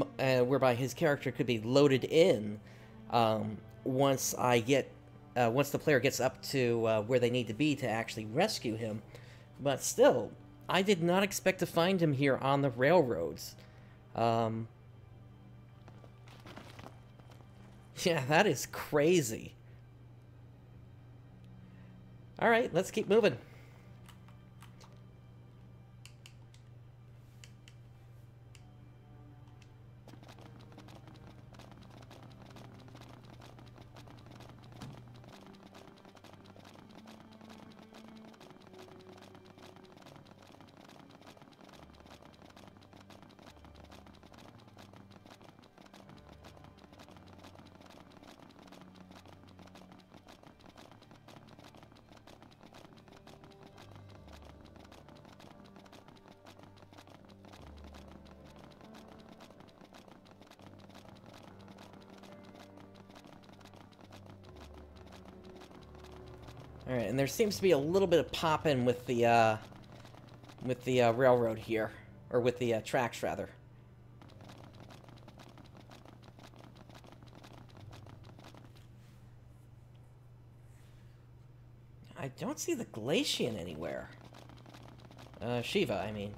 character could be loaded in once the player gets up to where they need to be to actually rescue him. But still, I did not expect to find him here on the railroads. Yeah, that is crazy. Alright, let's keep moving. Alright, and there seems to be a little bit of popping with the railroad here. Or with the tracks, rather. I don't see the Glacian anywhere. Shiva, I mean.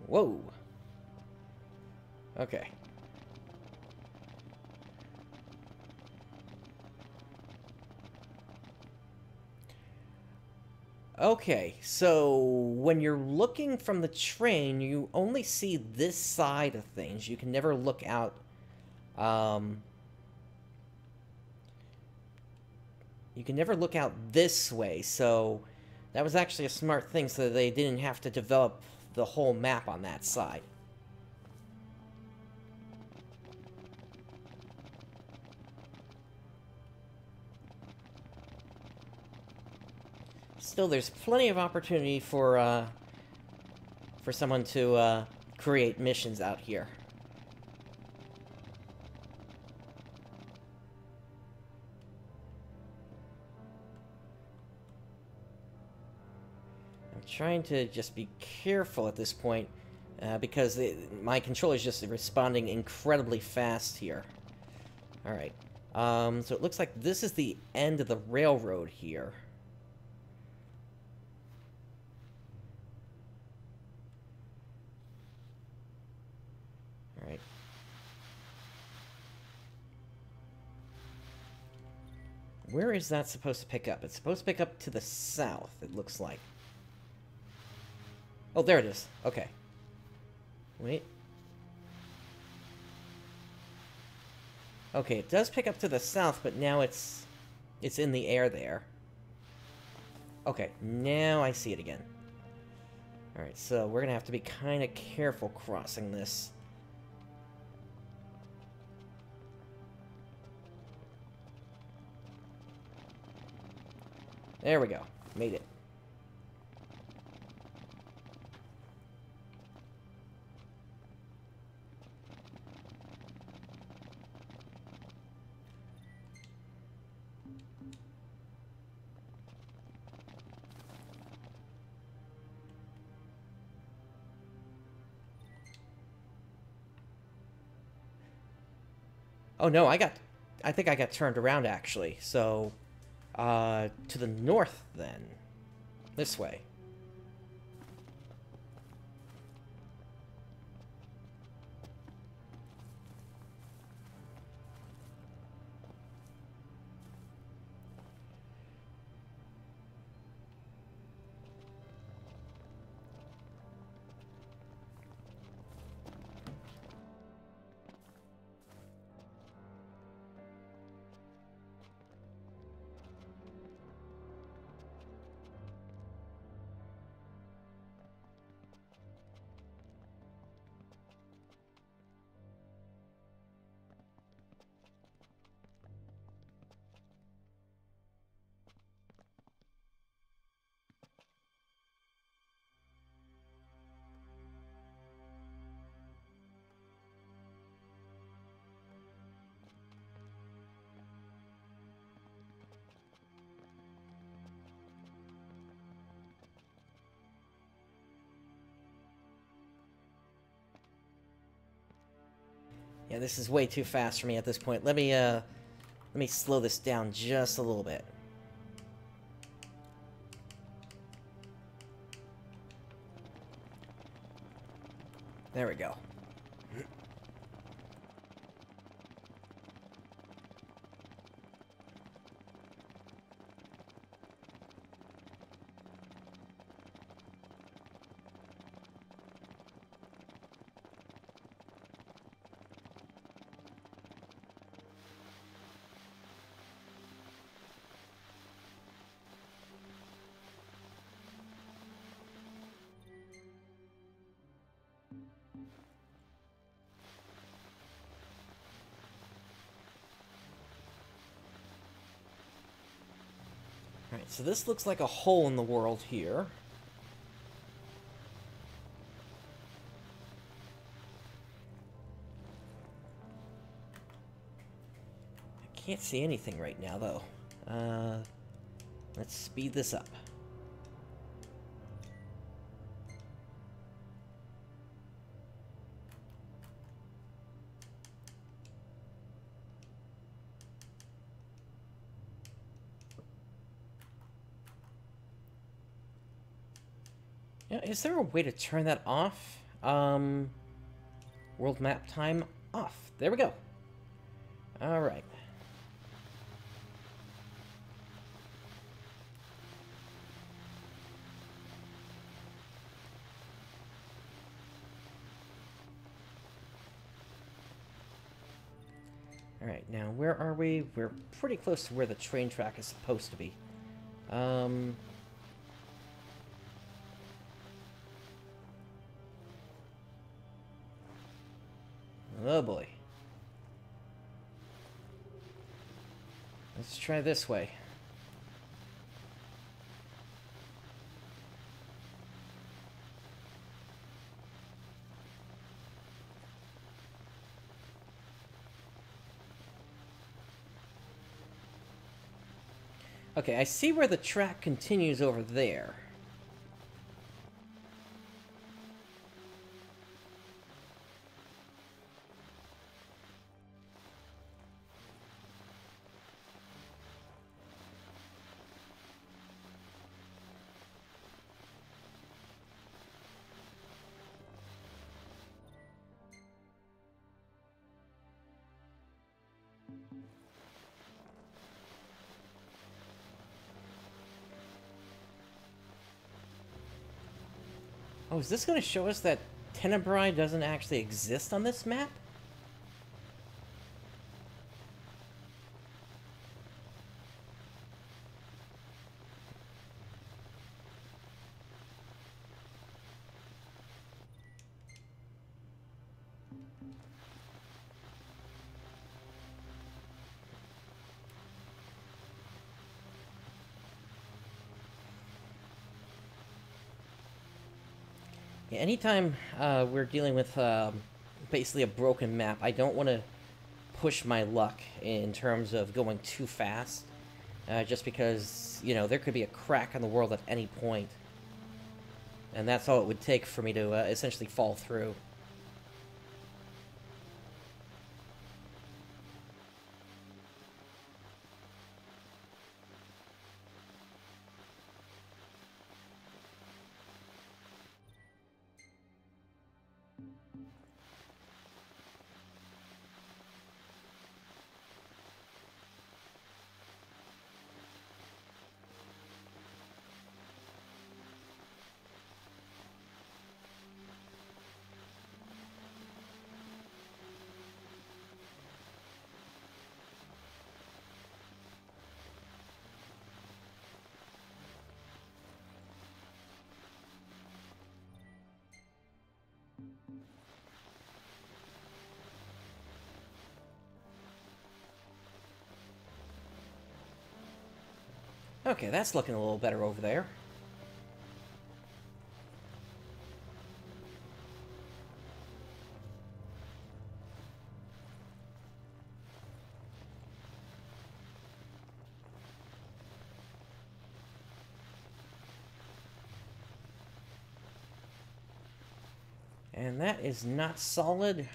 Whoa. Okay. Okay, so when you're looking from the train, you only see this side of things. You can never look out, you can never look out this way, so that was actually a smart thing, so they didn't have to develop the whole map on that side. Still, there's plenty of opportunity for someone to create missions out here. I'm trying to just be careful at this point because my controller is just responding incredibly fast here. All right, so it looks like this is the end of the railroad here. Alright. Where is that supposed to pick up? It's supposed to pick up to the south, it looks like. Oh, there it is. Okay. Wait. Okay, it does pick up to the south, but now it's in the air there. Okay, now I see it again. Alright, so we're gonna have to be kind of careful crossing this. There we go. Made it. Oh no, I think I got turned around actually. So, to the north then. This way. Yeah, this is way too fast for me at this point. Let me slow this down just a little bit. There we go. Alright, so this looks like a hole in the world here. I can't see anything right now, though. Let's speed this up. Is there a way to turn that off? World map time off. There we go. Alright. Alright, now where are we? We're pretty close to where the train track is supposed to be. Oh boy. Let's try this way. Okay, I see where the track continues over there. Oh, is this going to show us that Tenebrae doesn't actually exist on this map? Yeah, anytime we're dealing with basically a broken map, I don't want to push my luck in terms of going too fast, just because, you know, there could be a crack in the world at any point, and that's all it would take for me to essentially fall through. Okay, that's looking a little better over there. And that is not solid.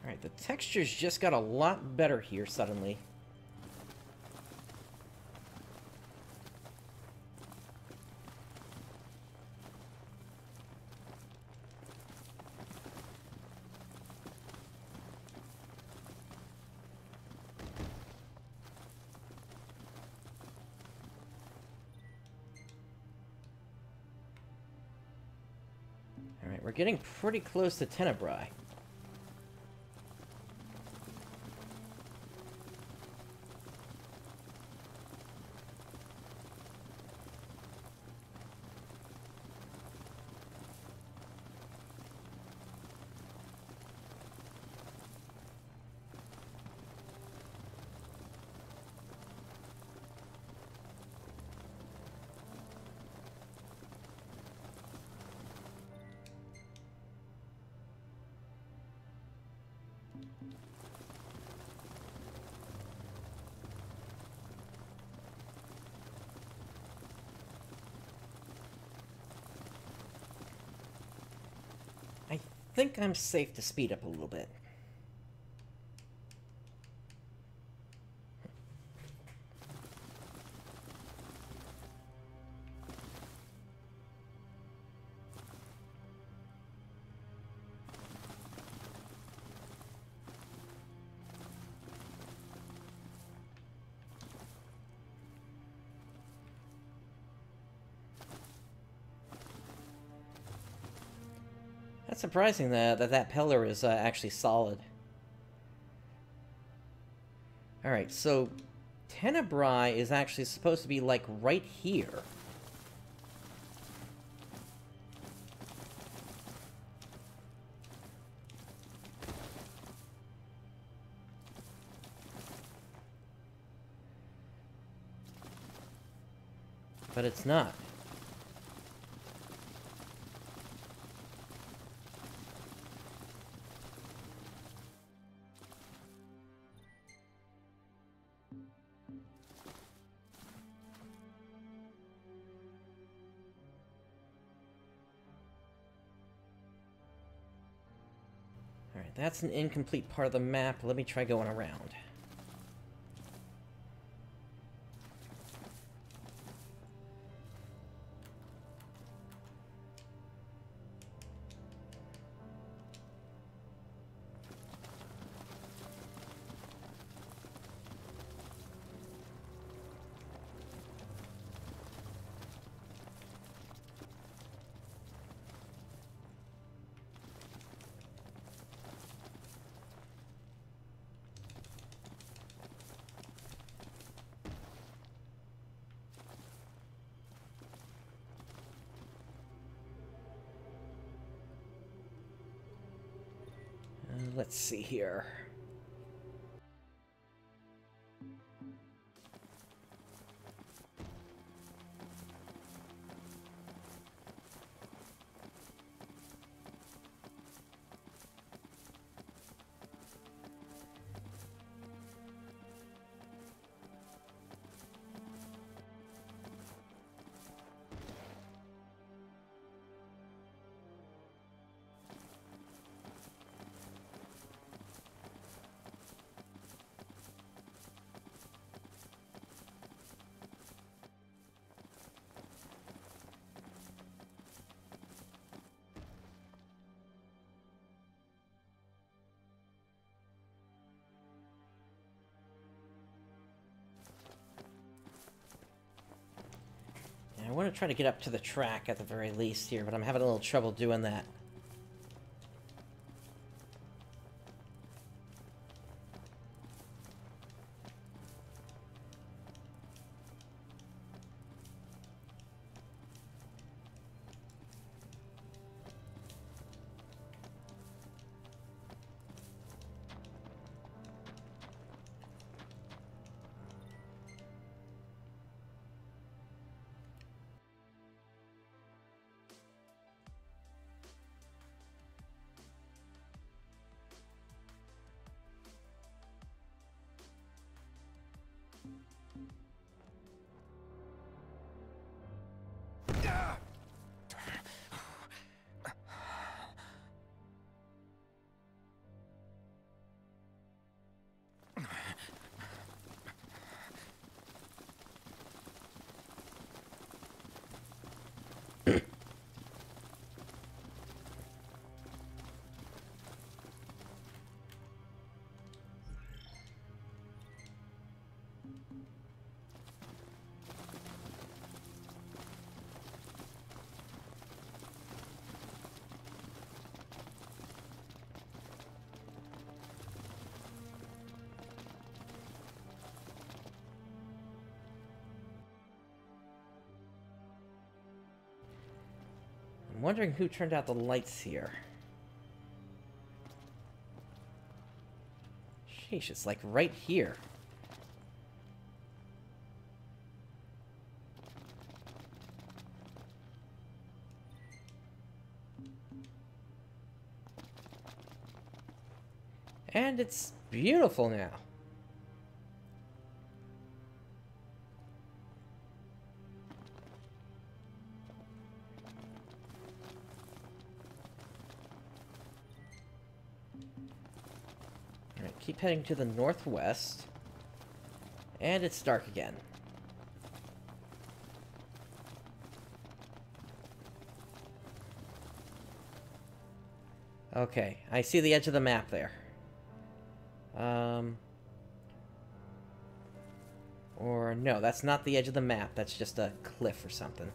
Alright, the textures just got a lot better here suddenly. Alright, we're getting pretty close to Tenebrae. I think I'm safe to speed up a little bit. That's surprising that pillar is actually solid. Alright, so Tenebrae is actually supposed to be like right here. But it's not. Alright, that's an incomplete part of the map. Let me try going around. let's see here. I want to try to get up to the track at the very least here, but I'm having a little trouble doing that. I'm wondering who turned out the lights here. Sheesh, it's like right here. And it's beautiful now. Alright, keep heading to the northwest. And it's dark again. Okay, I see the edge of the map there. Or no, that's not the edge of the map. That's just a cliff or something.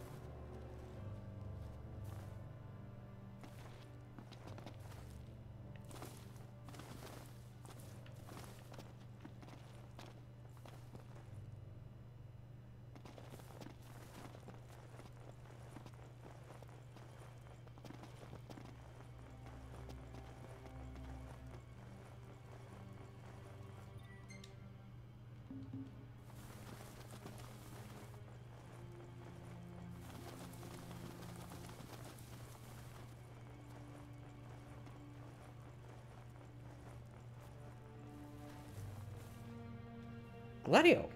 Gladio!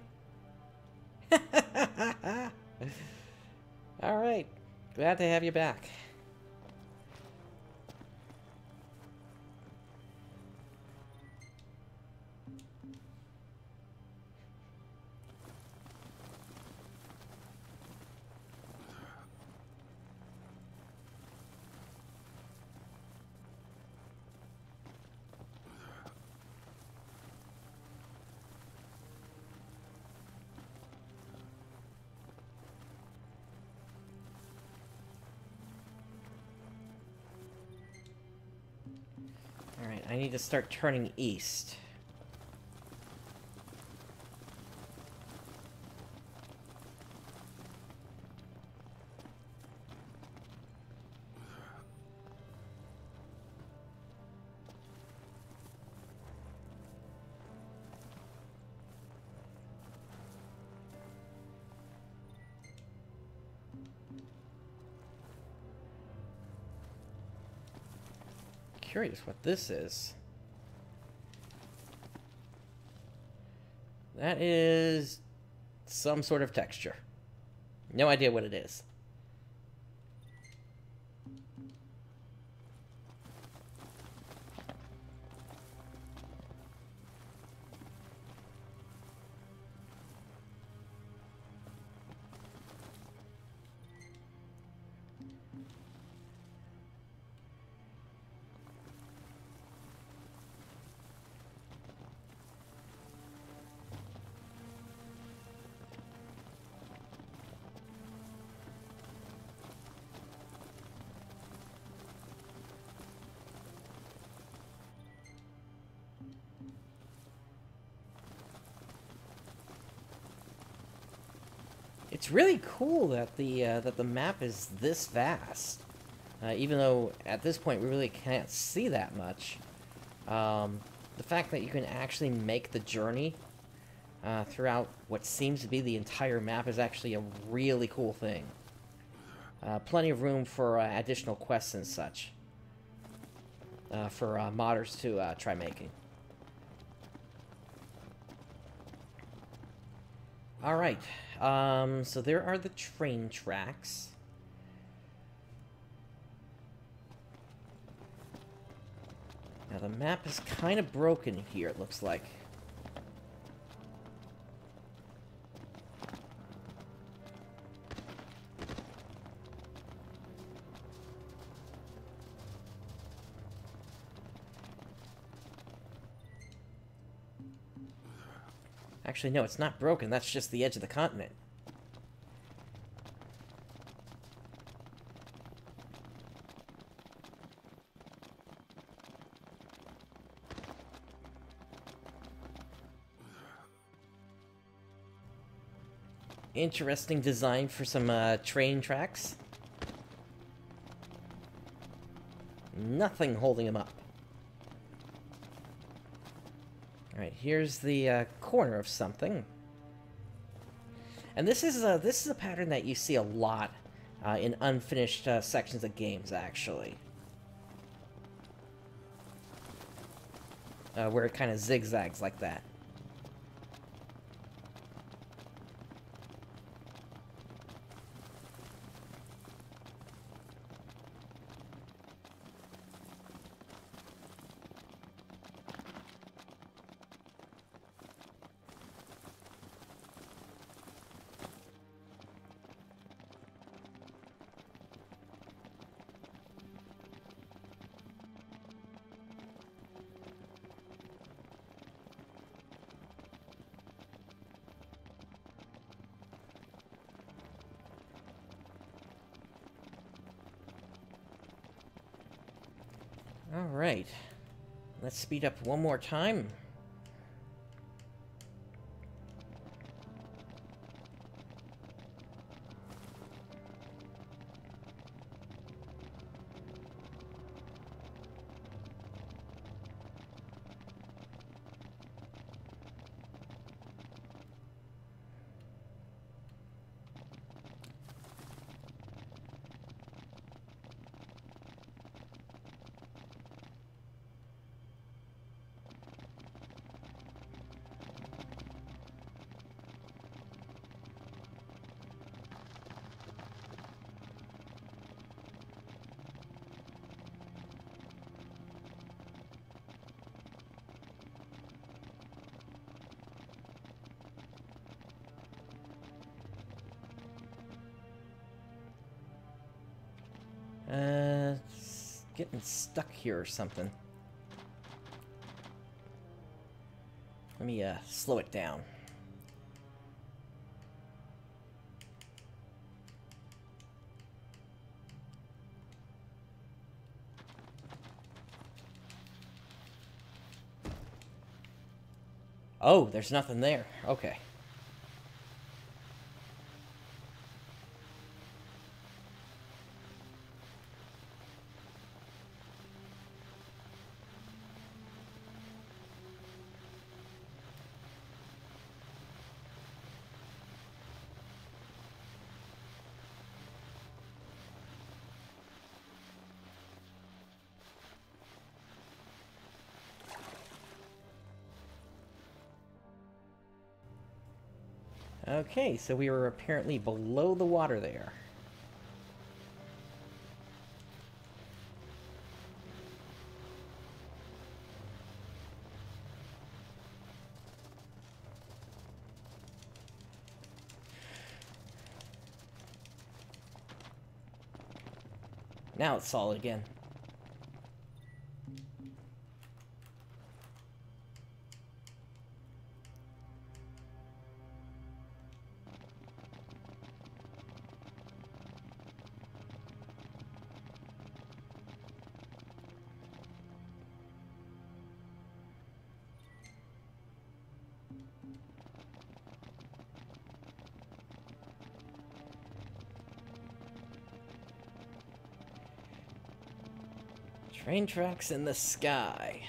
Alright. Glad to have you back. Alright, I need to start turning east. curious what this is. That is some sort of texture. No idea what it is. It's really cool that the map is this vast, even though at this point we really can't see that much. The fact that you can actually make the journey throughout what seems to be the entire map is actually a really cool thing. Plenty of room for additional quests and such for modders to try making. Alright, so there are the train tracks. Now the map is kind of broken here, it looks like. Actually, no, it's not broken. That's just the edge of the continent. Interesting design for some train tracks. Nothing holding them up. Alright, here's the corner of something. And this is a pattern that you see a lot in unfinished sections of games, actually. Where it kind of zigzags like that. Alright, let's speed up one more time. It's getting stuck here or something. Let me slow it down. Oh, there's nothing there. Okay. Okay, so we were apparently below the water there. Now it's solid again. Train tracks in the sky.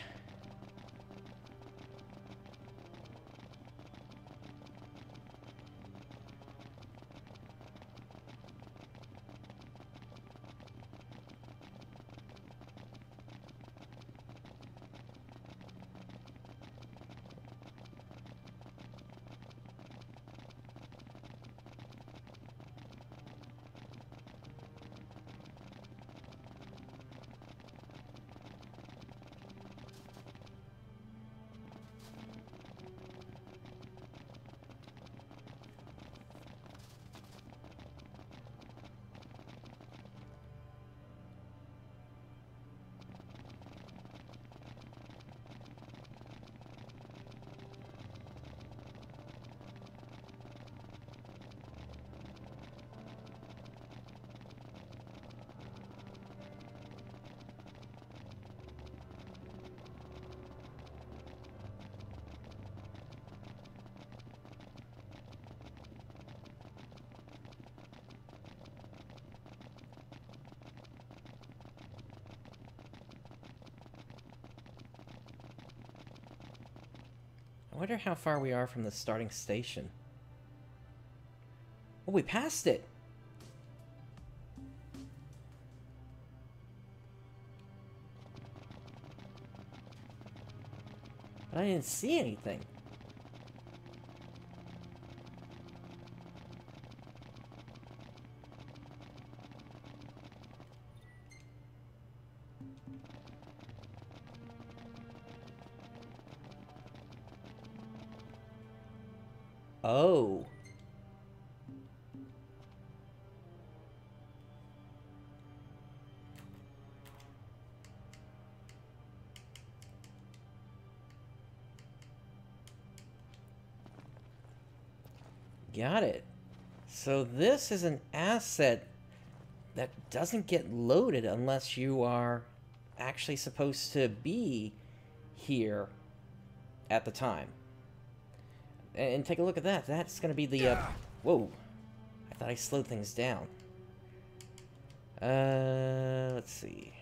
I wonder how far we are from the starting station. Oh, we passed it! But I didn't see anything. Oh. Got it. So this is an asset that doesn't get loaded unless you are actually supposed to be here at the time. And take a look at that. That's going to be the, whoa. I thought I slowed things down. Let's see.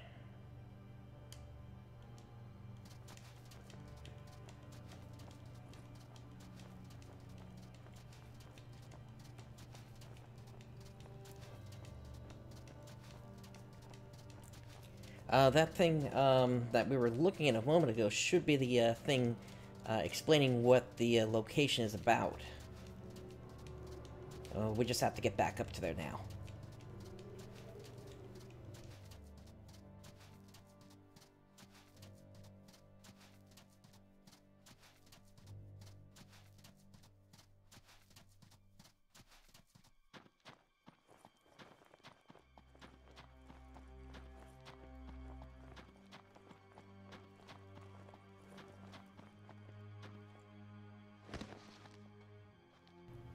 That thing that we were looking at a moment ago should be the thing explaining what the location is about. We just have to get back up to there now.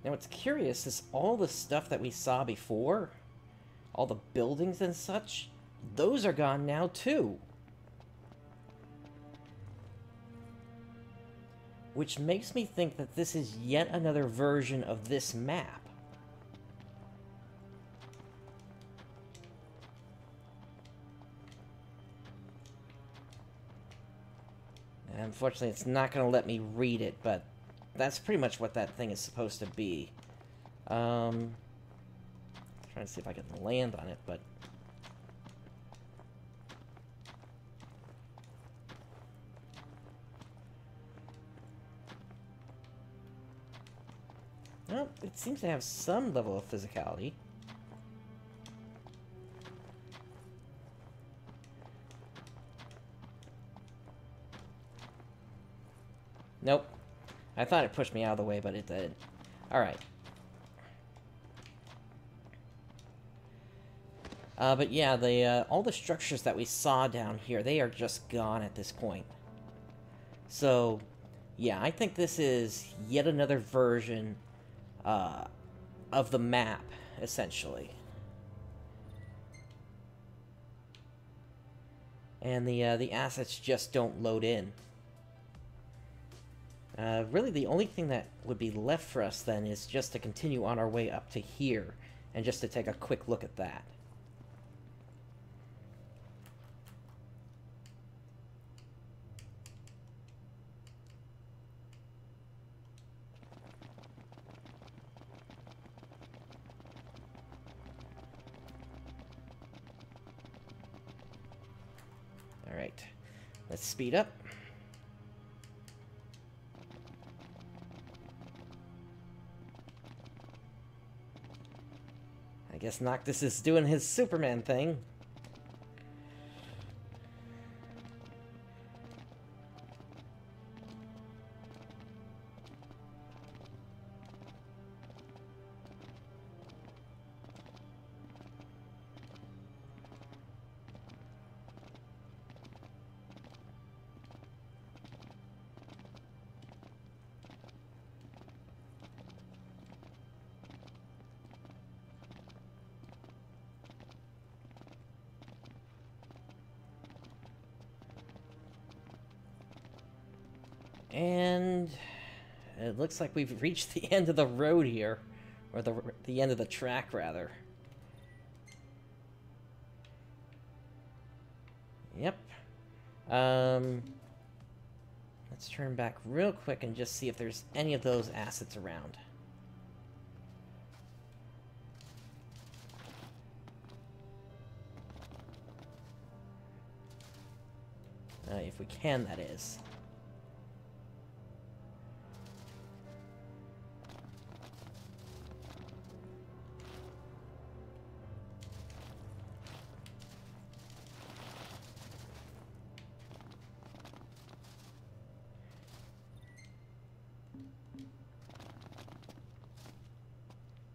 Now what's curious is all the stuff that we saw before, all the buildings and such, those are gone now too. Which makes me think that this is yet another version of this map. And unfortunately, it's not going to let me read it, but that's pretty much what that thing is supposed to be. Trying to see if I can land on it, but... Well, it seems to have some level of physicality. Nope. I thought it pushed me out of the way, but it didn't. Alright. But yeah, all the structures that we saw down here, they are just gone at this point. So, yeah, I think this is yet another version of the map, essentially. And the assets just don't load in. Really, the only thing that would be left for us then is just to continue on our way up to here, and just to take a quick look at that. Alright, let's speed up. I guess Noctis is doing his Superman thing. And it looks like we've reached the end of the road here, or the end of the track, rather. Yep. Let's turn back real quick and just see if there's any of those assets around. If we can, that is.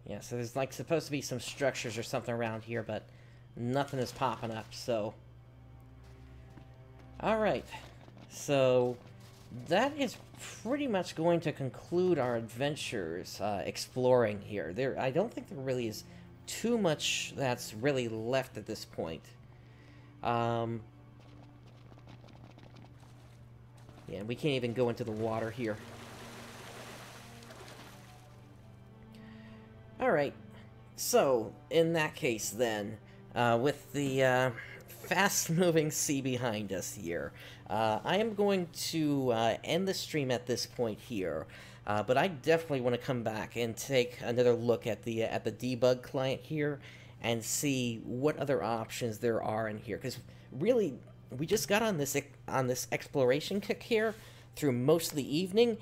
Yeah, so there's like supposed to be some structures or something around here, but nothing is popping up, so... Alright, so that is pretty much going to conclude our adventures exploring here. I don't think there really is too much that's really left at this point. Yeah, we can't even go into the water here. Alright, so, in that case then, with the fast-moving sea behind us here, I am going to end the stream at this point here, but I definitely want to come back and take another look at the Debug client here, and see what other options there are in here, because really, we just got on this exploration kick here through most of the evening,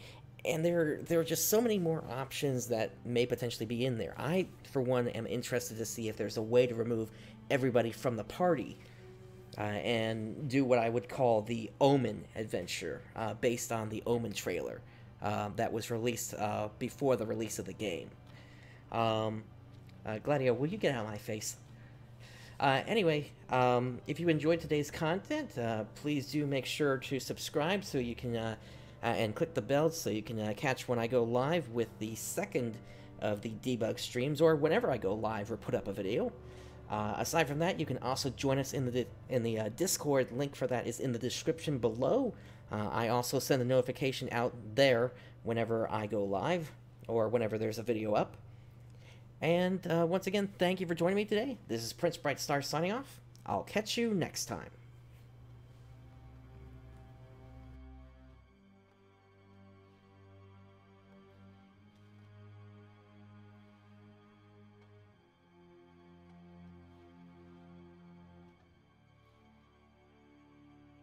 and there are just so many more options that may potentially be in there. I, for one, am interested to see if there's a way to remove everybody from the party and do what I would call the Omen adventure, based on the Omen trailer that was released before the release of the game. Gladio, will you get out of my face? Anyway, if you enjoyed today's content, please do make sure to subscribe so you can... and click the bell so you can catch when I go live with the second of the Debug streams, or whenever I go live or put up a video. Aside from that, you can also join us in the Discord. Link for that is in the description below. I also send a notification out there whenever I go live, or whenever there's a video up. And once again, thank you for joining me today. This is PrinceBrightstar signing off. I'll catch you next time.